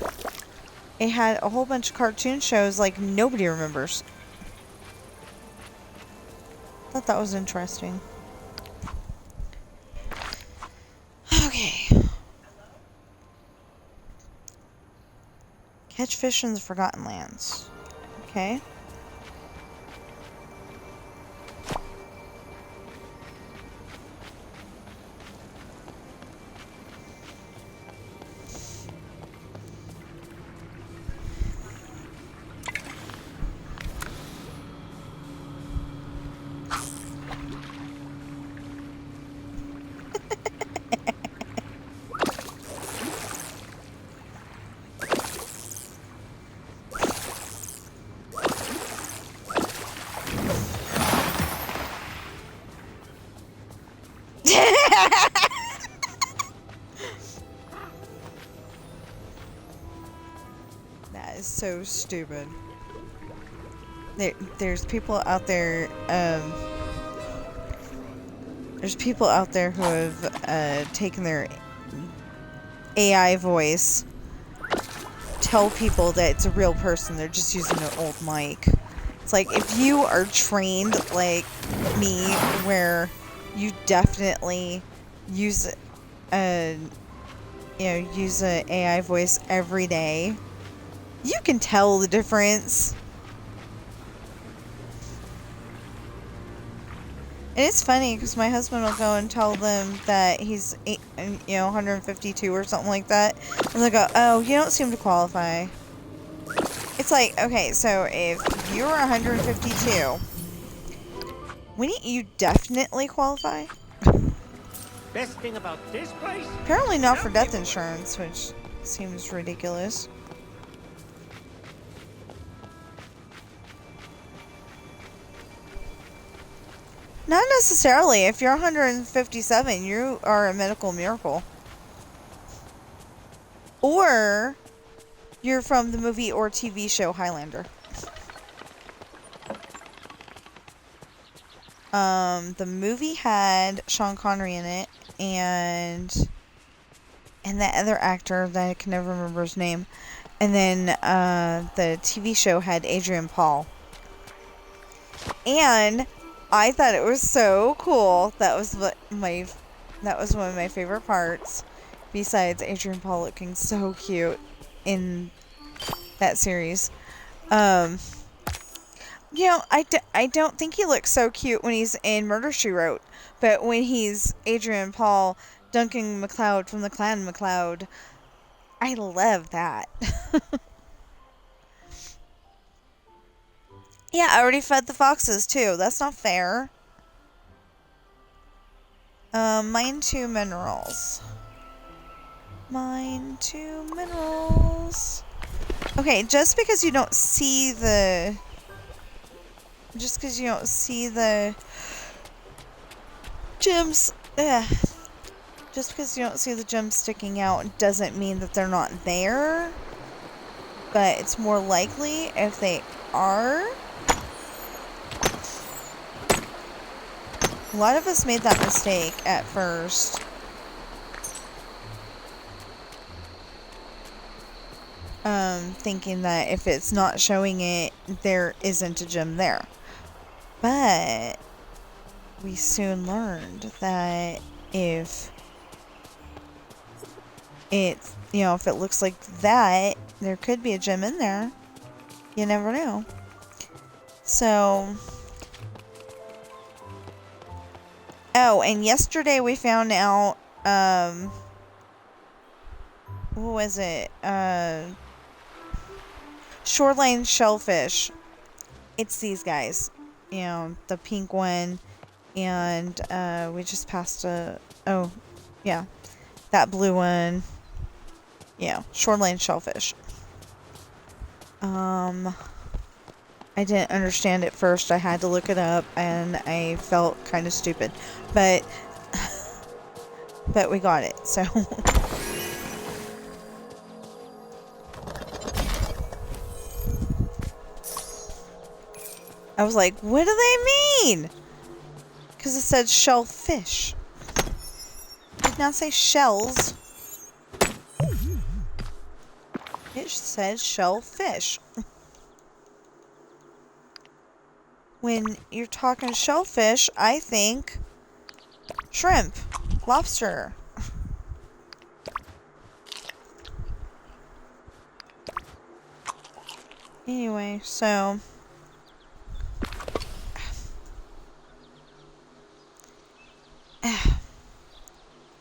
it had a whole bunch of cartoon shows like nobody remembers. Thought that was interesting. Okay. Catch fish in the Forgotten Lands. Okay. That is so stupid. There's people out there, there's people out there who have taken their AI voice, tell people that it's a real person, they're just using an old mic. It's like, if you are trained like me, where you definitely use an AI voice every day, you can tell the difference. And it's funny because my husband will go and tell them that he's 152 or something like that, and they'll go, "Oh, you don't seem to qualify." It's like, okay, so if you're 152, wouldn't you definitely qualify? Best thing about this place? Apparently not for death insurance, which seems ridiculous. Not necessarily. If you're 157, you are a medical miracle. Or you're from the movie or TV show Highlander. The movie had Sean Connery in it, and that other actor that I can never remember his name. And then the TV show had Adrian Paul. And I thought it was so cool. That was one of my favorite parts, besides Adrian Paul looking so cute in that series. I don't think he looks so cute when he's in Murder, She Wrote, but when he's Adrian Paul, Duncan MacLeod from the Clan MacLeod, I love that. Yeah, I already fed the foxes too. That's not fair. Mine 2 minerals. Mine 2 minerals. Okay, just because you don't see the... Just because you don't see the gems... Just because you don't see the gems sticking out doesn't mean that they're not there. But it's more likely if they are. A lot of us made that mistake at first. Thinking that if it's not showing it, there isn't a gem there. But we soon learned that if you know, if it looks like that, there could be a gem in there. You never know. So, oh, and yesterday we found out, what was it? Shoreline shellfish. It's these guys. You know, the pink one. And, we just passed oh, yeah. That blue one. Yeah, shoreline shellfish. I didn't understand it first. I had to look it up, and I felt kind of stupid. But we got it, so. I was like, what do they mean? Because it said shellfish. It did not say shells. It said shellfish. When you're talking shellfish, I think shrimp, lobster. Anyway, so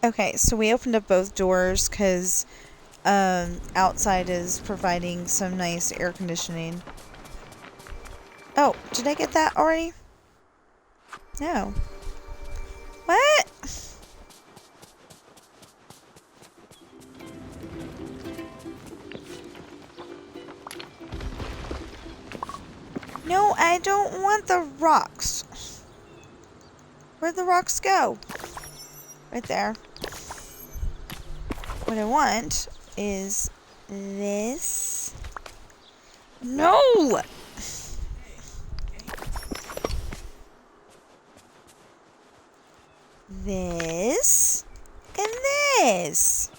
okay, so we opened up both doors because outside is providing some nice air conditioning. Oh, did I get that already? No. What? No, I don't want the rocks. Where'd the rocks go? Right there. What I want is this. No! This and this.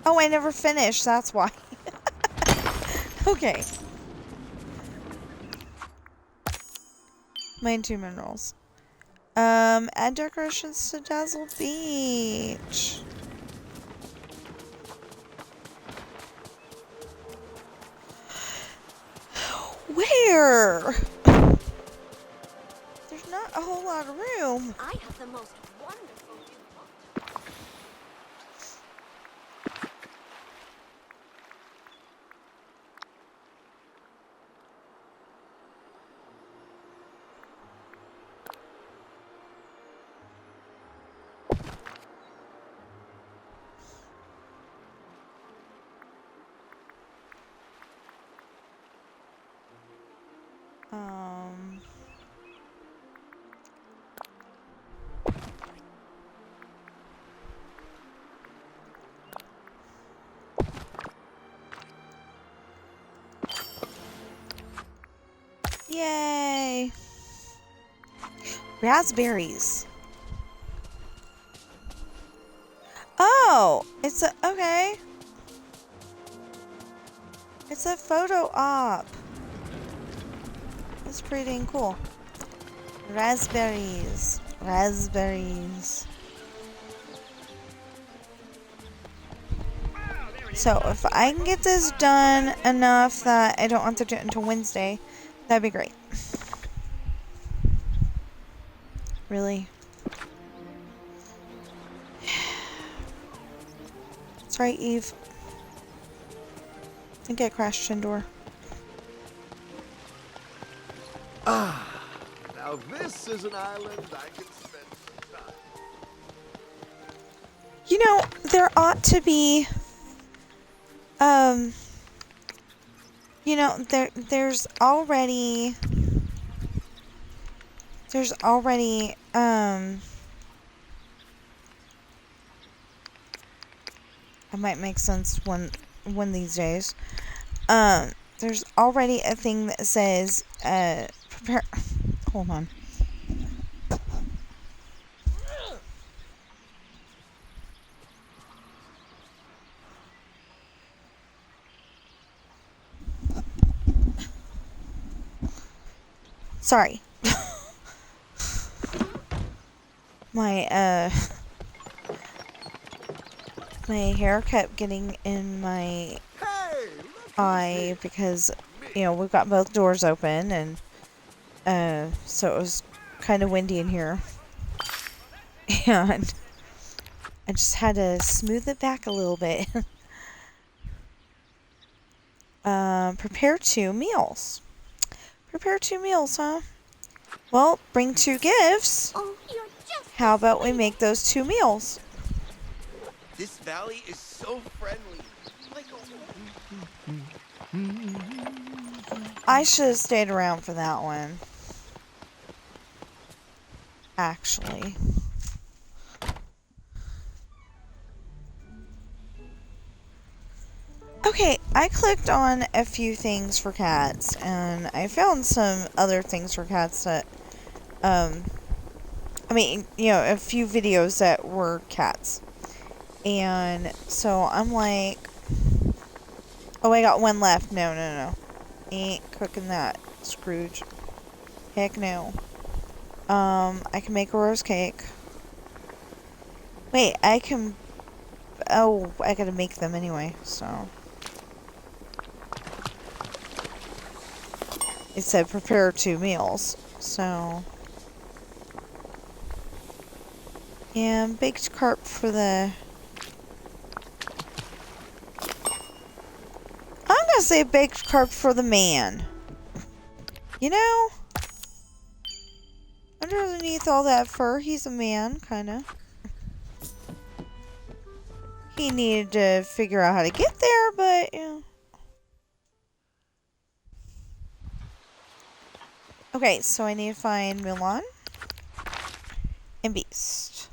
Oh, I never finished. That's why. Okay. Mine 2 minerals. Add decorations to Dazzle Beach. Where? There's not a whole lot of room. I have the most wonderful viewpoint. Yay! Raspberries. Oh, it's a, okay. It's a photo op. That's pretty dang cool. Raspberries. Raspberries. So if I can get this done enough that I don't have to do it until Wednesday, that'd be great. Really? Sorry, Eve. I think I crashed indoor. Ah, now this is an island I can spend some time. You know, there ought to be, you know, there's already, it might make sense one these days. There's already a thing that says, prepare, hold on. Sorry. My hair kept getting in my eye because, you know, we've got both doors open, and so it was kind of windy in here. And I just had to smooth it back a little bit. Prepare 2 meals. Prepare 2 meals, huh? Well, bring 2 gifts. Oh, you're just... How about we make those 2 meals? This valley is so friendly. Like I should have stayed around for that one. Actually. Okay, I clicked on a few things for cats, and I found some other things for cats that, I mean, you know, a few videos that were cats. And so I'm like, oh, I got one left. No. Ain't cooking that, Scrooge. Heck no. I can make a rose cake. Wait, I can... Oh, I gotta make them anyway, so... It said prepare 2 meals, so... And baked carp for the... I'm gonna say baked carp for the man. You know? Underneath all that fur, he's a man, kinda. He needed to figure out how to get there, but, you know. Okay, so I need to find Mulan and Beast.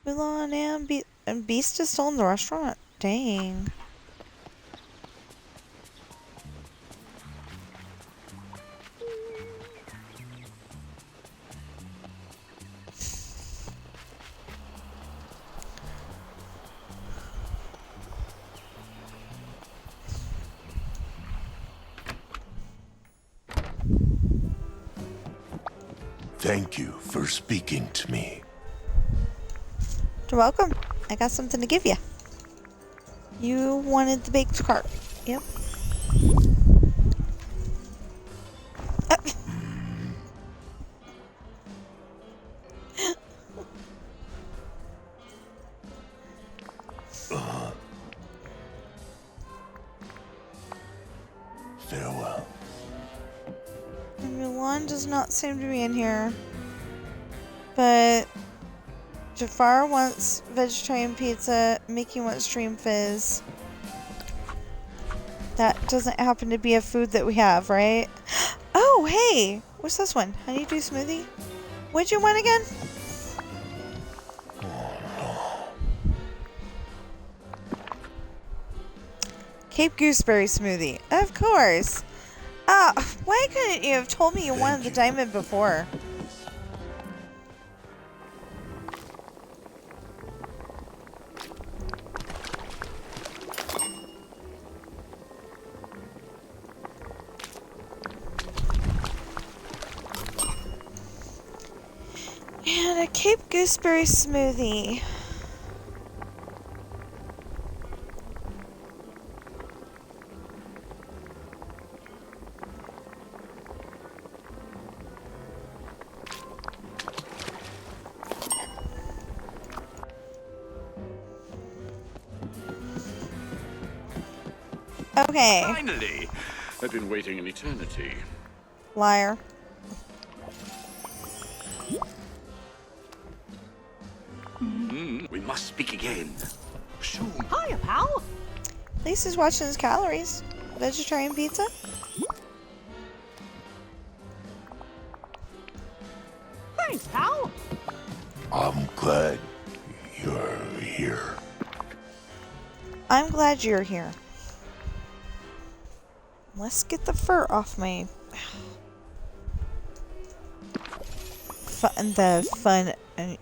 Mulan and Beast is still in the restaurant. Dang. Thank you for speaking to me. You're welcome. I got something to give you. You wanted the baked carp. Yep. Farewell. Mulan does not seem to be in here. But Jafar wants vegetarian pizza. Mickey wants stream fizz. That doesn't happen to be a food that we have, right? Oh, hey! What's this one? Honeydew smoothie? What'd you want again? Cape Gooseberry smoothie. Of course. Why couldn't you have told me you wanted the diamond before? And a Cape Gooseberry smoothie. Okay. Finally! I've been waiting an eternity. Liar. We must speak again. Soon. Hiya, pal. At least he's watching his calories. Vegetarian pizza? Thanks, pal. I'm glad you're here. I'm glad you're here. Let's get the fur off my... The fun,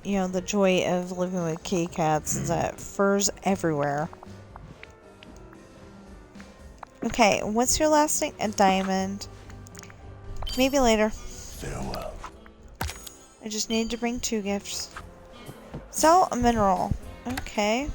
you know, the joy of living with kitty cats is that fur's everywhere. Okay, what's your last thing? A diamond. Maybe later. Farewell. I just need to bring 2 gifts. Sell a mineral. Okay.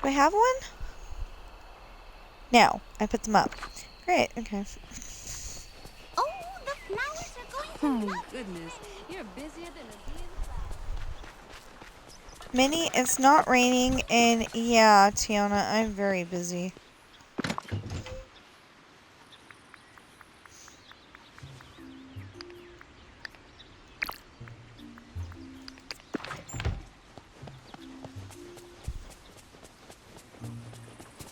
Do I have one? No, I put them up. Great, okay. Oh, the flowers are going to Oh, goodness. You're busier than a bee in the flower. Minnie, it's not raining, and yeah, Tiana, I'm very busy.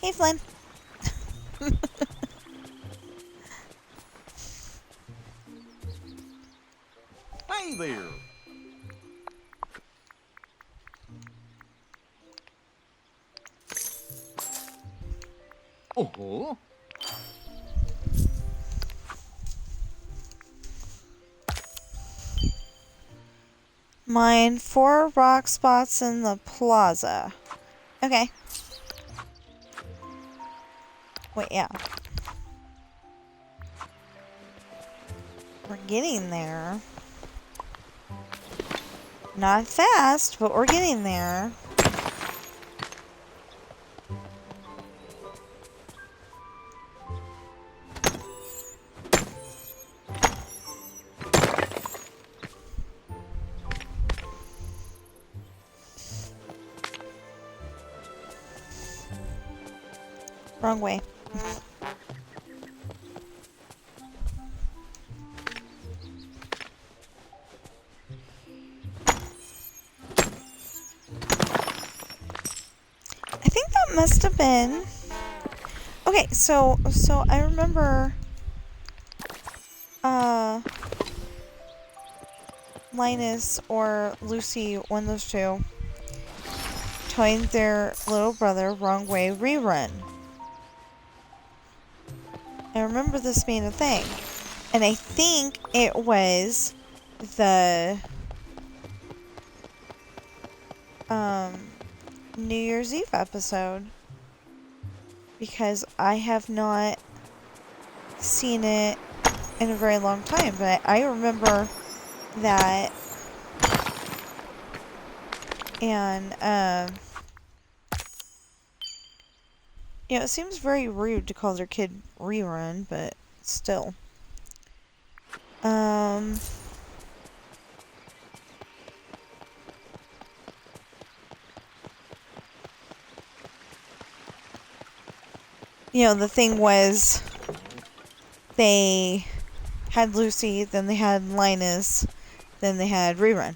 Hey, Flynn. Hey there. Oh. Mine 4 rock spots in the plaza. Okay. Wait, yeah. We're getting there. Not fast, but we're getting there. Wrong way. I think that must have been... Okay, so I remember... Linus or Lucy, one of those two, telling their little brother wrong way rerun. I remember this being a thing. And I think it was the New Year's Eve episode. Because I have not seen it in a very long time. But I remember that. And, you know, it seems very rude to call their kid rerun, but still. You know, the thing was, they had Lucy, then they had Linus, then they had rerun.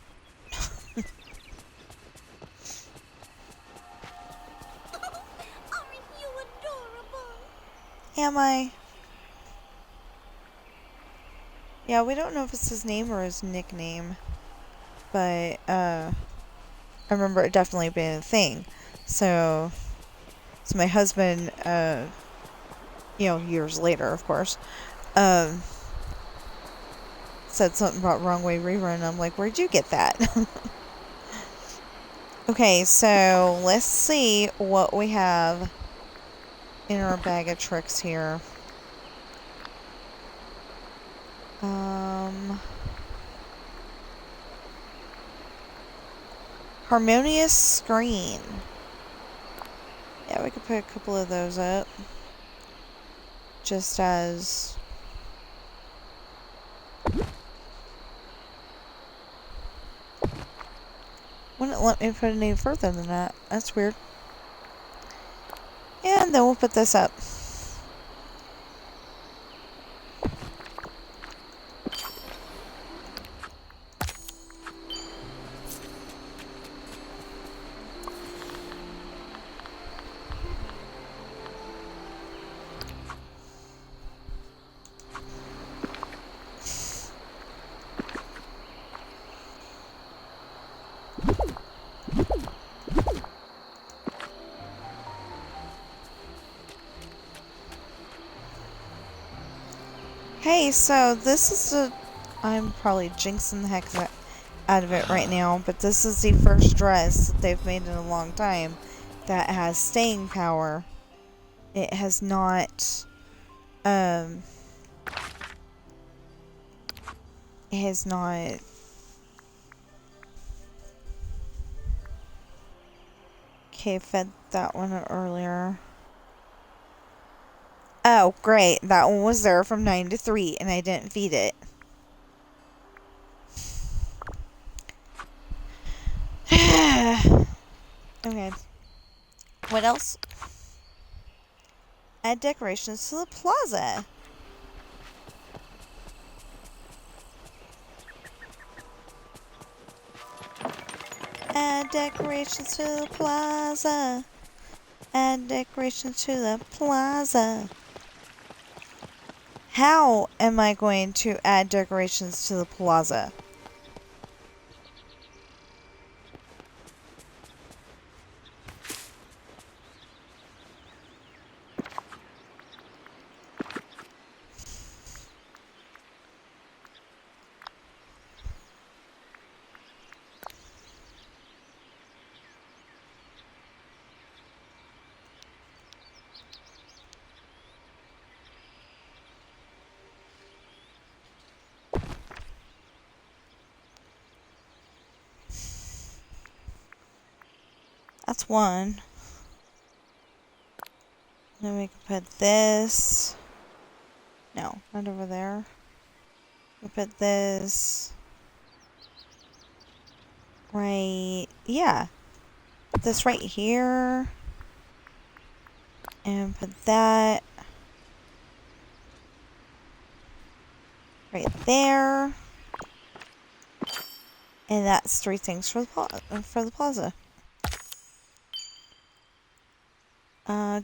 Aren't you adorable? Am I? Yeah, we don't know if it's his name or his nickname. But, I remember it definitely being a thing. So my husband, you know, years later, of course, said something about wrong way rerun. I'm like, where'd you get that? Okay, so let's see what we have in our bag of tricks here. Harmonious screen. Yeah, we could put a couple of those up. Just as... Wouldn't let me put it any further than that. That's weird. And then we'll put this up. Hey, so this is the... I'm probably jinxing the heck out of it right now, but this is the first dress that they've made in a long time that has staying power. It has not... It has not... Okay, fed that one earlier. Oh, great. That one was there from 9 to 3, and I didn't feed it. Okay. What else? Add decorations to the plaza. Add decorations to the plaza. Add decorations to the plaza. How am I going to add decorations to the plaza? That's one. Then we can put this. No, not over there. We put this. Right. Yeah. Put this right here. And put that right there. And that's 3 things for the plaza.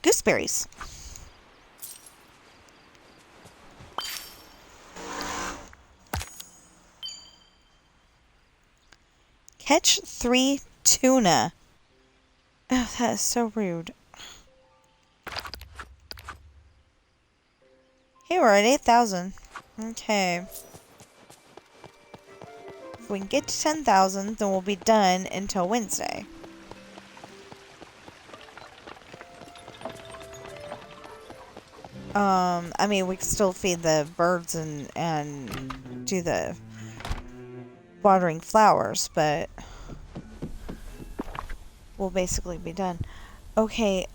Gooseberries. Catch 3 tuna. Oh, that is so rude. Hey, we're at 8,000. Okay. If we can get to 10,000, then we'll be done until Wednesday. I mean, we can still feed the birds and do the watering flowers, but we'll basically be done. Okay,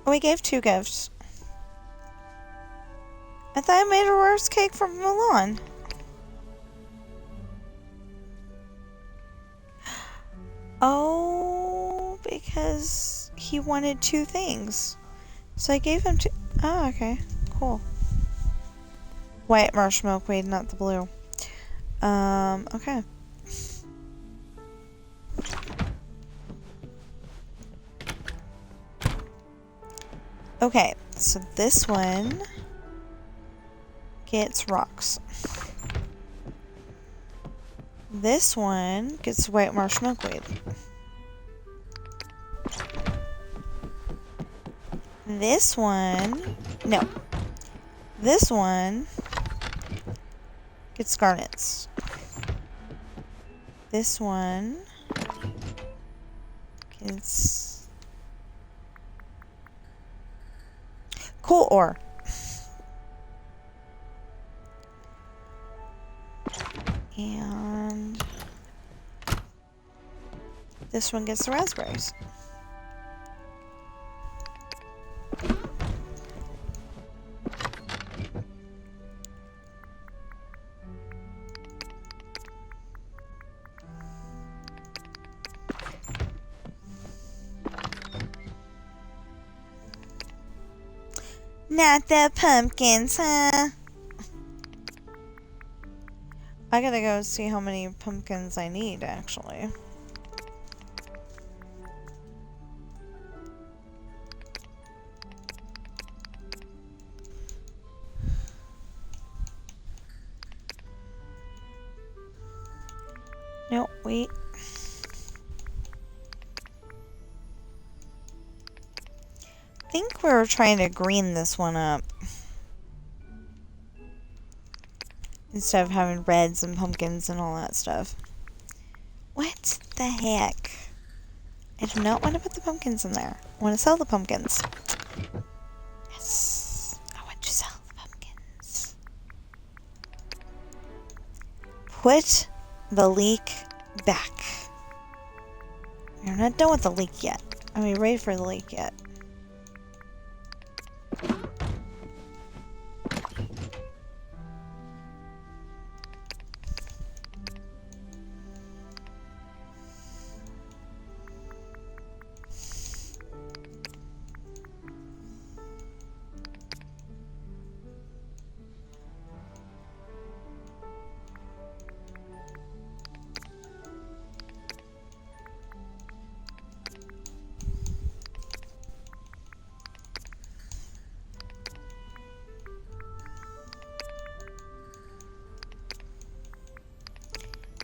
we gave 2 gifts. I thought I made a rose cake from Milan. Oh, because he wanted 2 things. So I gave him 2. Oh, okay. Cool. White marshmallow milkweed, not the blue. Okay. Okay, so this one gets rocks. This one gets white marshmallow milkweed. This one, no. This one gets garnets. This one gets coal ore. And this one gets the raspberries. Not the pumpkins, huh? I gotta go see how many pumpkins I need, actually. No, wait. I think we were trying to green this one up. Instead of having reds and pumpkins and all that stuff. What the heck? I do not want to put the pumpkins in there. I want to sell the pumpkins. put the leek back. We're not done with the leek yet. Are we ready for the leek yet?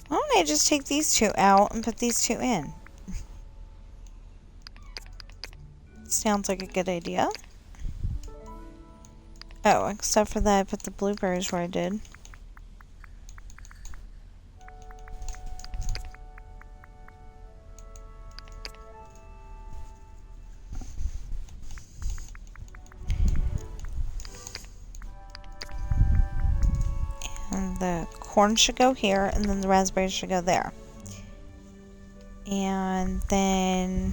Why don't I just take these two out and put these two in? Sounds like a good idea. Oh, except for that I put the blueberries where I did. And the corn should go here, and then the raspberries should go there. And then...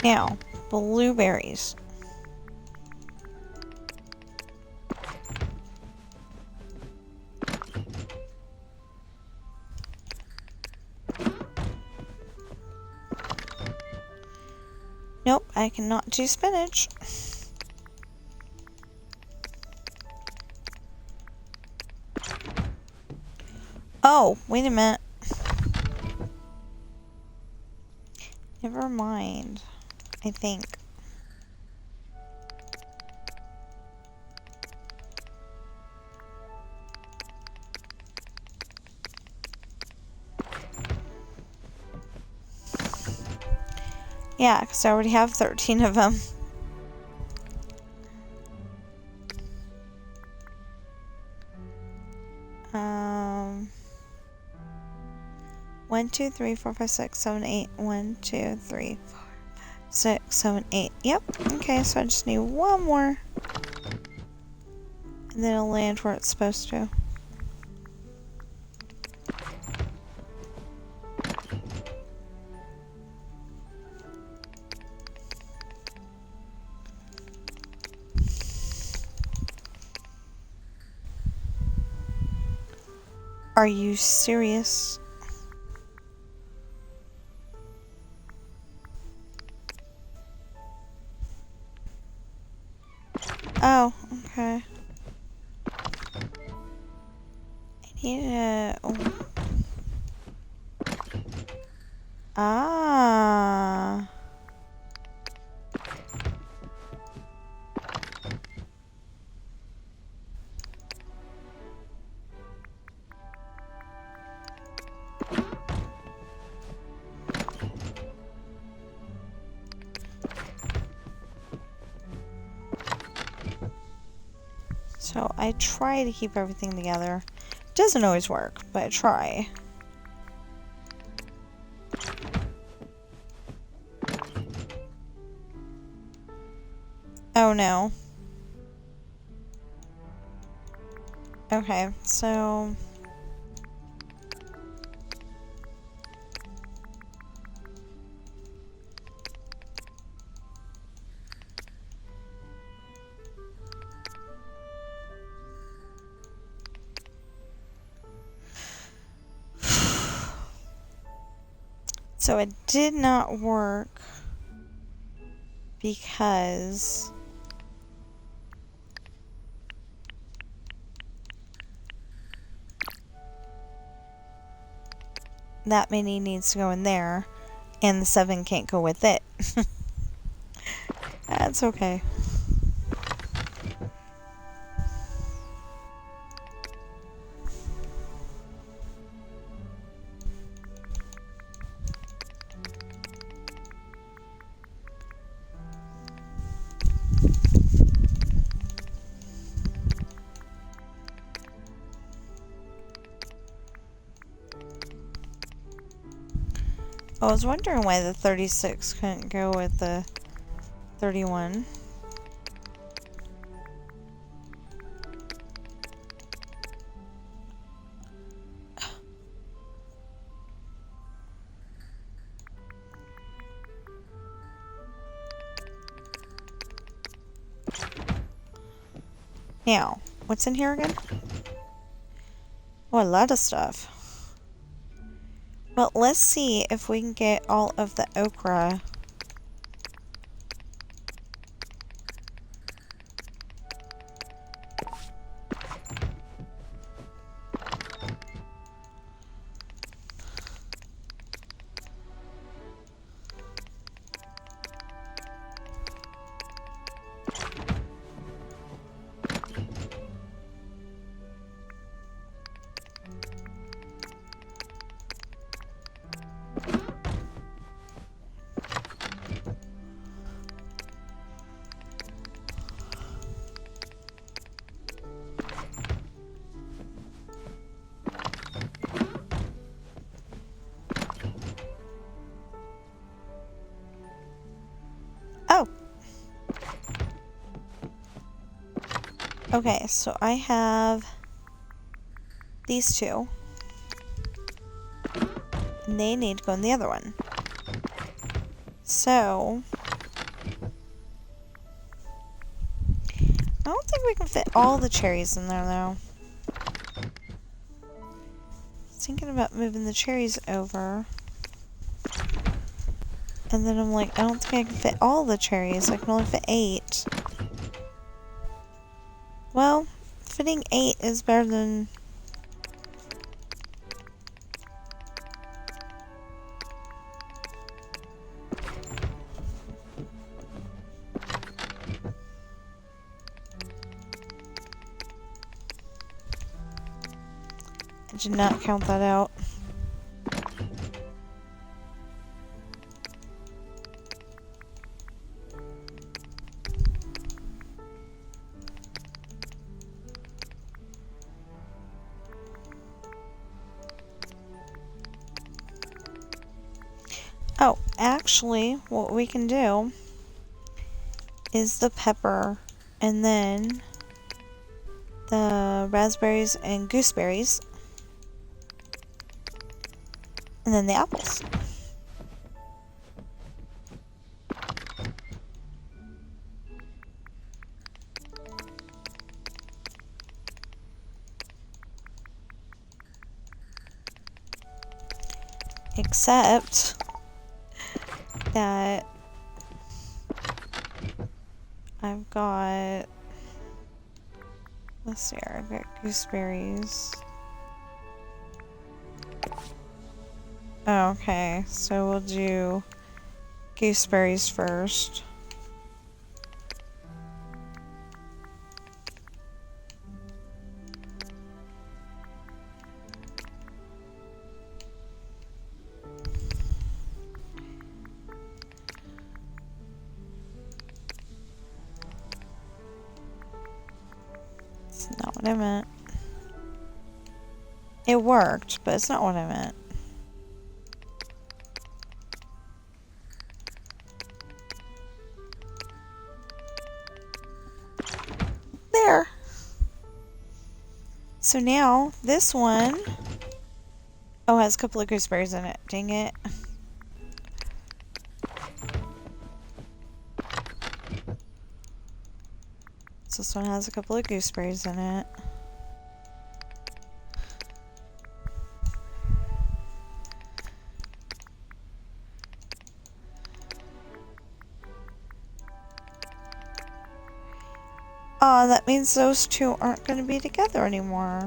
Now, blueberries. Nope, I cannot do spinach. Oh, wait a minute. Never mind, I think. Yeah, because I already have 13 of them. One, 2, 3, 4, 5, 6, 7, 8. 1, 2, 3, 4, 5, 6, 7, 8. Yep. Okay, so I just need one more. And then it'll land where it's supposed to. Are you serious? Oh, okay. I need a... Oh. Ah. So I try to keep everything together. Doesn't always work, but I try. Oh no. Okay, so... So it did not work because that many needs to go in there and the 7 can't go with it. That's okay. I was wondering why the 36 couldn't go with the 31. Now, what's in here again? Oh, a lot of stuff. Well, let's see if we can get all of the okra. Oh! Okay, so I have these two. And they need to go in the other one. So I don't think we can fit all the cherries in there though. I was thinking about moving the cherries over. And then I'm like, I don't think I can fit all the cherries. I can only fit 8. Well, fitting 8 is better than... I did not count that out. Oh, actually, what we can do is the pepper and then the raspberries and gooseberries and then the apples. Except that I've got, let's see, I've got gooseberries. Okay, so we'll do gooseberries first. It's not what I meant. It worked, but it's not what I meant. There. So now this one, oh, has a couple of gooseberries in it. Dang it. So this one has a couple of gooseberries in it. Oh, that means those two aren't going to be together anymore.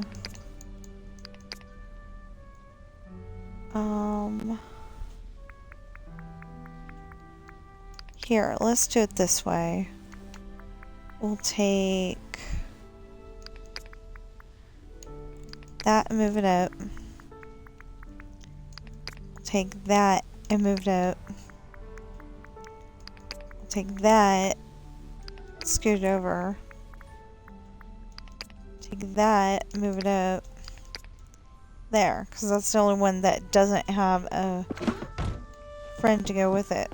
Here, let's do it this way. We'll take that and move it up. Take that and move it up. Take that, scoot it over. Take that, move it up. There, because that's the only one that doesn't have a friend to go with it.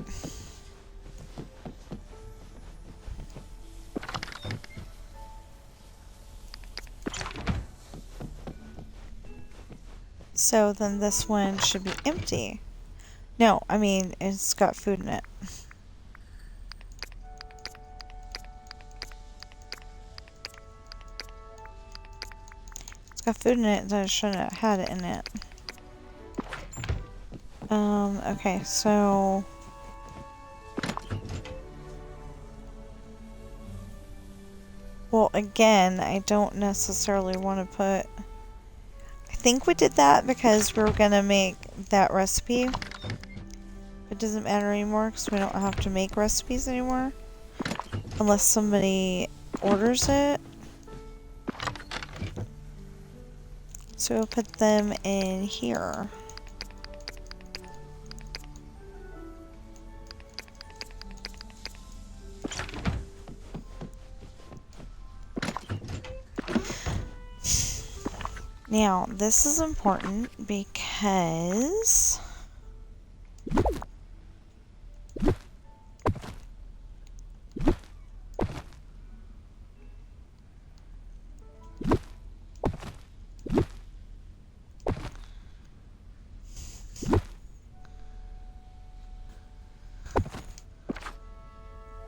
So then this one should be empty. No, I mean, it's got food in it. It's got food in it that it shouldn't have had it in it. Okay, so... Well, again, I don't necessarily want to put... I think we did that because we were going to make that recipe. It doesn't matter anymore because we don't have to make recipes anymore. Unless somebody orders it. So we'll put them in here. Now, this is important because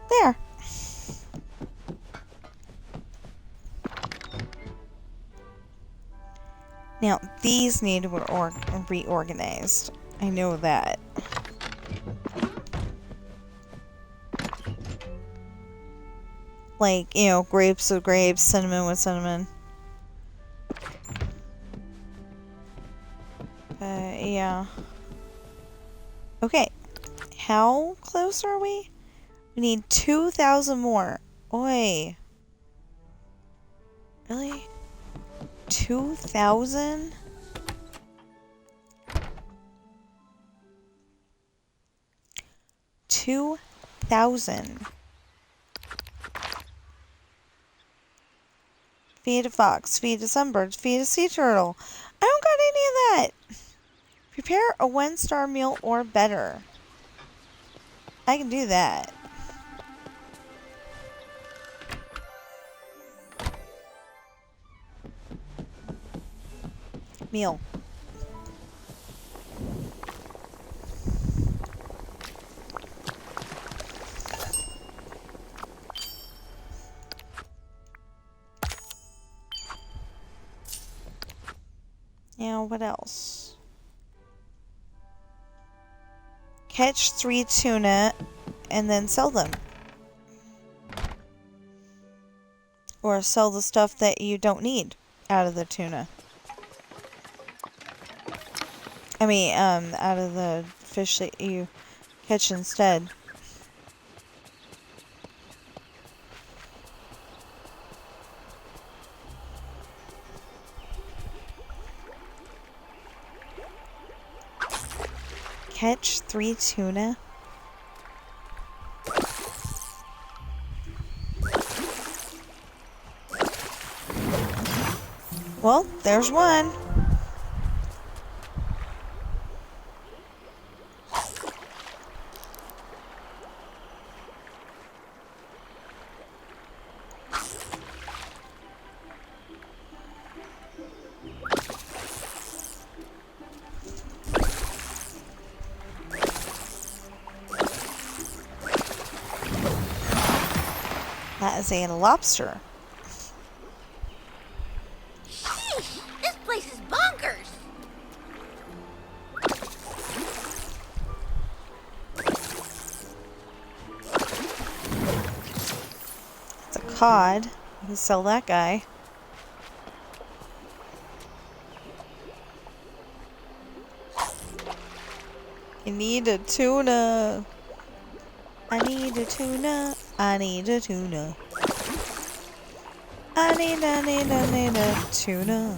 there. Now, these need to be reorganized. I know that. Like, you know, grapes with grapes, cinnamon with cinnamon. Yeah. Okay. How close are we? We need 2,000 more. Oi. Really? 2,000? Feed a fox, feed a sunbird, feed a sea turtle. I don't got any of that. Prepare a 1-star meal or better. I can do that. Meal. Now, what else? Catch 3 tuna and then sell them. Or sell the stuff that you don't need out of the tuna. I mean, out of the fish that you catch instead. Catch 3 tuna? Well, there's one. That is a lobster. Sheesh, this place is bonkers. It's a cod. You can sell that guy. You need a tuna. I need a tuna. I need a tuna. I need a tuna.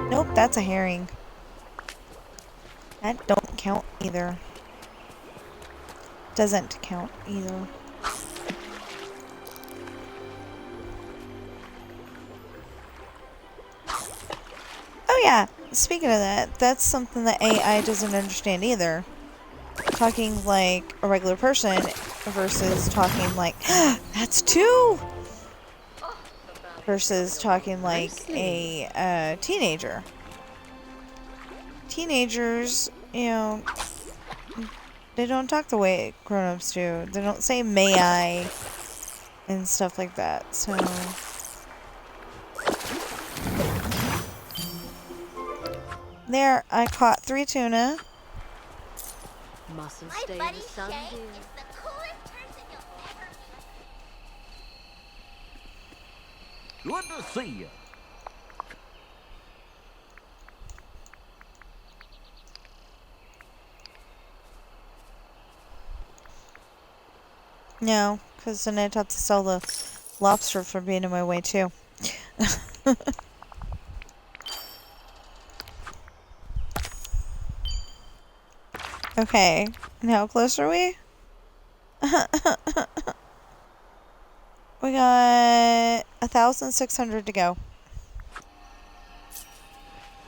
Nope, that's a herring. That don't count either. Doesn't count either. Oh yeah, speaking of that, that's something that AI doesn't understand either. talking like a regular person versus talking like, that's 2! Versus talking like a teenager. Teenagers, you know, they don't talk the way grown-ups do. They don't say may I and stuff like that, so... There, I caught 3 tuna. Mustn't My stay in buddy the sun, Shay dear. is the coolest person you'll ever meet. Good to see you. No, because then I'd have to sell the lobster for being in my way, too. Okay, and how close are we? We got 1,600 to go.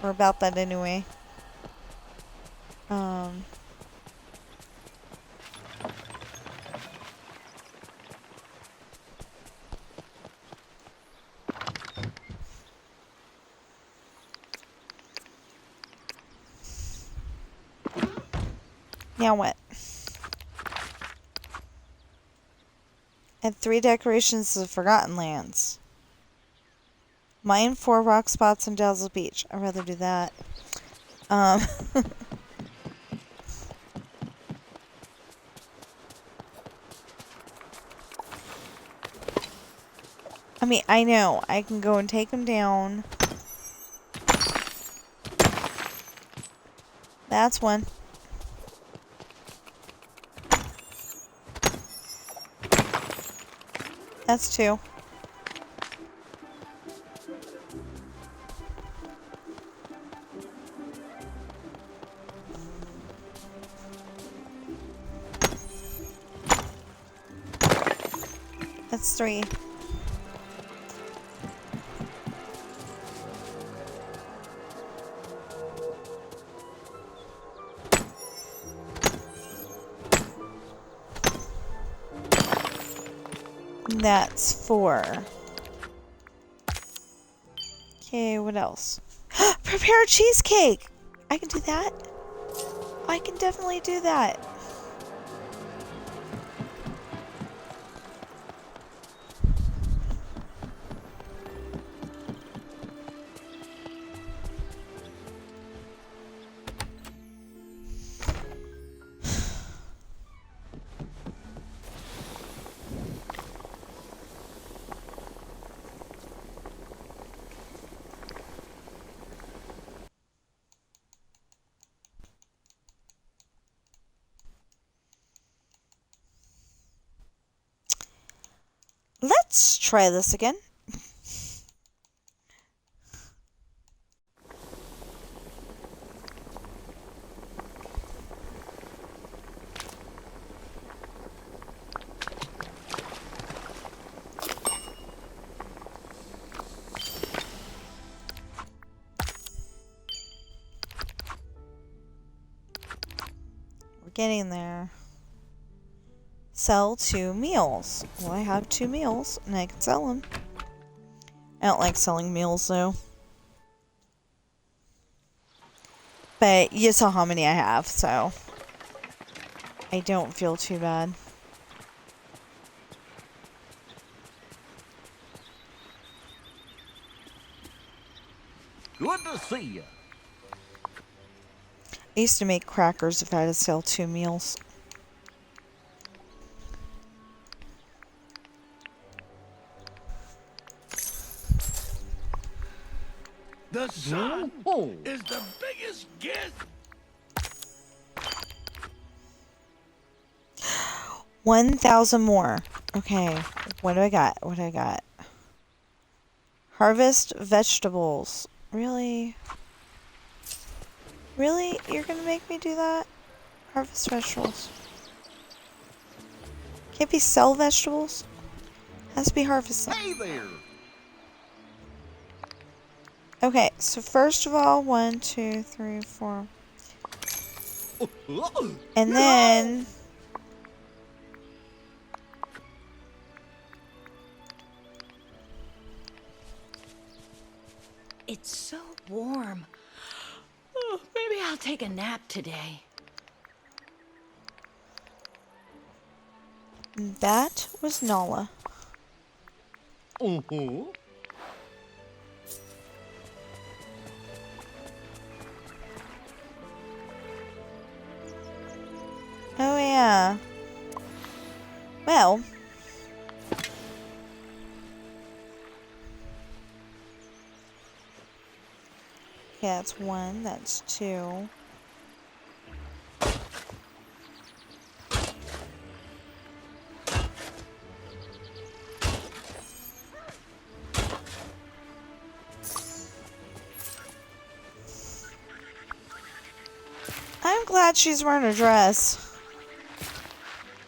Or about that anyway. Now what? And 3 decorations of Forgotten Lands. Mine 4 rock spots in Dazzle Beach. I'd rather do that. I mean, I know. I can go and take them down. That's 1. That's 2. That's 3. That's 4. Okay, what else? Prepare a cheesecake! I can do that. I can definitely do that. Let's try this again. We're getting there. Sell 2 meals. Well, I have 2 meals, and I can sell them. I don't like selling meals, though. But you saw how many I have, so I don't feel too bad. Good to see you. I used to make crackers if I had to sell 2 meals. The sun is the biggest gift. 1,000 more. Okay, what do I got? What do I got? Harvest vegetables. Really? Really? You're gonna make me do that? Harvest vegetables. Can't be sell vegetables? Has to be harvest them. Hey there! Okay, so first of all, 1, 2, 3, 4. And then... It's so warm. Oh, maybe I'll take a nap today. That was Nala. Mm-hmm. Oh, yeah. Well. Yeah, that's 1. That's 2. I'm glad she's wearing a dress.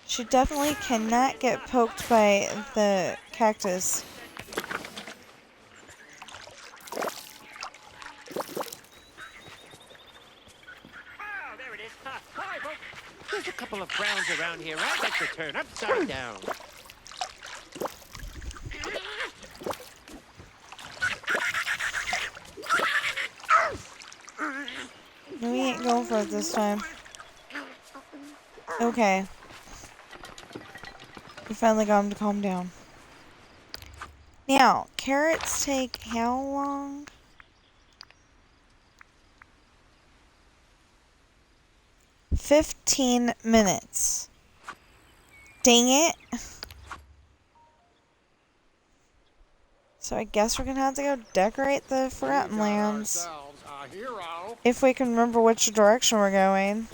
She definitely cannot get poked by the cactus. Oh, there it is. Hi, folks. There's a couple of browns around here I'd like to turn upside down. No, we ain't going for it this time. Okay. We finally got him to calm down. Now, carrots take how long? 15 minutes. Dang it. So I guess we're gonna have to go decorate the Forgotten Lands. If we can remember which direction we're going.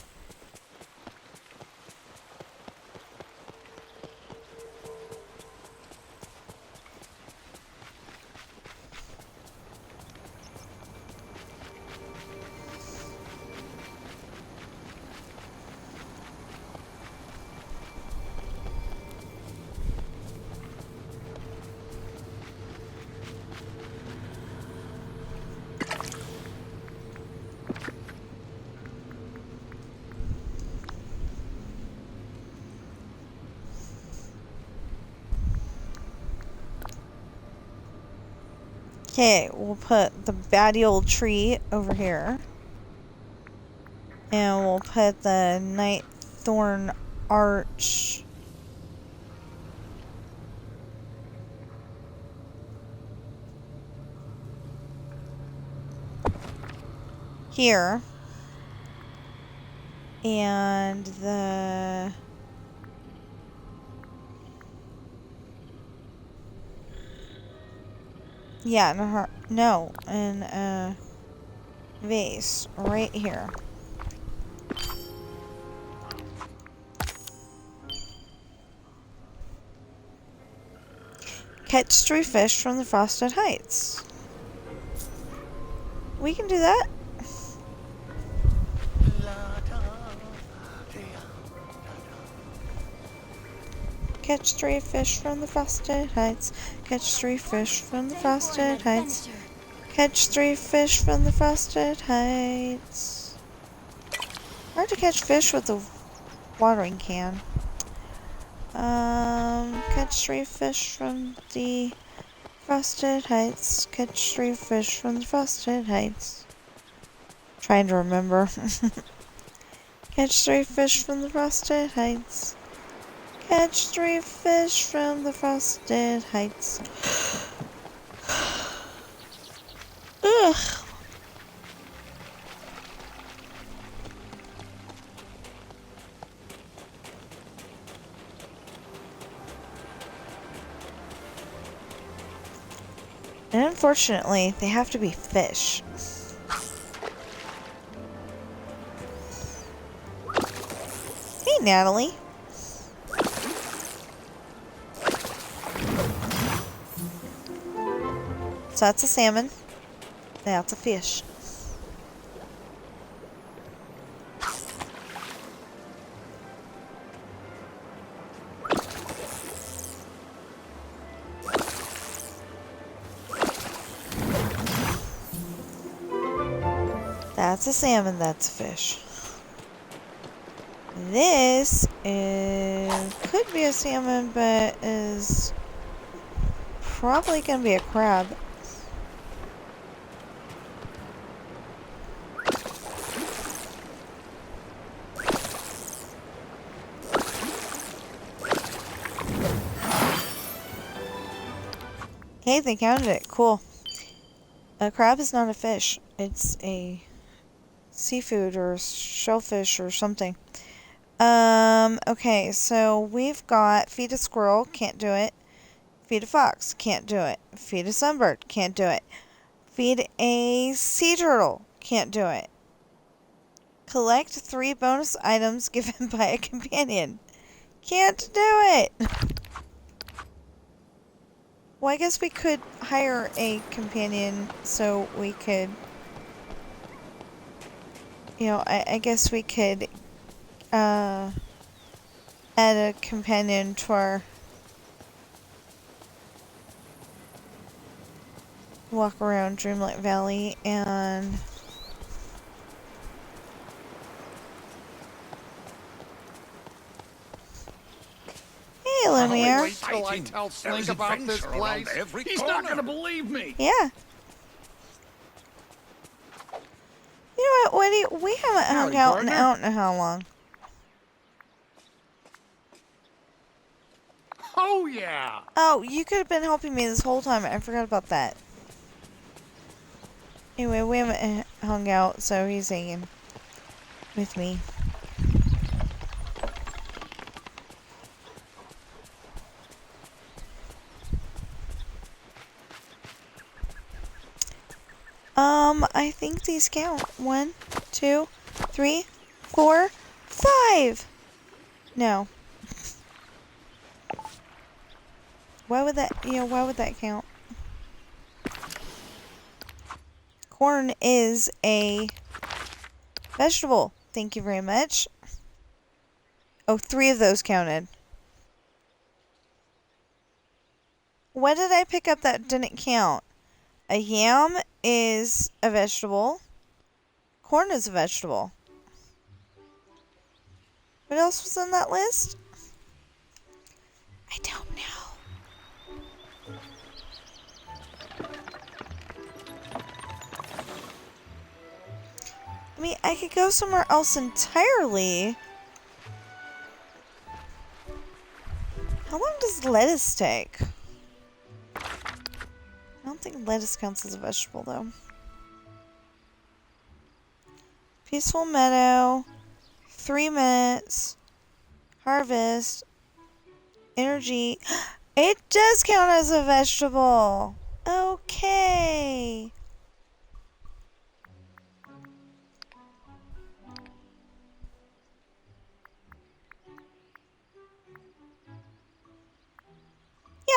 Okay, we'll put the batty old tree over here. And we'll put the night thorn arch here. And the... Yeah, no, in a vase right here. Catch 3 fish from the Frosted Heights. We can do that. Catch 3 fish from the Frosted Heights. Catch 3 fish from the Frosted Heights. Catch 3 fish from the Frosted Heights. Hard to catch fish with a watering can. Catch 3 fish from the Frosted Heights. Catch 3 fish from the Frosted Heights. Trying to remember. Catch 3 fish from the Frosted Heights. Catch 3 fish from the Frosted Heights. Ugh. And unfortunately, they have to be fish. Hey, Natalie. So that's a salmon. That's a fish. That's a salmon, that's a fish. This could be a salmon, but is probably gonna be a crab. Hey, they counted it. Cool. A crab is not a fish. It's a seafood or shellfish or something. Okay, so we've got feed a squirrel, can't do it. Feed a fox, can't do it. Feed a sunbird, can't do it. Feed a sea turtle, can't do it. Collect 3 bonus items given by a companion. Can't do it! Well, I guess we could hire a companion so we could... You know, I guess we could, add a companion to our... walk around Dreamlight Valley and... Hey, Lumiere. Wait till I tell Slink about this place. He's not gonna believe me. Yeah. You know what, Woody? We haven't hung out in I don't know how long. Oh, yeah. Oh, you could have been helping me this whole time. I forgot about that. Anyway, we haven't hung out, so he's hanging with me. I think these count. 1, 2, 3, 4, 5! No. Why would that, why would that count? Corn is a vegetable. Thank you very much. Oh, 3 of those counted. What did I pick up that didn't count? A yam is a vegetable. Corn is a vegetable. What else was on that list? I don't know. I mean, I could go somewhere else entirely. How long does lettuce take? I don't think lettuce counts as a vegetable, though. Peaceful meadow. 3 minutes. Harvest. Energy. It does count as a vegetable. Okay.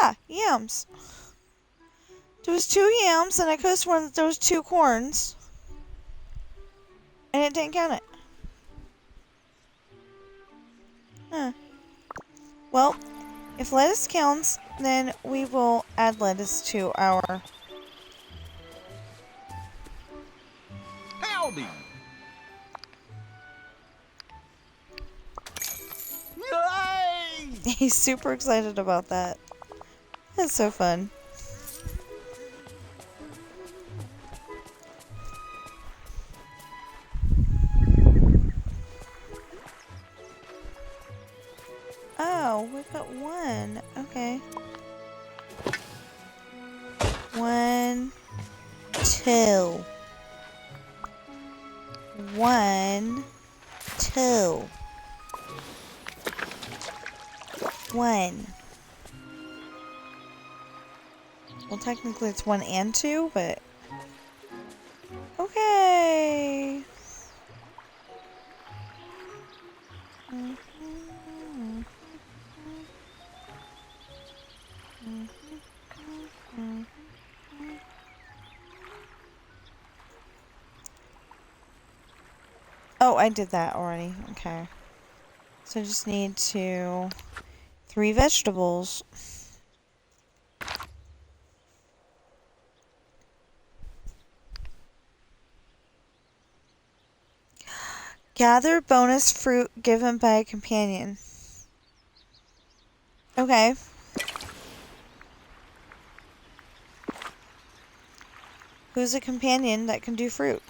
Yeah, yams. There was 2 yams, and I could have sworn that there was 2 corns. And it didn't count it. Huh. Well, if lettuce counts, then we will add lettuce to our... Howdy. He's super excited about that. That's so fun. Oh, we've got 1. Okay. 1, 2. 1, 2. 1. Well, technically it's 1 and 2, but... Okay! Oh, I did that already. Okay. So I just need 3 vegetables. Gather bonus fruit given by a companion. Okay. Who's a companion that can do fruit?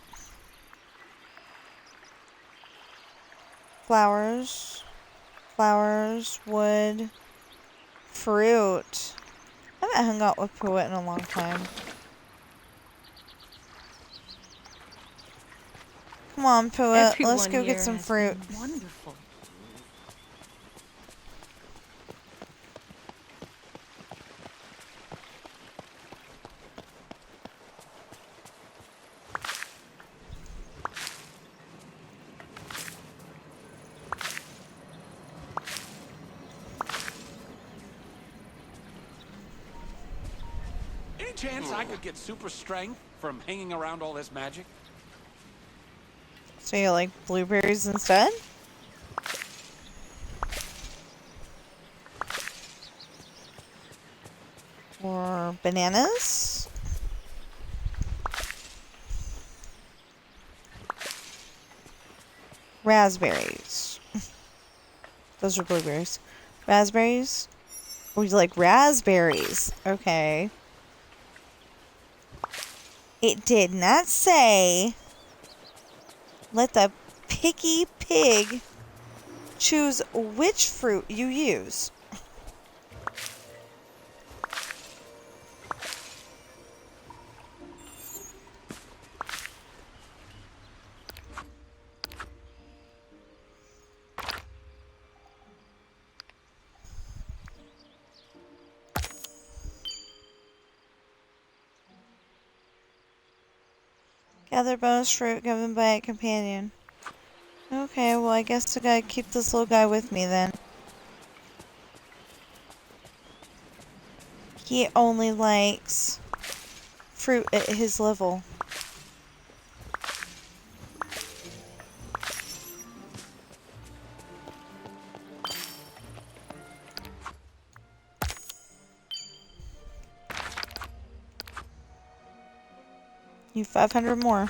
Flowers. Flowers. Wood. Fruit. I haven't hung out with Poet in a long time. Come on, Poet. Let's go get some fruit. Wonderful. Any chance I could get super strength from hanging around all this magic? So you like blueberries instead? Or bananas? Raspberries. Those are blueberries. Raspberries? Oh, you like raspberries. Okay. It did not say, let the picky pig choose which fruit you use. Gather bonus fruit given by a companion. Okay, well I guess I gotta keep this little guy with me then. He only likes fruit at his level. You 500 more.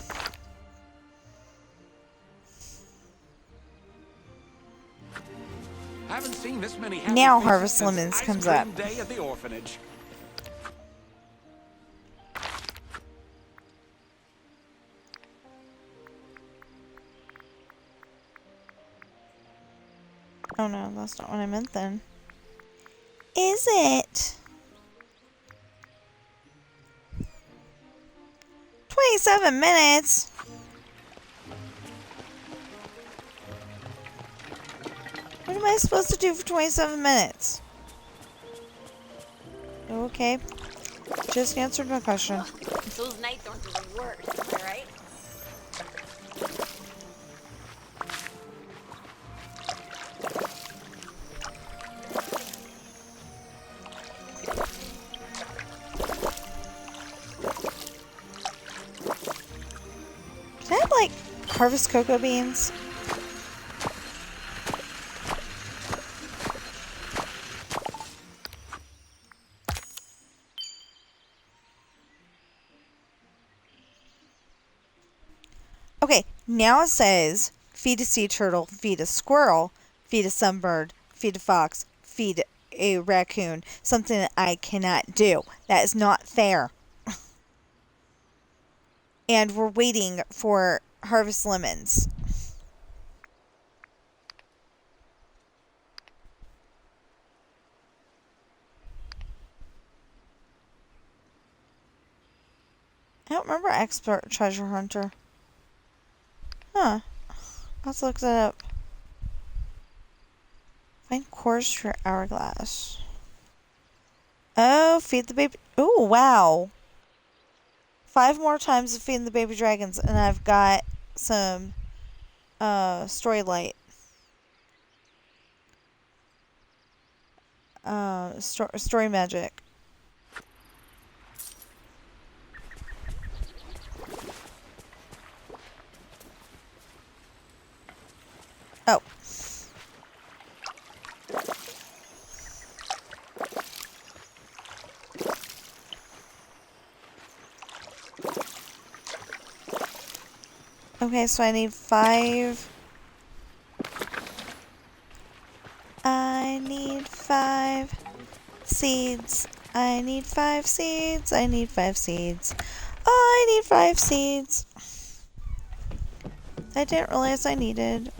Haven't seen this many happy Now faces Harvest since Lemons ice comes cream up. Day at the orphanage. Oh no, that's not what I meant then. Is it? 27 minutes? What am I supposed to do for 27 minutes? Okay. Just answered my question. Those night thorns are the worst, am I right? Can I, like, harvest cocoa beans? Okay, now it says feed a sea turtle, feed a squirrel, feed a sunbird, feed a fox, feed a raccoon. Something that I cannot do. That is not fair. And we're waiting for Harvest Lemons. I don't remember Expert Treasure Hunter. Huh. Let's look that up. Find course for Hourglass. Oh, feed the baby. Oh, wow. 5 more times of feeding the baby dragons, and I've got some story light. Story magic. Oh. Okay, so I need 5 seeds. I need 5 seeds. I need 5 seeds. Oh, I need 5 seeds. I didn't realize I needed.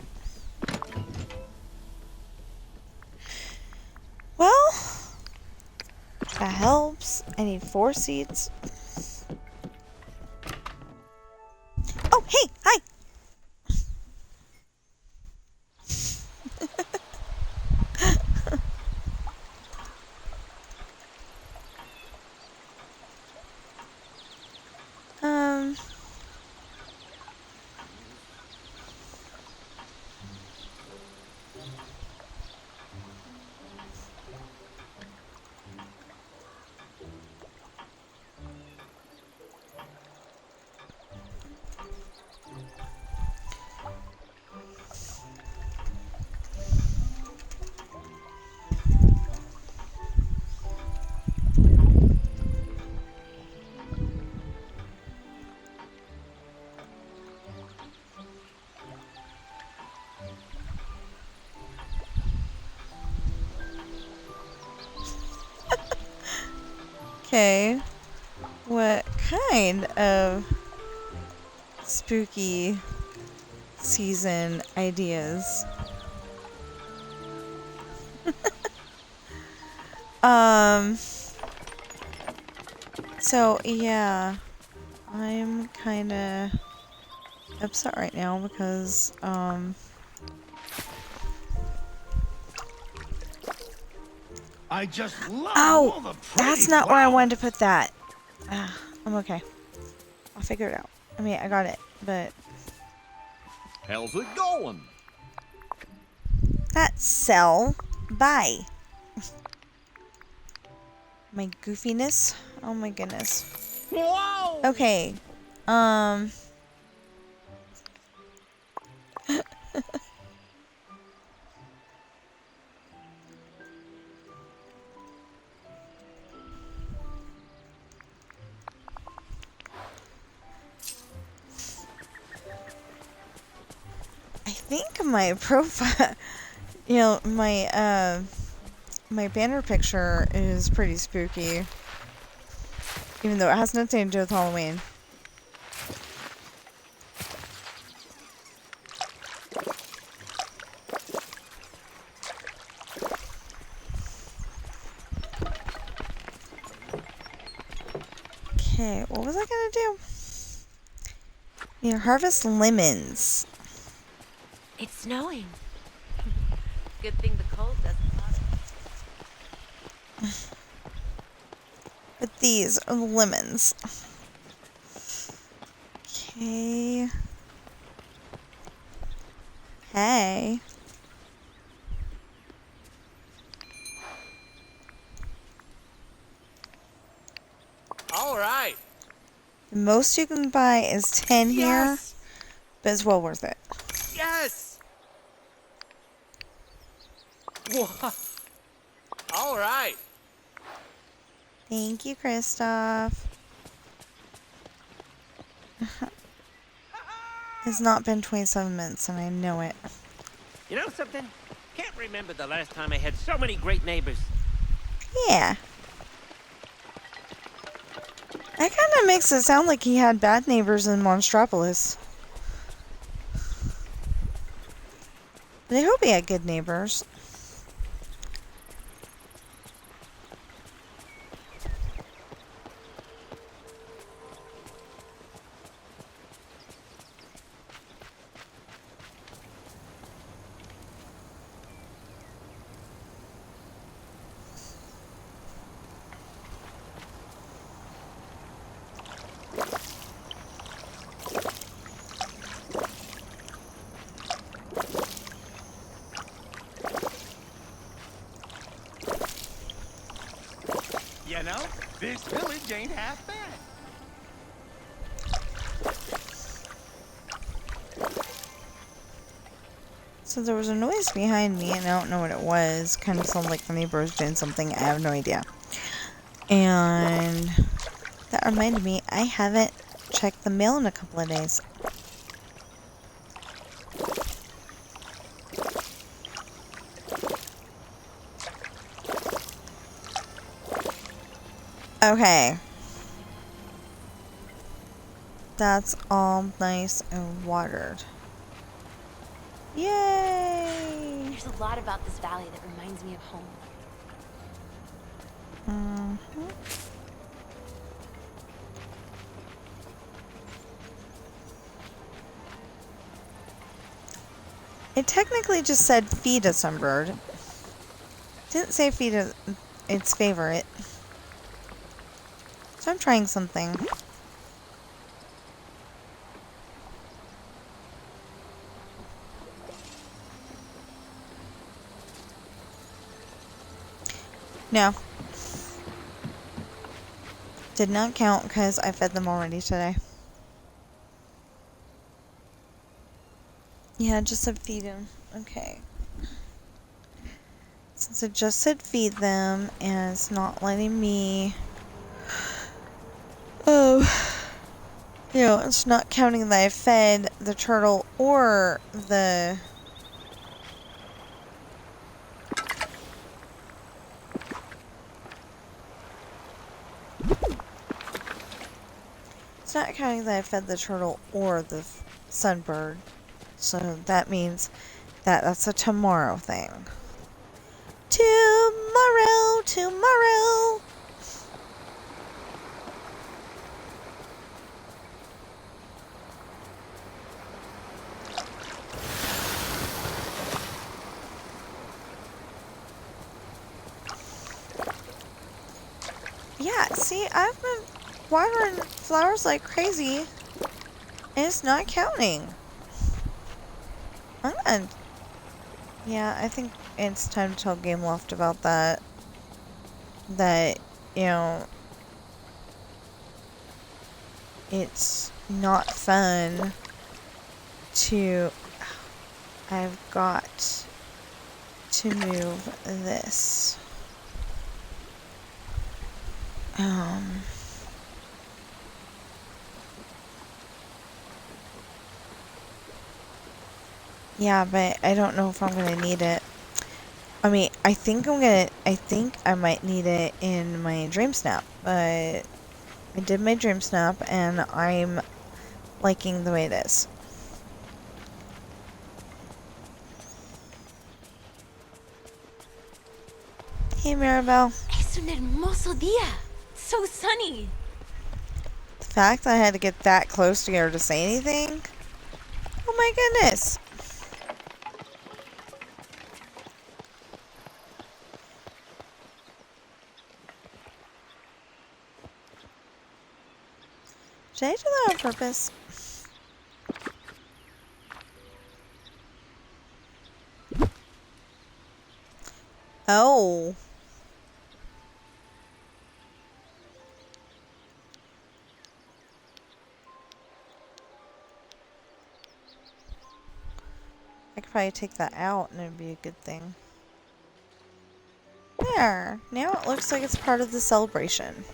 Well, that helps. I need 4 seeds. Oh, hey, hi. Okay. What kind of spooky season ideas? So yeah, I'm kinda upset right now because, I just love oh, all the pretty that's not where I flowers. wanted to put that. I'm okay. I'll figure it out. I mean, I got it, but How's it going? that's sell. Bye. My goofiness. Oh my goodness. Whoa! Okay. I think my profile, my banner picture is pretty spooky. Even though it has nothing to do with Halloween. Okay, what was I gonna do? Harvest lemons. It's snowing. Good thing the cold doesn't bother. But these are the lemons. Okay. Hey. All right. The most you can buy is 10 here, but it's well worth it. Yes. Wha- All right. Thank you, Kristoff. It's not been 27 minutes, and I know it. You know something? Can't remember the last time I had so many great neighbors. Yeah. That kind of makes it sound like he had bad neighbors in Monstropolis. But I hope he had good neighbors. You know, this village ain't half bad. So there was a noise behind me, and I don't know what it was. Kind of sounded like the neighbor was doing something. I have no idea. And that reminded me, I haven't checked the mail in a couple of days. Okay. That's all nice and watered. Yay! There's a lot about this valley that reminds me of home. It technically just said feed a sunbird. Didn't say feed its favorite. So I'm trying something. No. Did not count because I fed them already today. Yeah, it just said feed them. Okay. Since it just said feed them and it's not letting me... Oh. You know, it's not counting that I fed the turtle or the... It's not counting that I fed the turtle or the sunbird. So that means that that's a tomorrow thing. Tomorrow, tomorrow. Yeah, see, I've been watering flowers like crazy, and it's not counting. Yeah, I think it's time to tell Game Loft about that. That, you know, it's not fun to... I've got to move this. Yeah, but I don't know if I'm gonna need it. I mean, I think I might need it in my Dream Snap, but I did my Dream Snap and I'm liking the way it is. Hey, Maribel. Es un hermoso día. So sunny. The fact that I had to get that close to get her to say anything? Oh my goodness. Did I do that on purpose? Oh. I could probably take that out and it'd be a good thing. There. Now it looks like it's part of the celebration.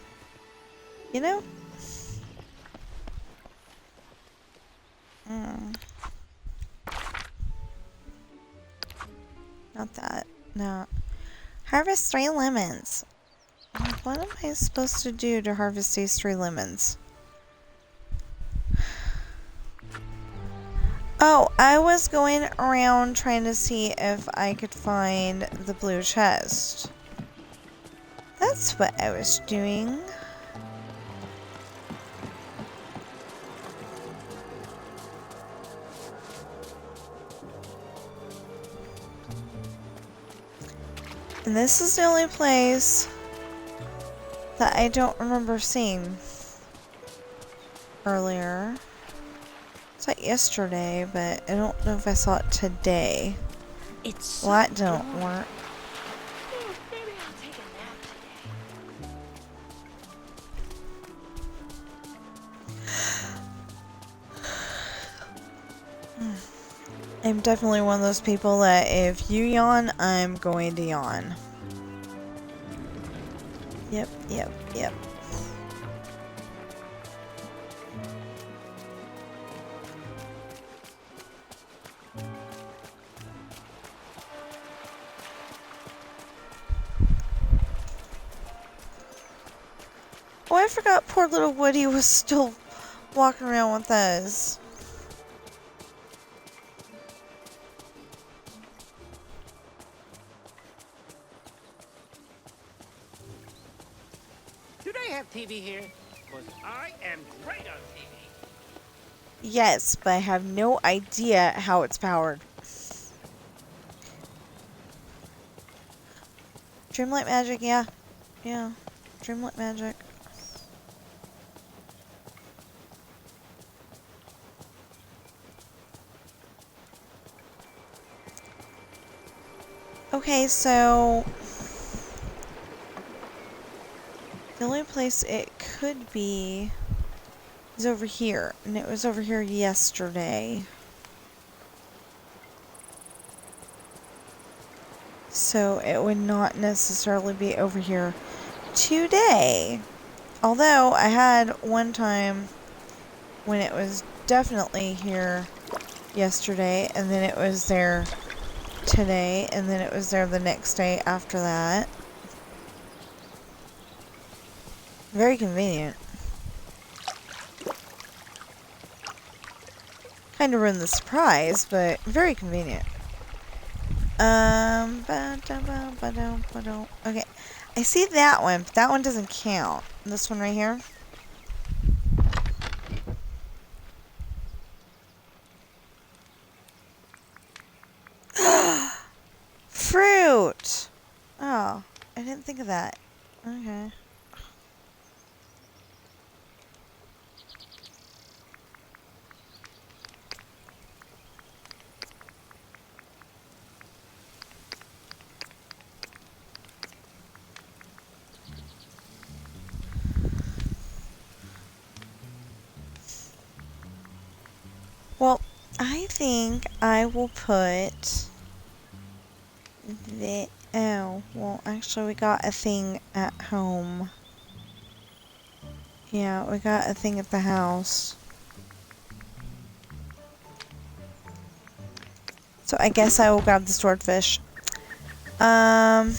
You know? Not that. No. Harvest 3 lemons. What am I supposed to do to harvest these 3 lemons? Oh, I was going around trying to see if I could find the blue chest. That's what I was doing. And this is the only place that I don't remember seeing earlier. I saw it yesterday, but I don't know if I saw it today. It's well, that don't work. Maybe I'll take a nap today. I'm definitely one of those people that if you yawn, I'm going to yawn. Yep, yep, yep. Oh, I forgot poor little Woody was still walking around with us. Do they have TV here? Because I am great on TV. Yes, but I have no idea how it's powered. Dreamlight magic, yeah. Yeah. Dreamlight magic. Okay, so the only place it could be is over here, and it was over here yesterday. So it would not necessarily be over here today. Although I had one time when it was definitely here yesterday, and then it was there today, and then it was there the next day after that. Very convenient. Kind of ruined the surprise, but very convenient. Okay, I see that one, but that one doesn't count. This one right here. Fruit! Oh, I didn't think of that. Okay. Well, I think I will put the... Oh, well, actually, we got a thing at home. Yeah, we got a thing at the house. So I guess I will grab the swordfish. We're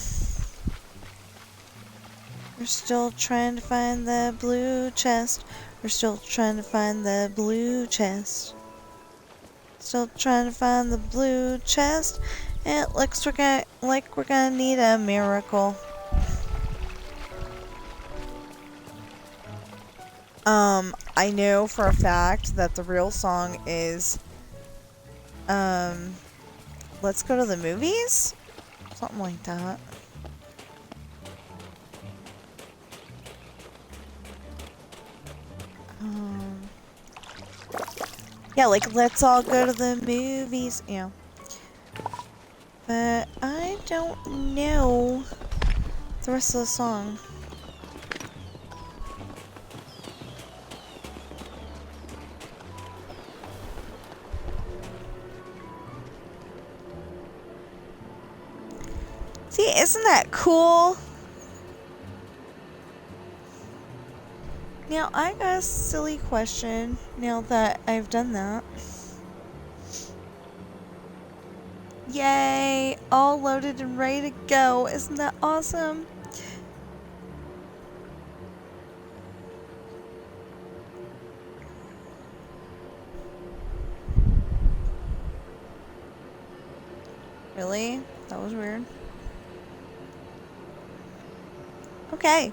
still trying to find the blue chest. We're still trying to find the blue chest. Still trying to find the blue chest. It looks like we're gonna need a miracle. I know for a fact that the real song is, let's go to the movies? Something like that. Yeah, like, let's all go to the movies, yeah. But I don't know the rest of the song. See, isn't that cool? Now, I got a silly question now that I've done that. Yay! All loaded and ready to go. Isn't that awesome? Really? That was weird. Okay.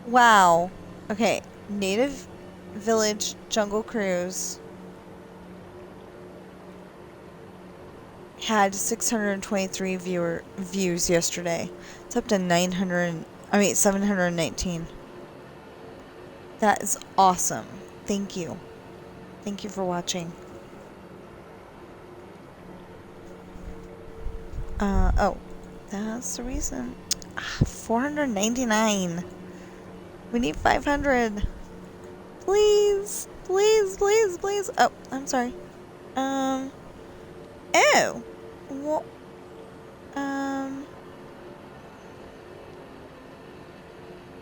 Wow. Okay. Native Village Jungle Cruise had 623 views yesterday. It's up to 719. That is awesome. Thank you. Thank you for watching. Oh, that's the reason. 499. We need 500. Please, please, please, please. Oh, I'm sorry. Oh. Well,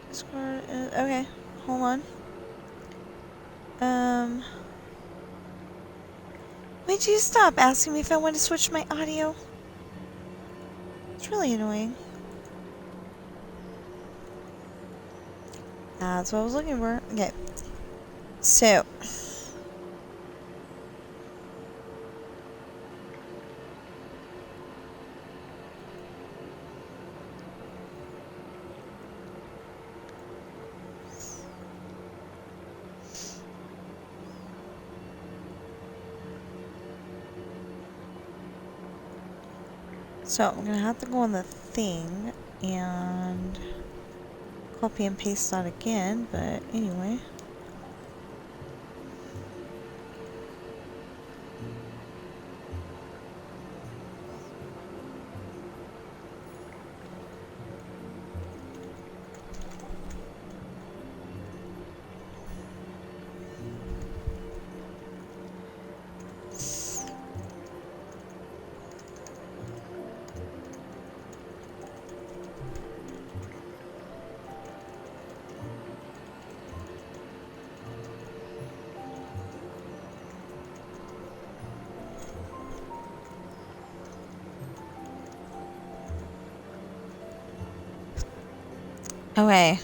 Discord is, okay, hold on. Would you stop asking me if I want to switch my audio? It's really annoying. That's what I was looking for. Okay. So. So I'm gonna have to go on the thing and copy and paste that again, but anyway. Okay.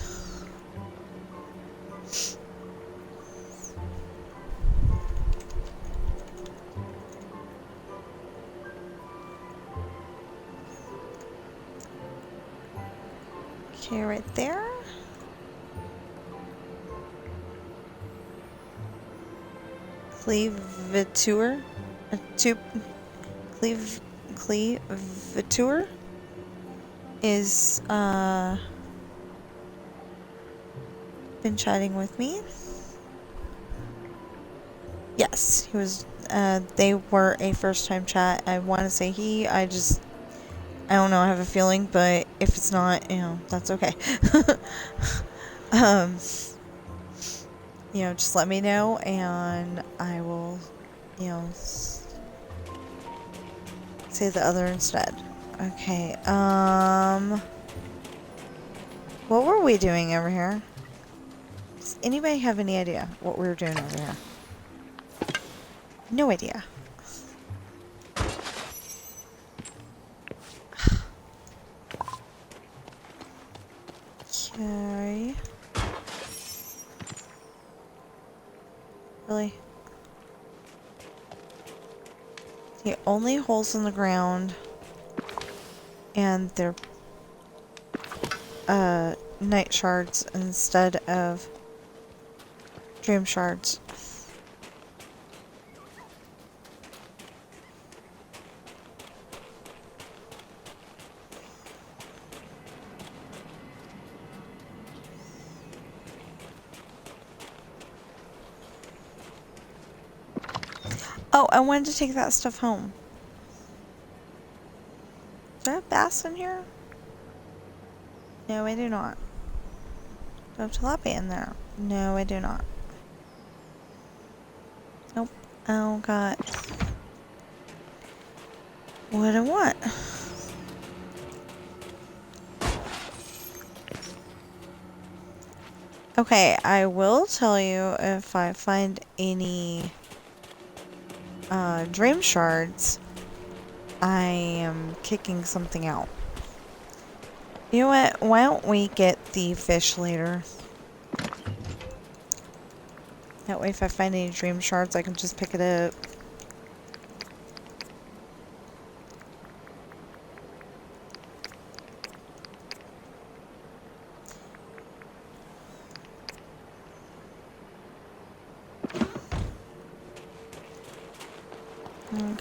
Okay, right there. Cleavature? Cleavature is, been chatting with me. Yes, he was, they were a first time chat. I want to say he, I don't know, I have a feeling, but if it's not, you know, that's okay. um, you know, just let me know and I will, you know, say the other instead. Okay, what were we doing over here? Does anybody have any idea what we were doing over here? No idea. Okay. Really? The only holes in the ground and they're night shards instead of dream shards. Oh, I wanted to take that stuff home. Do I have bass in here? No, I do not. Do I have tilapia in there? No, I do not. Nope. I don't got what I want. Okay, I will tell you if I find any dream shards, I am kicking something out. You know what? Why don't we get the fish later? That way if I find any dream shards, I can just pick it up.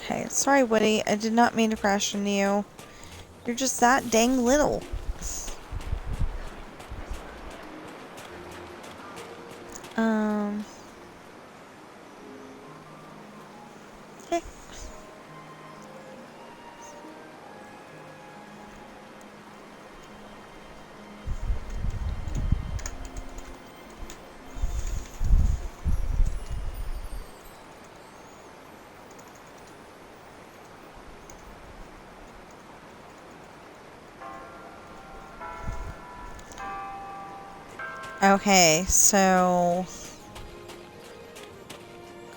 Okay, sorry Woody, I did not mean to crash into you. You're just that dang little. Okay. Okay, so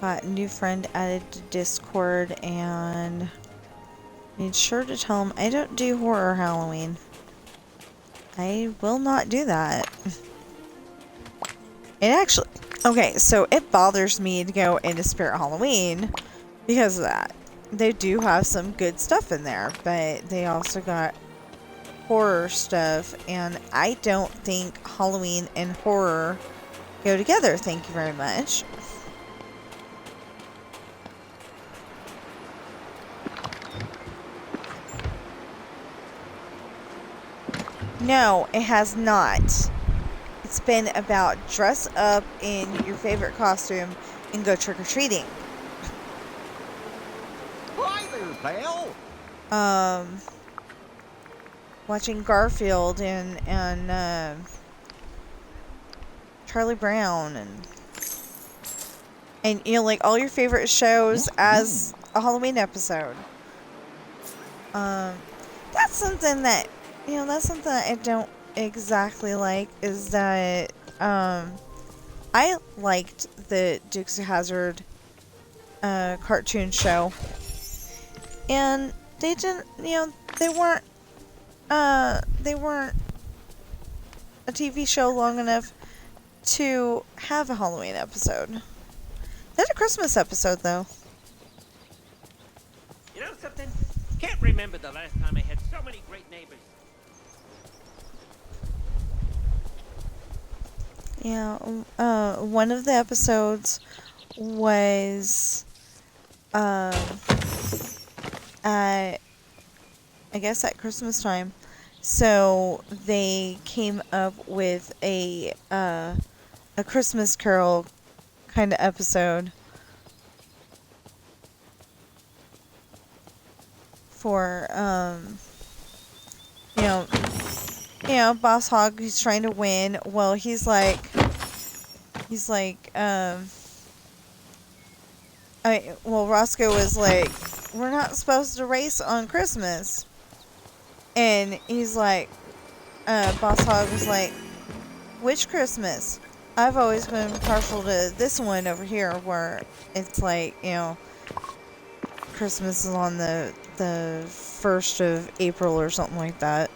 got a new friend added to Discord and Made sure to tell him I don't do horror Halloween. I will not do that. It actually... Okay, so it bothers me to go into Spirit Halloween because of that. They do have some good stuff in there, but they also got horror stuff, and I don't think Halloween and horror go together. Thank you very much. No, it has not. It's been about dress up in your favorite costume and go trick-or-treating. Hi there, pal. Watching Garfield and Charlie Brown and you know, like all your favorite shows as a Halloween episode. That's something that I don't exactly like, is that I liked the Dukes of Hazzard cartoon show, and they didn't, they weren't a TV show long enough to have a Halloween episode. They had a Christmas episode though. You know something? Can't remember the last time I had so many great neighbors. Yeah, one of the episodes was, I guess at Christmas time. So they came up with a Christmas Carol kind of episode for, Boss Hogg, he's trying to win. Well, he's like, Roscoe was like, we're not supposed to race on Christmas. And he's like, Boss Hogg was like, which Christmas? I've always been partial to this one over here, where it's like, Christmas is on the 1st of April or something like that.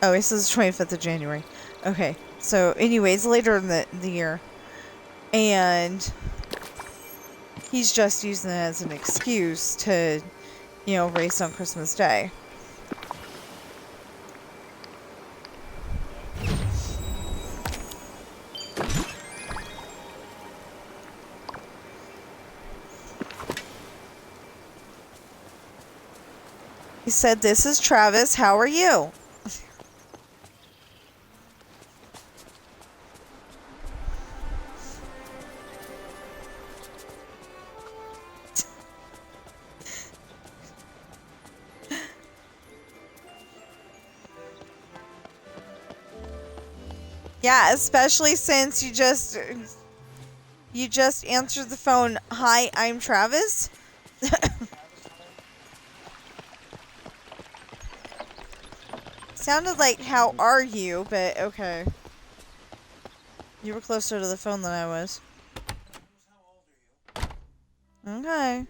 Oh, it says 25th of January. Okay, so anyways, later in the year. And he's just using it as an excuse to, race on Christmas Day. He said, "This is Travis. How are you?" Yeah, especially since you just answered the phone. Hi, I'm Travis. Sounded like, how are you? But okay. You were closer to the phone than I was. Okay.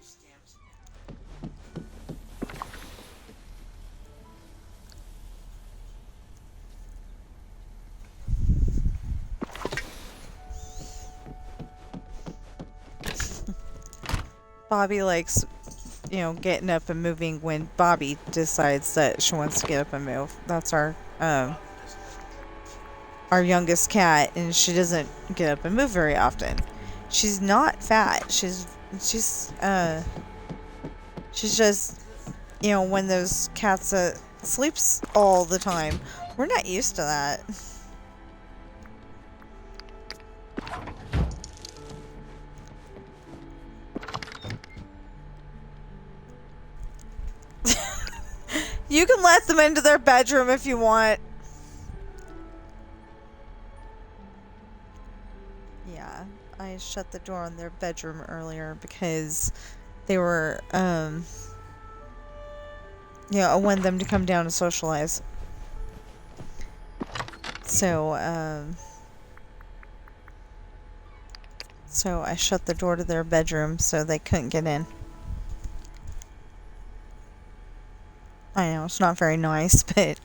Bobby likes, getting up and moving when Bobby decides that she wants to get up and move. That's our youngest cat, and she doesn't get up and move very often. She's not fat. She's just, one of those cats that sleeps all the time. We're not used to that. You can let them into their bedroom if you want. Yeah, I shut the door on their bedroom earlier because they were, I wanted them to come down and socialize. So, so I shut the door to their bedroom so they couldn't get in. I know, it's not very nice, but...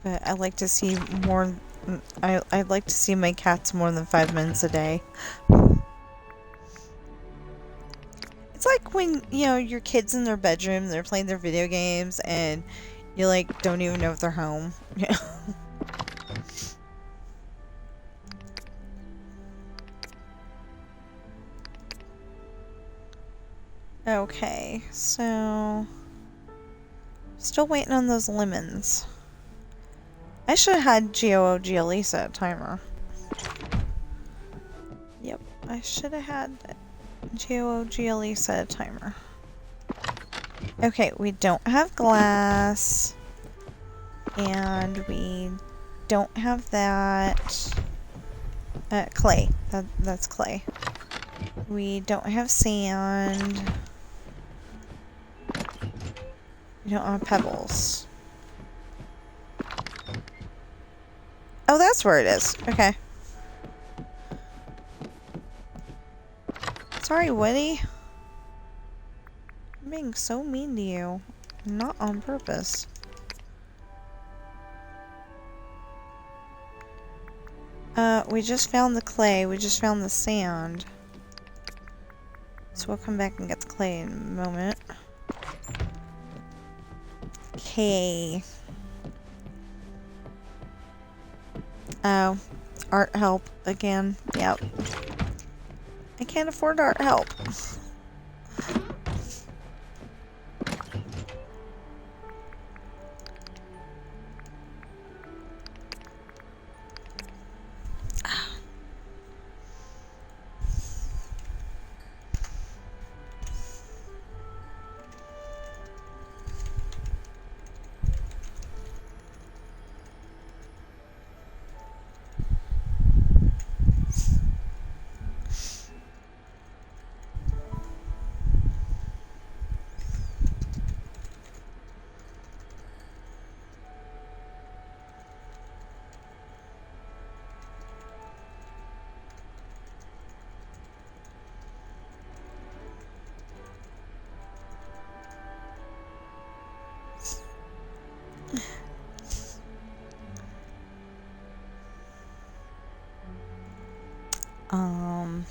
But I like to see more... I'd like to see my cats more than 5 minutes a day. It's like when, you know, your kid's in their bedroom, they're playing their video games, and you, like, don't even know if they're home. Okay, so... Still waiting on those lemons. I should have had GOOGLE set a timer. Yep, I should have had GOOGLE set a timer. Okay, we don't have glass. And we don't have that. Clay. That's clay. We don't have sand. We don't have pebbles. Oh, that's where it is. Okay. Sorry, Woody. I'm being so mean to you. Not on purpose. We just found the clay. We just found the sand. So we'll come back and get the clay in a moment. Okay. Oh, art help again. Yep. I can't afford art help. Um...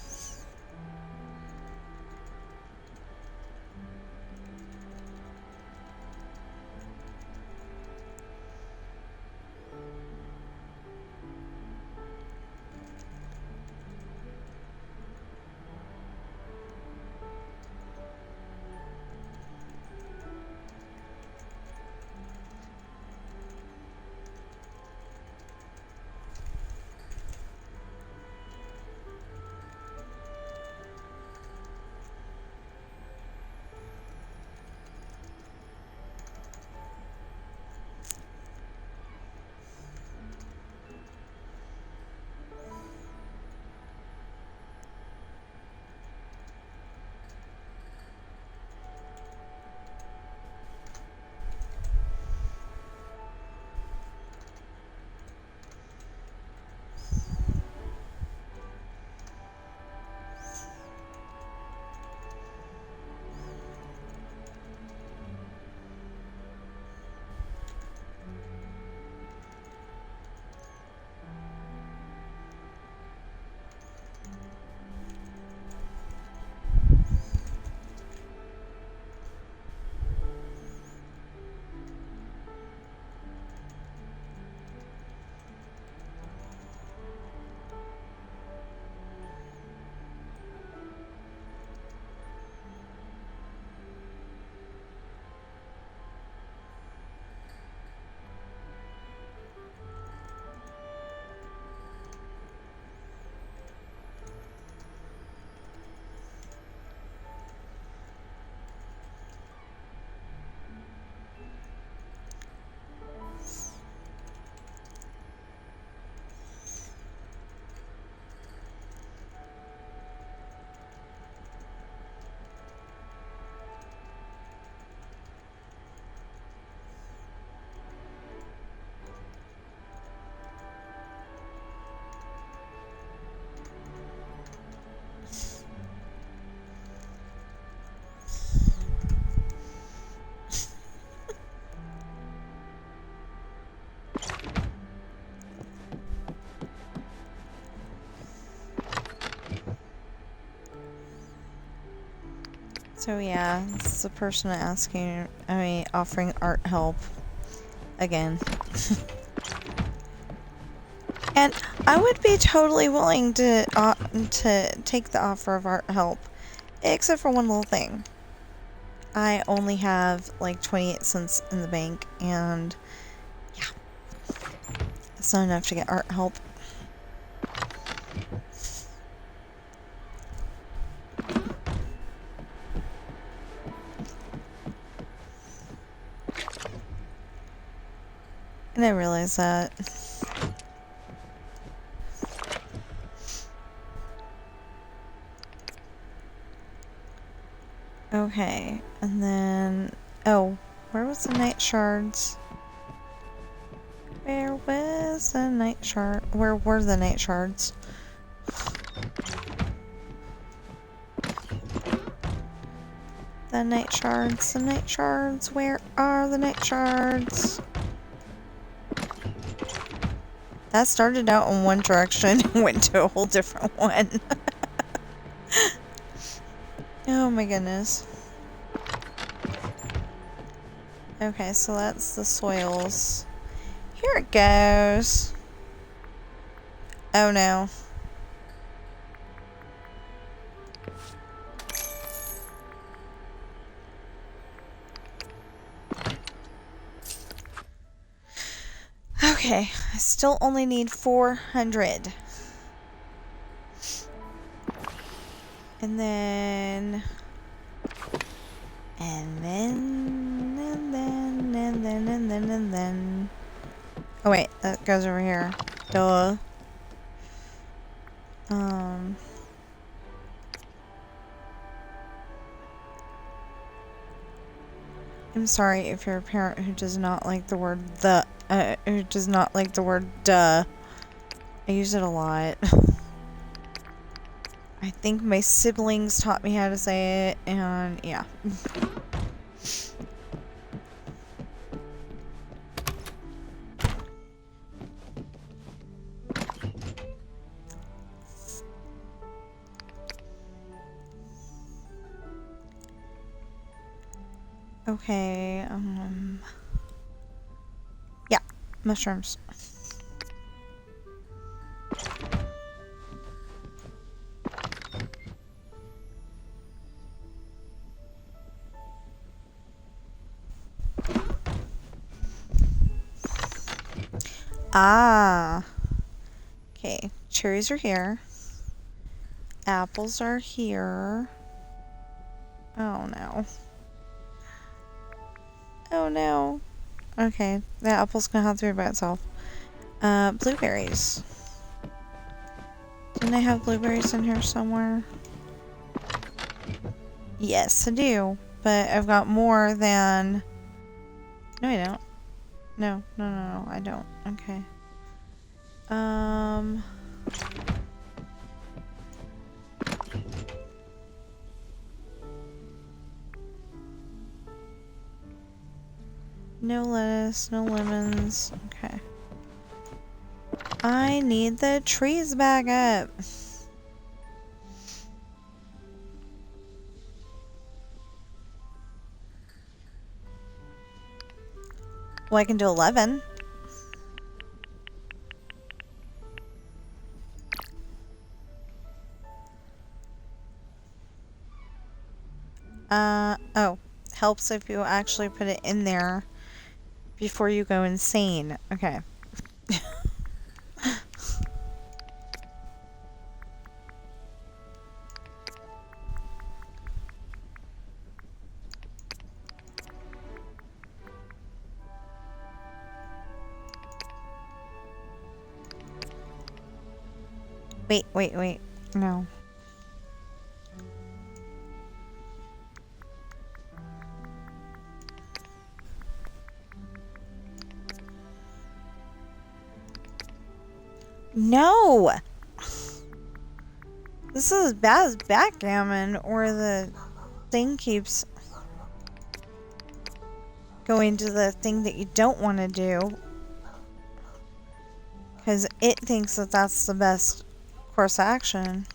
So yeah, this is a person offering art help again. And I would be totally willing to take the offer of art help, except for one little thing. I only have like 28 cents in the bank, and yeah, it's not enough to get art help. And I realize that. Okay, and then... Oh, where was the night shards? Where was the night shard? Where were the night shards? The night shards, the night shards. Where are the night shards? That started out in one direction and went to a whole different one. Oh my goodness. Okay, so that's the soils. Here it goes. Oh no. Okay, I still only need 400. And then... And then... Oh wait, that goes over here. Duh. I'm sorry if you're a parent who does not like the word who does not like the word duh. I use it a lot. I think my siblings taught me how to say it, and yeah. Okay, yeah, mushrooms. Ah. Okay, cherries are here. Apples are here. Oh no. Oh no. Okay, the apple's gonna have to be by itself. Blueberries. Didn't I have blueberries in here somewhere? Yes, I do. But I've got more than... No, I don't. No, I don't. Okay. No lettuce, no lemons. Okay. I need the trees back up. Well, I can do 11. Oh. Helps if you actually put it in there before you go insane. Okay. Wait. No. No! This is as bad as backgammon, or the thing keeps going to the thing that you don't want to do. Because it thinks that that's the best course of action.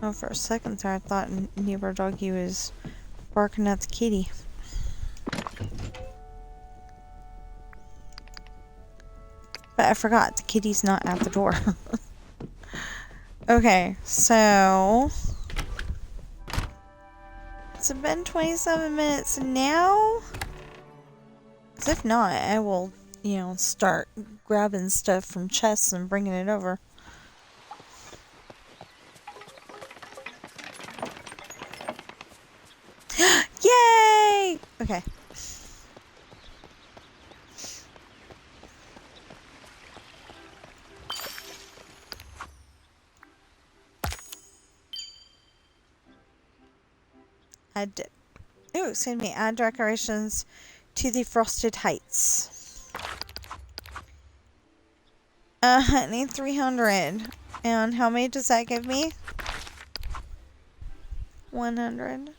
Oh, for a second there, I thought neighbor doggy was barking at the kitty. But I forgot, the kitty's not at the door. Okay, so... It's been 27 minutes now? Because if not, I will, you know, start grabbing stuff from chests and bringing it over. Yay! Okay. Excuse me, add decorations to the frosted heights. I need 300. And how many does that give me? 100.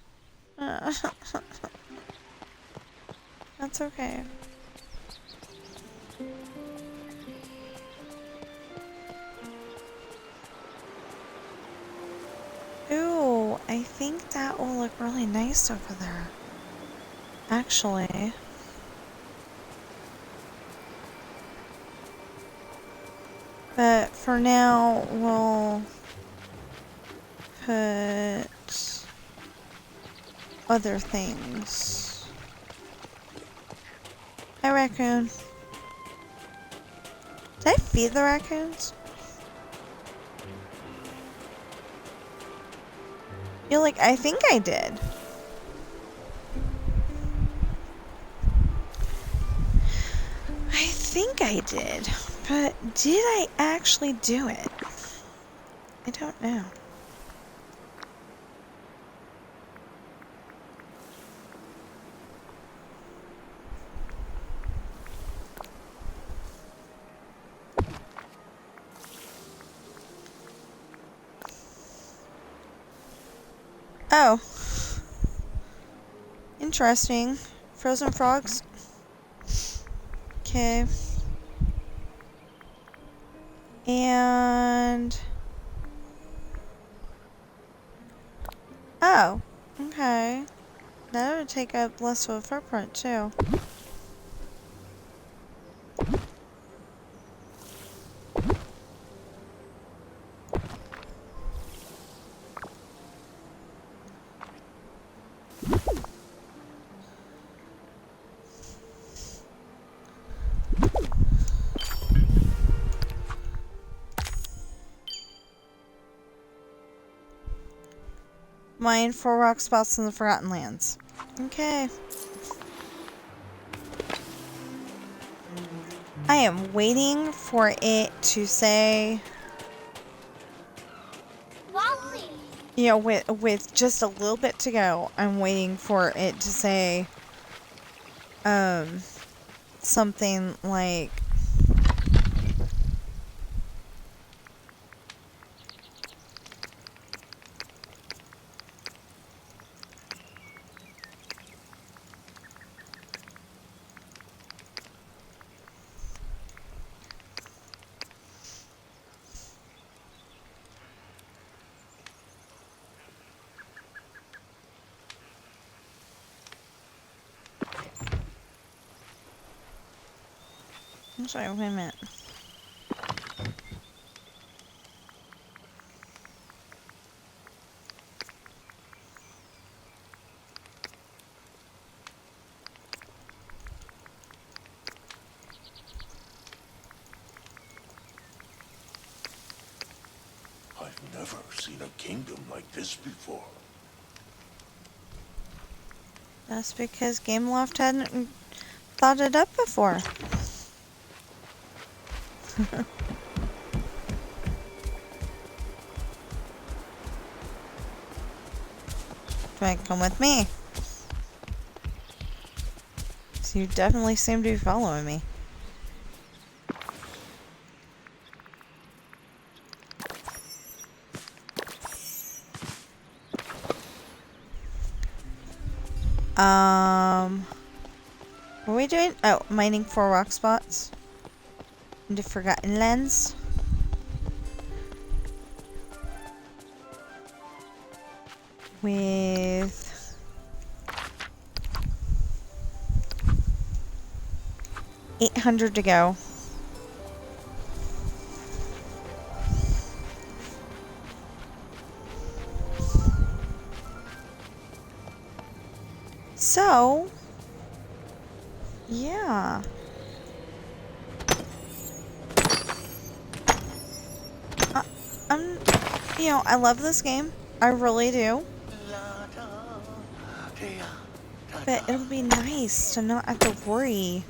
That's okay. Ooh, I think that will look really nice over there. Actually. But for now, we'll put other things. Hi, raccoon. Did I feed the raccoons? You're like, I think I did. I think I did. But did I actually do it? I don't know. Oh. Interesting. Frozen frogs. Okay. And... oh. Okay. That would take up less of a footprint, too. Mine 4 rock spots in the Forgotten Lands. Okay. I am waiting for it to say... Wally! you know, with just a little bit to go, I'm waiting for it to say... something like... I'm sorry, wait a minute. I've never seen a kingdom like this before. That's because Gameloft hadn't thought it up before. Try to come with me. So you definitely seem to be following me. What are we doing? Oh, mining 4 rock spots into Forgotten Lands. with $800 to go. So, yeah. I love this game. I really do. But it'll be nice to not have to worry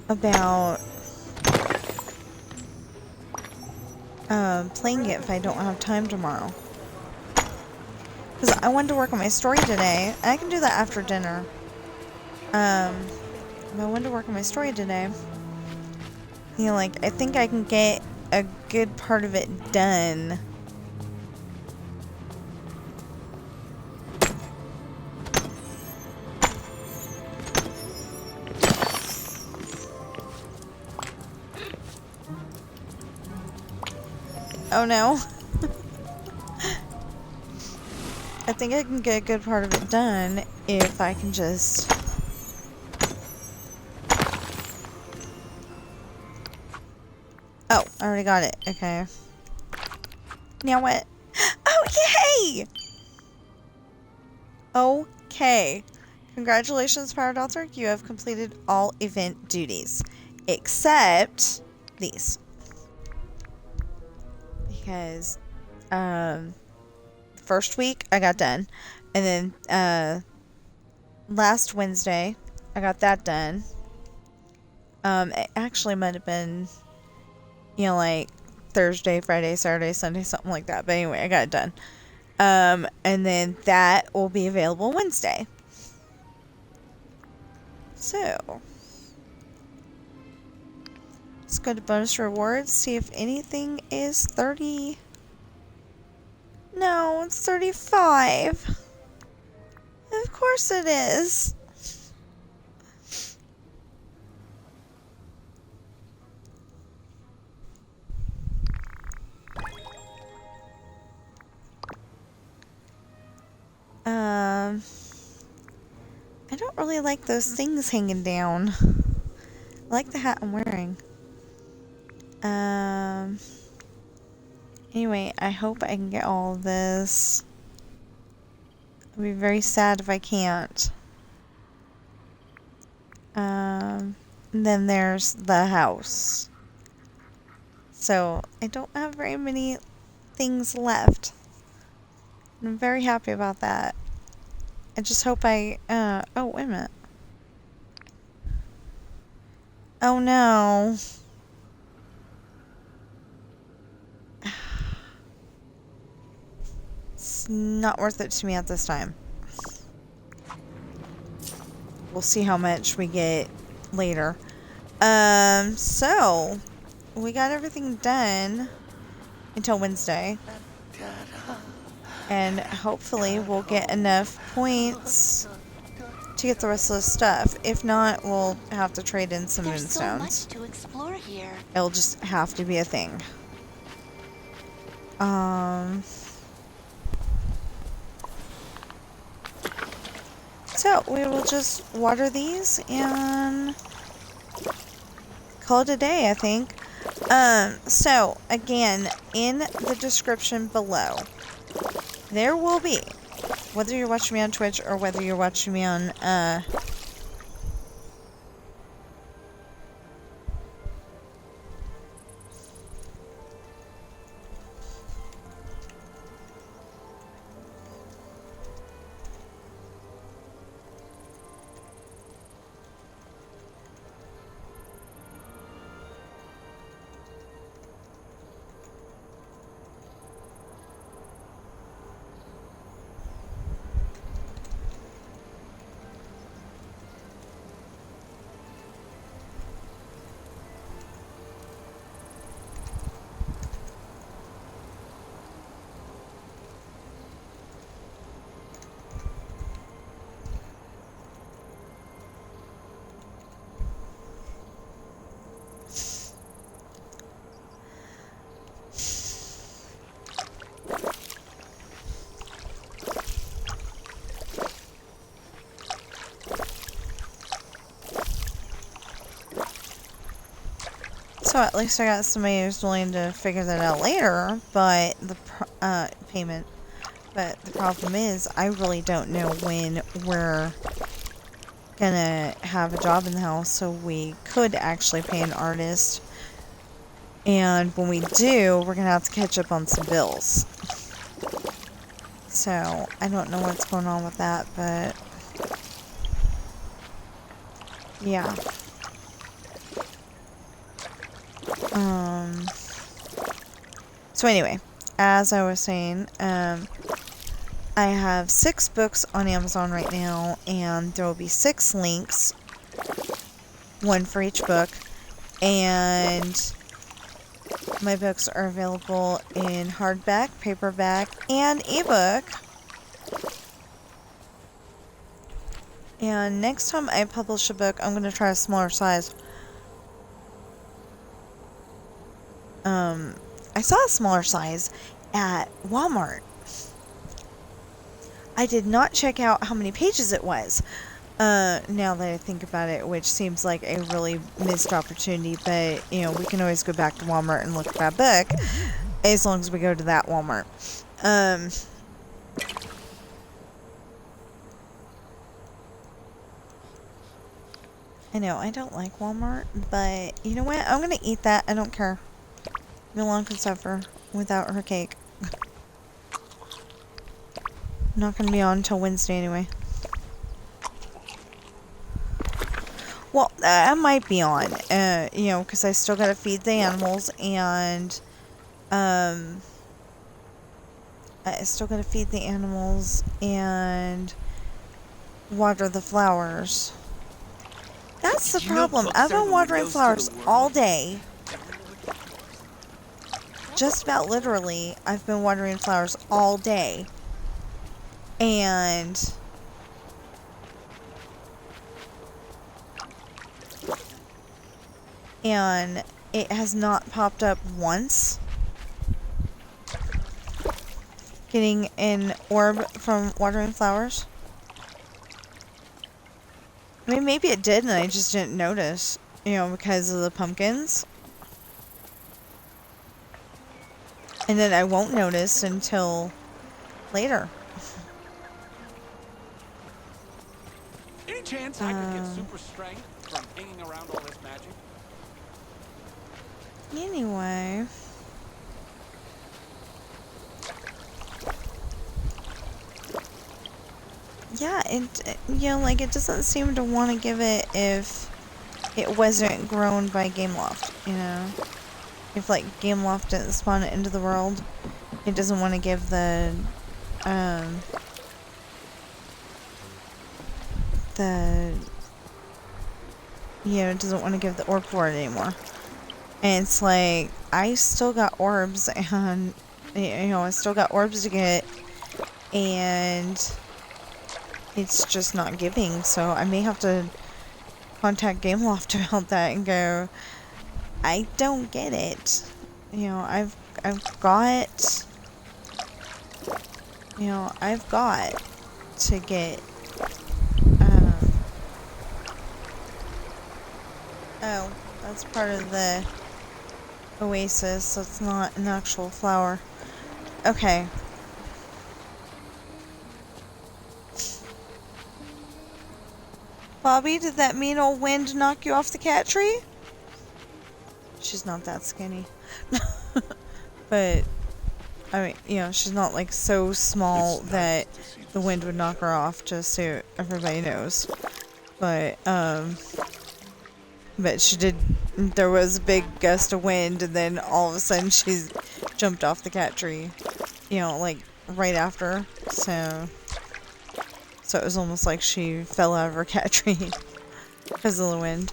about playing it if I don't have time tomorrow. Because I wanted to work on my story today. And I can do that after dinner. I wanted to work on my story today. I think I can get a good part of it done. Oh no. I think I can get a good part of it done if I can just... Oh, I already got it. Okay. Now what? Oh, yay! Okay. Congratulations, Paradoxer. You have completed all event duties. Except these. Because, first week, I got done. And then, last Wednesday, I got that done. It actually might have been, Thursday, Friday, Saturday, Sunday, something like that. But anyway, I got it done. And then that will be available Wednesday. So, let's go to bonus rewards, see if anything is 30. No, it's 35. Of course it is. I don't really like those things hanging down. I like the hat I'm wearing. Anyway, I hope I can get all of this. I'll be very sad if I can't. Then there's the house. So, I don't have very many things left. I'm very happy about that. I just hope I, oh, wait a minute. Oh no. It's not worth it to me at this time. We'll see how much we get later. So, we got everything done until Wednesday. And hopefully we'll get enough points to get the rest of the stuff. If not, we'll have to trade in some There's so moonstones. much to explore here. It'll just have to be a thing. So we will just water these and call it a day, I think. So again, in the description below, there will be, whether you're watching me on Twitch or whether you're watching me on, So at least I got somebody who's willing to figure that out later, but the payment. But the problem is, I really don't know when we're gonna have a job in the house, so we could actually pay an artist. And when we do, we're gonna have to catch up on some bills. So I don't know what's going on with that, but yeah. So anyway, as I was saying, I have 6 books on Amazon right now, and there will be 6 links, 1 for each book, and my books are available in hardback, paperback, and ebook. And next time I publish a book, I'm going to try a smaller size. I saw a smaller size at Walmart. I did not check out how many pages it was. Now that I think about it, which seems like a really missed opportunity, but, you know, we can always go back to Walmart and look at that book, as long as we go to that Walmart. I know, I don't like Walmart, but, you know what, I'm gonna eat that, I don't care. Milan can suffer without her cake. Not gonna be on until Wednesday anyway. Well, I might be on, you know, because I still gotta feed the animals, and, I still gotta feed the animals, and water the flowers. That's the problem. I've been watering flowers all day. Just about literally, I've been watering flowers all day. And it has not popped up once. Getting an orb from watering flowers. I mean, maybe it did and I just didn't notice, you know, because of the pumpkins. And then I won't notice until later. Any chance I could get super strength from hanging around all this magic? Anyway. Yeah, you know, like, it doesn't seem to want to give it if it wasn't grown by Gameloft, you know? If, like, Gameloft didn't spawn it into the world, it doesn't want to give the, you know, it doesn't want to give the orb for it anymore. And it's like, I still got orbs, and, you know, I still got orbs to get, and it's just not giving, so I may have to contact Gameloft about that and go, I don't get it. You know, I've got, you know, I've got to get, oh, that's part of the oasis, so it's not an actual flower. Okay. Bobby, did that mean old wind knock you off the cat tree? She's not that skinny. But, I mean, you know, she's not, like, so small that the wind would knock her off, just so everybody knows. But she did, there was a big gust of wind, and then all of a sudden she jumped off the cat tree. You know, like, right after, so it was almost like she fell out of her cat tree because of the wind.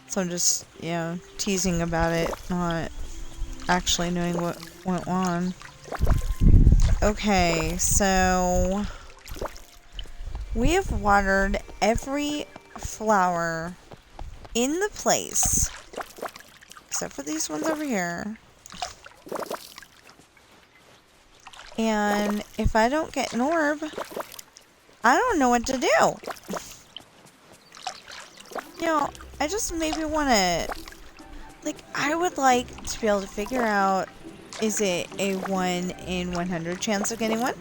So I'm just, you know, teasing about it, not actually knowing what went on. Okay, so we have watered every flower in the place, except for these ones over here. And if I don't get an orb, I don't know what to do. You know, I just maybe want to Like, I would like to be able to figure out, is it a 1 in 100 chance of getting one?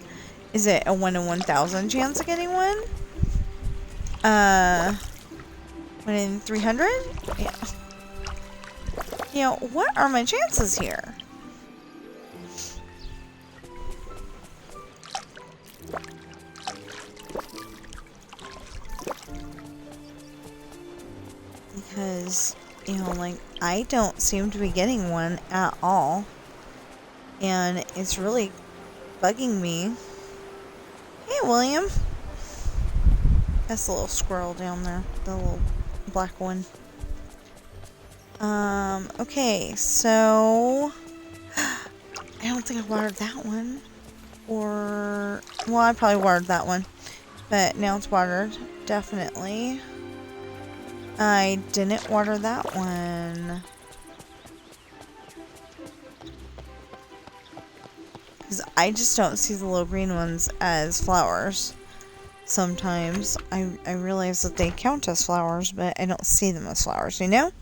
Is it a 1 in 1,000 chance of getting one? 1 in 300? Yeah. You know, what are my chances here? Because, you know, like, I don't seem to be getting one at all. And it's really bugging me. Hey, William. That's the little squirrel down there. The little black one. Okay, so... I don't think I watered that one. Or... Well, I probably watered that one. But now it's watered. Definitely. I didn't water that one. Because I just don't see the little green ones as flowers. Sometimes I realize that they count as flowers, but I don't see them as flowers, you know?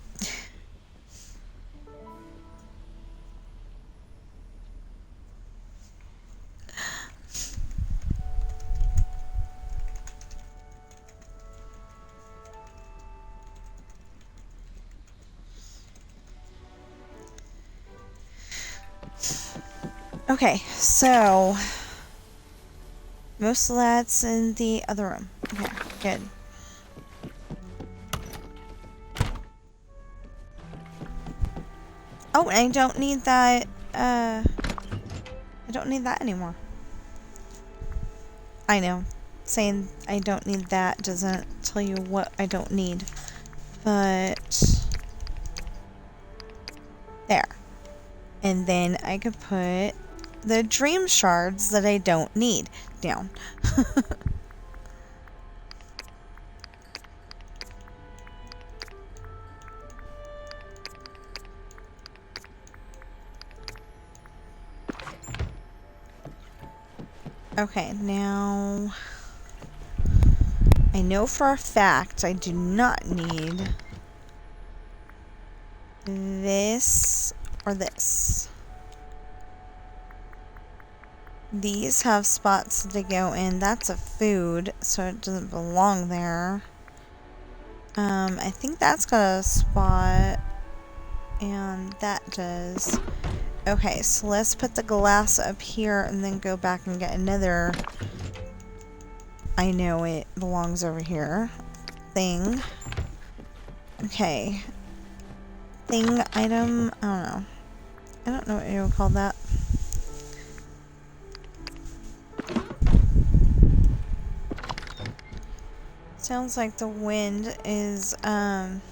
Okay, so most of that's in the other room. Okay, good. Oh, I don't need that, I don't need that anymore. I know. Saying I don't need that doesn't tell you what I don't need. But... there. And then I could put the dream shards that I don't need down. Okay, now I know for a fact I do not need this or this. These have spots to go in. That's a food, so it doesn't belong there. I think that's got a spot, and that does. Okay, so let's put the glass up here and then go back and get another. I know it belongs over here. Thing. Okay. Thing, item, I don't know. I don't know what you would call that. Sounds like the wind is, having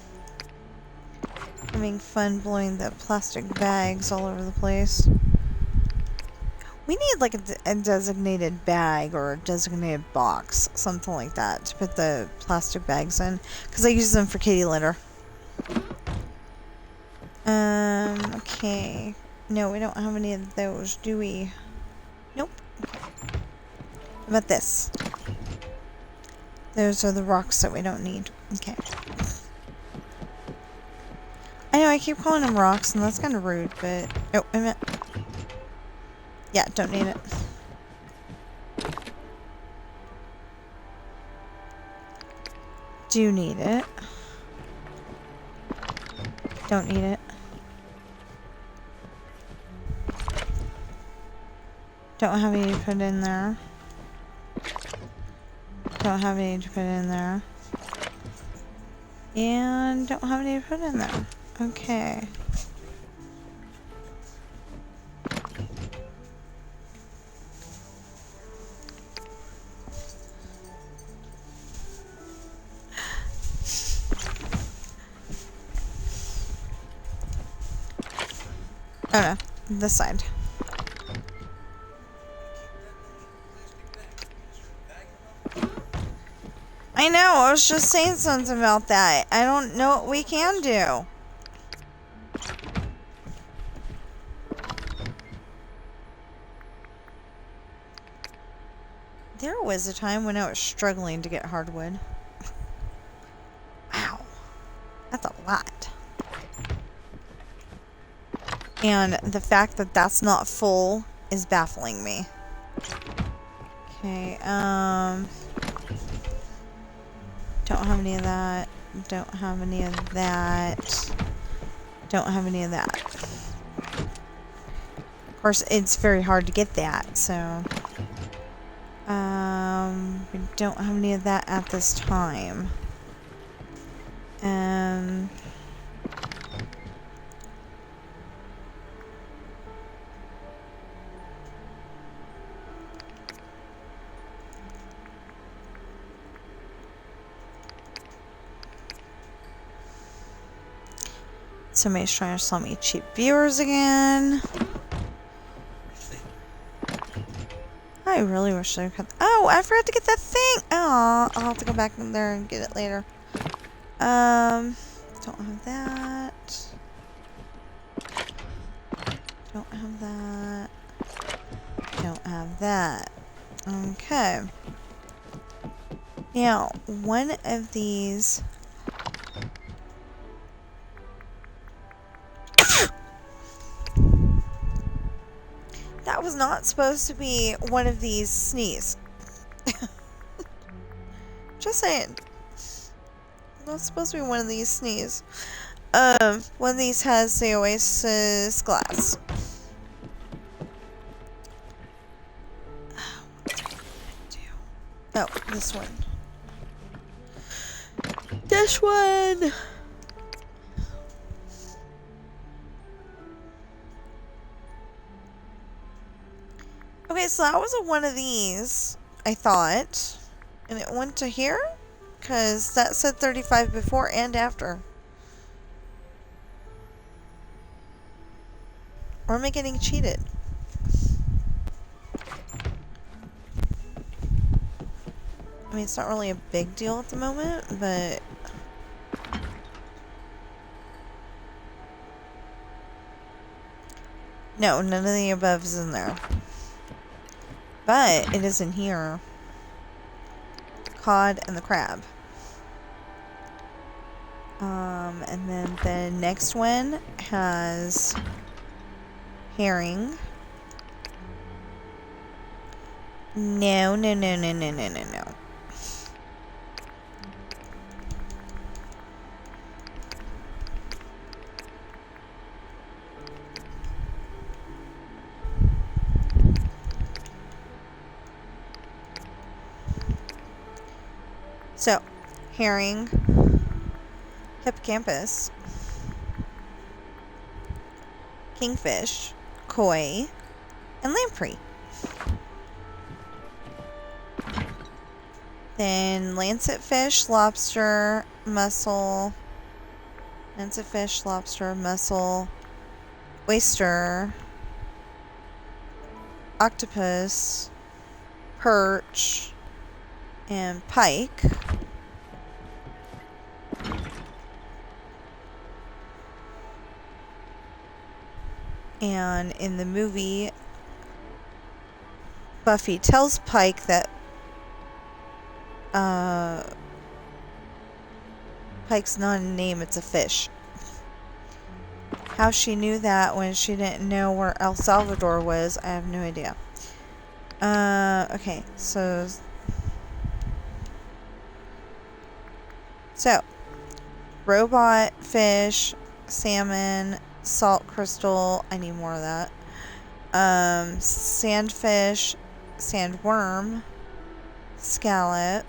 fun blowing the plastic bags all over the place. We need like a designated bag or a designated box, something like that, to put the plastic bags in, because I use them for kitty litter. Okay. No, we don't have any of those, do we? Nope. Okay. How about this? Those are the rocks that we don't need. Okay. I know I keep calling them rocks, and that's kind of rude, but... Oh, wait a minute. Yeah, don't need it. Do need it. Don't need it. Don't have any to put in there. Don't have any to put in there. And don't have any to put in there. Okay. Oh no, this side. I know, I was just saying something about that. I don't know what we can do. There was a time when I was struggling to get hardwood. Wow. That's a lot. And the fact that that's not full is baffling me. Okay, don't have any of that. Don't have any of that. Don't have any of that. Of course, it's very hard to get that, so... we don't have any of that at this time. Somebody's trying to sell me cheap viewers again. I really wish I could. Oh, I forgot to get that thing. Oh, I'll have to go back in there and get it later. Don't have that. Don't have that. Don't have that. Okay. Now, one of these. That was not supposed to be one of these sneeze. Just saying. Not supposed to be one of these sneeze. One of these has the Oasis glass. Oh, this one. This one! Okay, so that was one of these, I thought. And it went to here? Because that said 35 before and after. Or am I getting cheated? I mean, it's not really a big deal at the moment, but... No, none of the above is in there. But it is in here. Cod and the crab. And then the next one has herring. No. So, herring, hippocampus, kingfish, koi, and lamprey. Then lancetfish, lobster, mussel, lancetfish, lobster, mussel, oyster, octopus, perch, and pike. And in the movie, Buffy tells Pike that Pike's not a name, it's a fish. How she knew that when she didn't know where El Salvador was, I have no idea. Okay, so robot, fish, salmon, salt crystal, I need more of that. Sandfish, sandworm, scallop,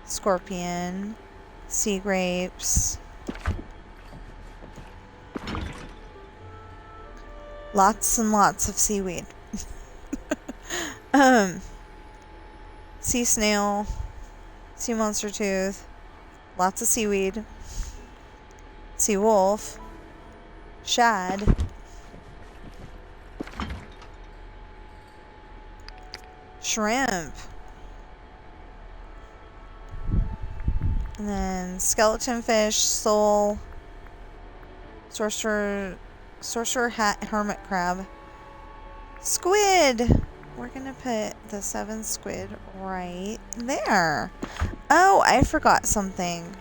scorpion, sea grapes, lots and lots of seaweed. Sea snail, sea monster tooth, lots of seaweed, sea wolf, shad, shrimp, and then skeleton fish, sole, sorcerer hat, hermit crab, squid. We're gonna put the 7 squid right there. Oh, I forgot something.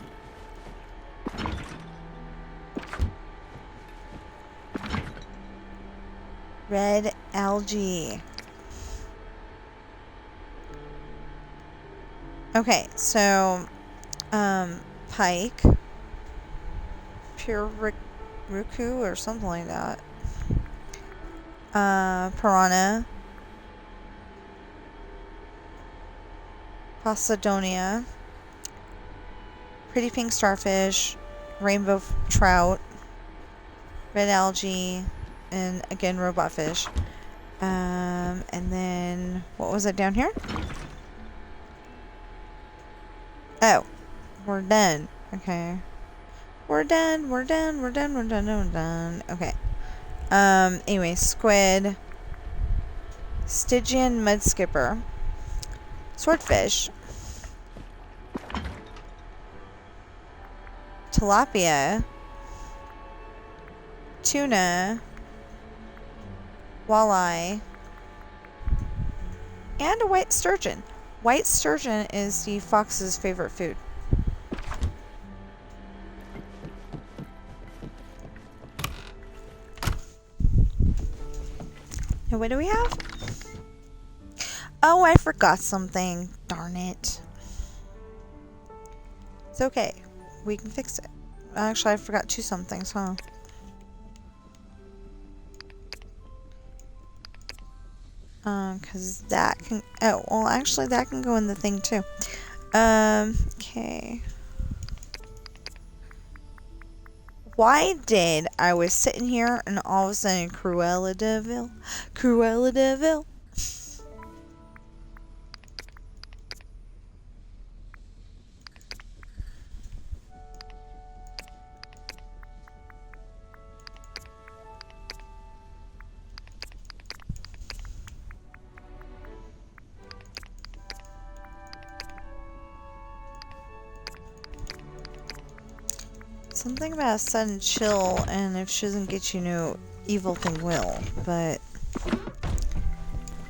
Red algae. Okay, so, pike, Ruku or something like that. Piranha, Posidonia, pretty pink starfish, rainbow trout, red algae, and again robot fish. And then what was it down here? Oh, we're done. Okay. We're done. Okay. Anyway, squid, Stygian mud skipper, swordfish, tilapia, tuna, walleye, and a white sturgeon. White sturgeon is the fox's favorite food. Now what do we have? Oh, I forgot something. Darn it. It's okay. We can fix it. Actually, I forgot two somethings, huh? Cause that can, oh, well, actually that can go in the thing too. Okay. Why did I was sitting here and all of a sudden Cruella de Vil. Something about a sudden chill, and if she doesn't get you, no evil thing will, but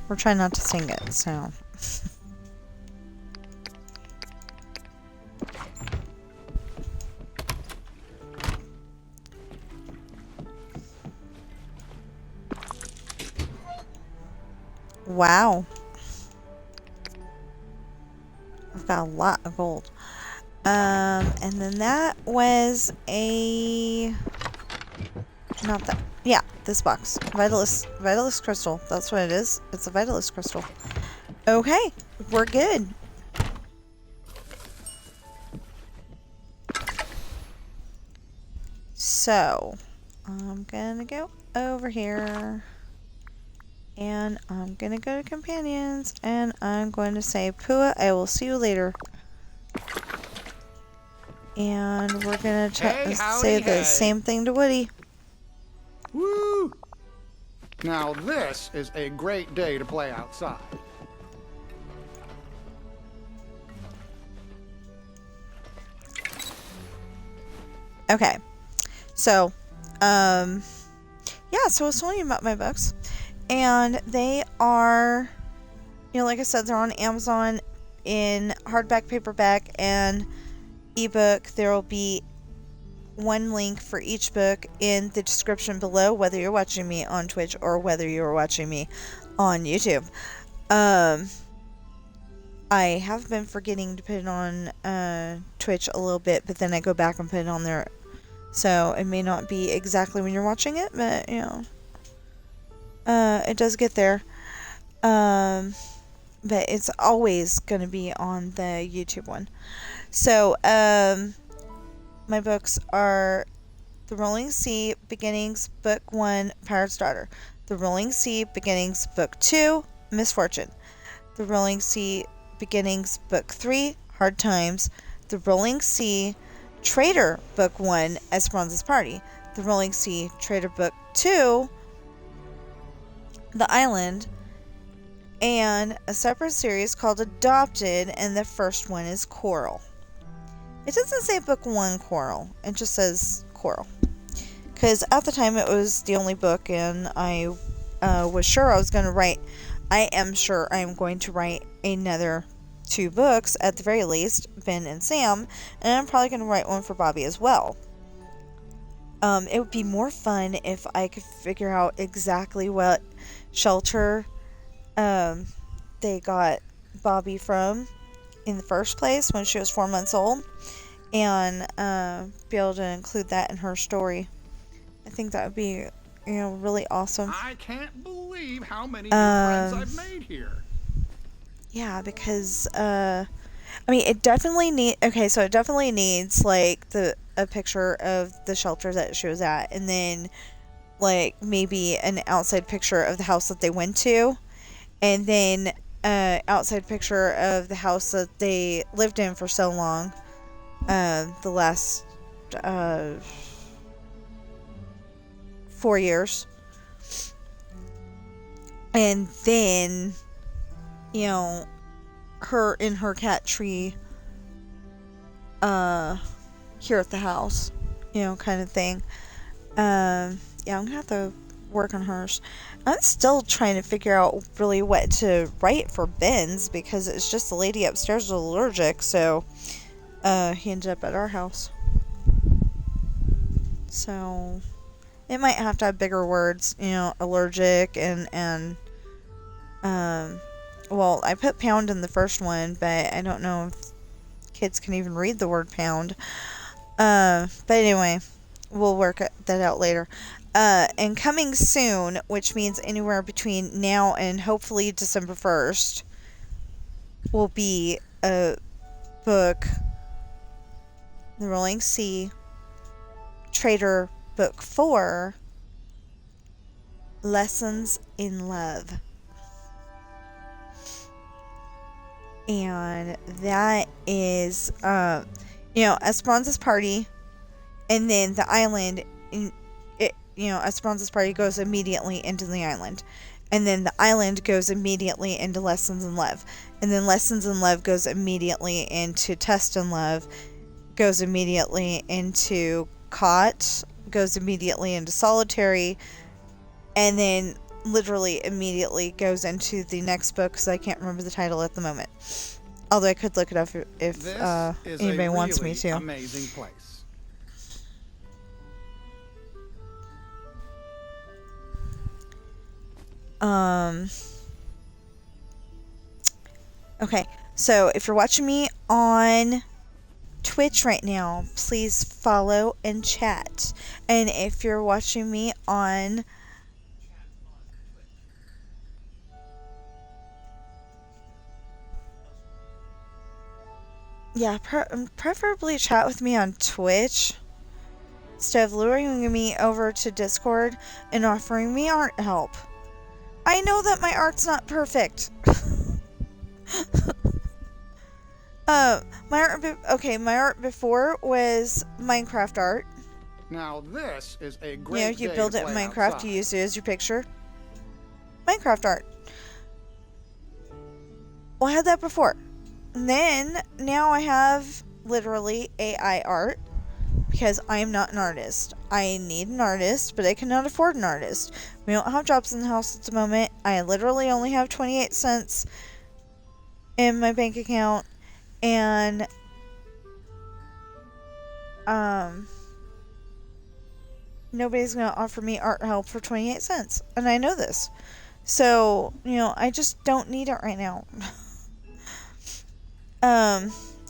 we're trying not to sing it, so. Wow. I've got a lot of gold. And then that was a... Not that. Yeah, this box. Vitalist crystal. That's what it is. It's a Vitalist crystal. Okay, we're good. So, I'm gonna go over here. And I'm gonna go to companions. And I'm going to say, Pua, I will see you later. And we're gonna say the same thing to Woody. Woo! Now this is a great day to play outside. Okay. So, yeah, so I was telling you about my books. And they are, you know, like I said, they're on Amazon in hardback, paperback, and ebook. There will be one link for each book in the description below, whether you're watching me on Twitch or whether you're watching me on YouTube. I have been forgetting to put it on Twitch a little bit, but then I go back and put it on there. So it may not be exactly when you're watching it, but you know, it does get there. But it's always going to be on the YouTube one. So, my books are The Rolling Sea Beginnings, Book 1, Pirate's Daughter. The Rolling Sea Beginnings, Book 2, Misfortune. The Rolling Sea Beginnings, Book 3, Hard Times. The Rolling Sea Traitor, Book 1, Esperanza's Party. The Rolling Sea Traitor, Book 2, The Island. And a separate series called Adopted, and the first one is Coral. It doesn't say book 1 Coral, it just says Coral. Because at the time it was the only book, and I was sure I was going to write, I am sure I am going to write another 2 books, at the very least, Ben and Sam, and I'm probably going to write one for Bobby as well. It would be more fun if I could figure out exactly what shelter they got Bobby from in the first place when she was 4 months old, and be able to include that in her story. I think that would be, really awesome. I can't believe how many new friends I've made here. Yeah, because it definitely it definitely needs like a picture of the shelter that she was at, and then like maybe an outside picture of the house that they went to, and then outside picture of the house that they lived in for so long, the last 4 years, and then her in her cat tree here at the house, kind of thing. I'm gonna have to work on hers. I'm still trying to figure out really what to write for Ben's, because it's just the lady upstairs was allergic, so he ended up at our house. So it might have to have bigger words, allergic and well, I put pound in the first one, but I don't know if kids can even read the word pound. But anyway, we'll work that out later. And coming soon, which means anywhere between now and hopefully December 1st, will be a book, The Rolling Sea, Traitor, Book 4, Lessons in Love. And that is, Esperanza's party, and then the island, Esperanza's party goes immediately into the island. And then the island goes immediately into Lessons in Love. And then Lessons in Love goes immediately into Test in Love, goes immediately into Caught, goes immediately into Solitary, and then literally immediately goes into the next book, because I can't remember the title at the moment. Although I could look it up if anybody wants me to. Amazing place. Okay, so if you're watching me on Twitch right now, please follow and chat. And if you're watching me on preferably chat with me on Twitch instead of luring me over to Discord and offering me art help. I know that my art's not perfect. My art before was Minecraft art. Now this is a great you day build to it in play Minecraft, outside. you use it as your picture. Minecraft art. Well, I had that before. And then, now I have literally AI art, because I'm not an artist. I need an artist, but I cannot afford an artist. We don't have jobs in the house at the moment. I literally only have 28 cents in my bank account, and nobody's gonna offer me art help for 28 cents, and I know this. So, I just don't need it right now.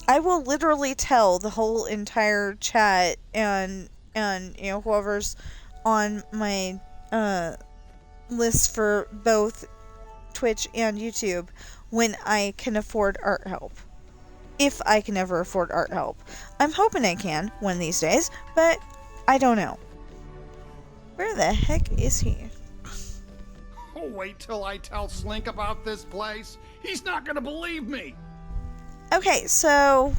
I will literally tell the whole entire chat and whoever's on my list for both Twitch and YouTube when I can afford art help. If I can ever afford art help. I'm hoping I can one of these days, but I don't know. Where the heck is he? Oh, wait till I tell Slink about this place. He's not gonna believe me. Okay, so...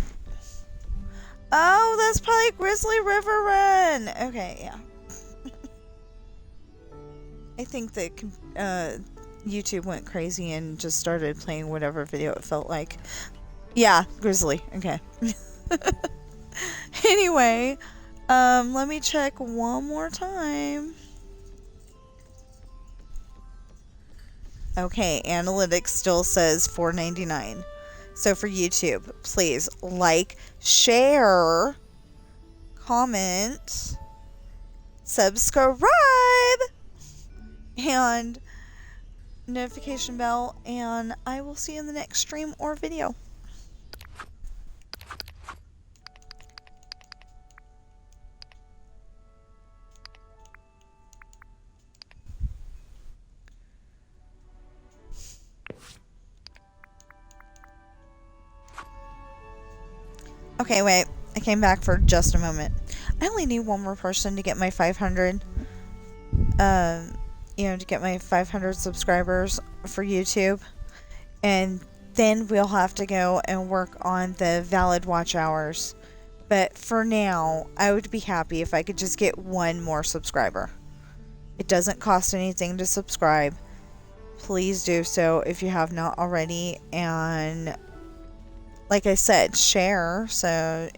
Oh, that's probably Grizzly River Run! Okay, yeah. I think that YouTube went crazy and just started playing whatever video it felt like. Yeah, Grizzly. Okay. Anyway, let me check one more time. Okay, analytics still says $4.99. So for YouTube, please like, share, comment, subscribe, and notification bell, and I will see you in the next stream or video. Okay, wait. I came back for just a moment. I only need one more person to get my 500. To get my 500 subscribers for YouTube. And then we'll have to go and work on the valid watch hours. But for now, I would be happy if I could just get one more subscriber. It doesn't cost anything to subscribe. Please do so if you have not already. And like I said, share. So,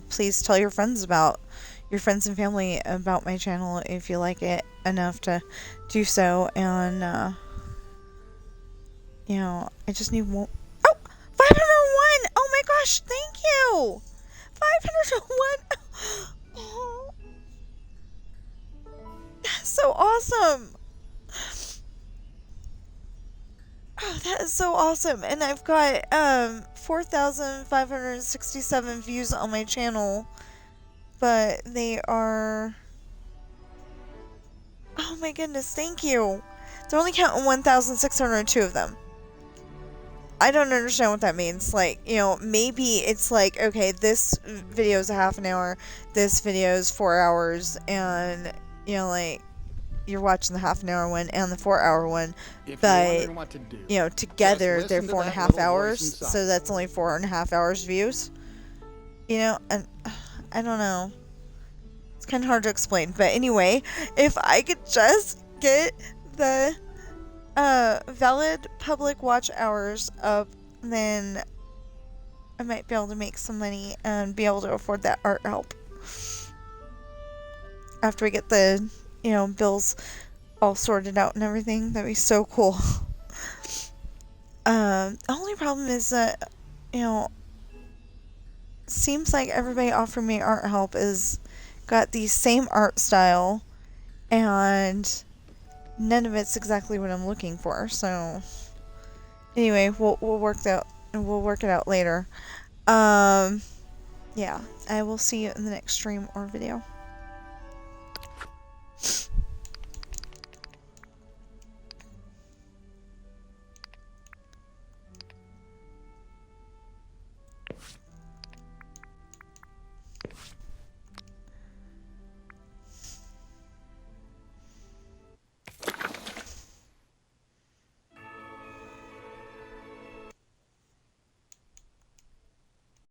please tell your friends and family about my channel if you like it enough to do so. And, I just need one. Oh! 501! Oh my gosh, thank you! 501! Oh, that's so awesome! Oh, that is so awesome. And I've got 4,567 views on my channel, but they are, oh my goodness, thank you. They're only counting 1,602 of them. I don't understand what that means. Like, maybe it's like, okay, this video is a half an hour, this video is 4 hours, and you're watching the half an hour one and the 4 hour one, but together they're 4.5 hours, so that's only 4.5 hours views. And I don't know. It's kind of hard to explain, but anyway, if I could just get the valid public watch hours up, then I might be able to make some money and be able to afford that art help after we get the bills all sorted out and everything. That'd be so cool. The only problem is that, seems like everybody offering me art help is got the same art style, and none of it's exactly what I'm looking for. So anyway, we'll work it out later. Yeah, I will see you in the next stream or video.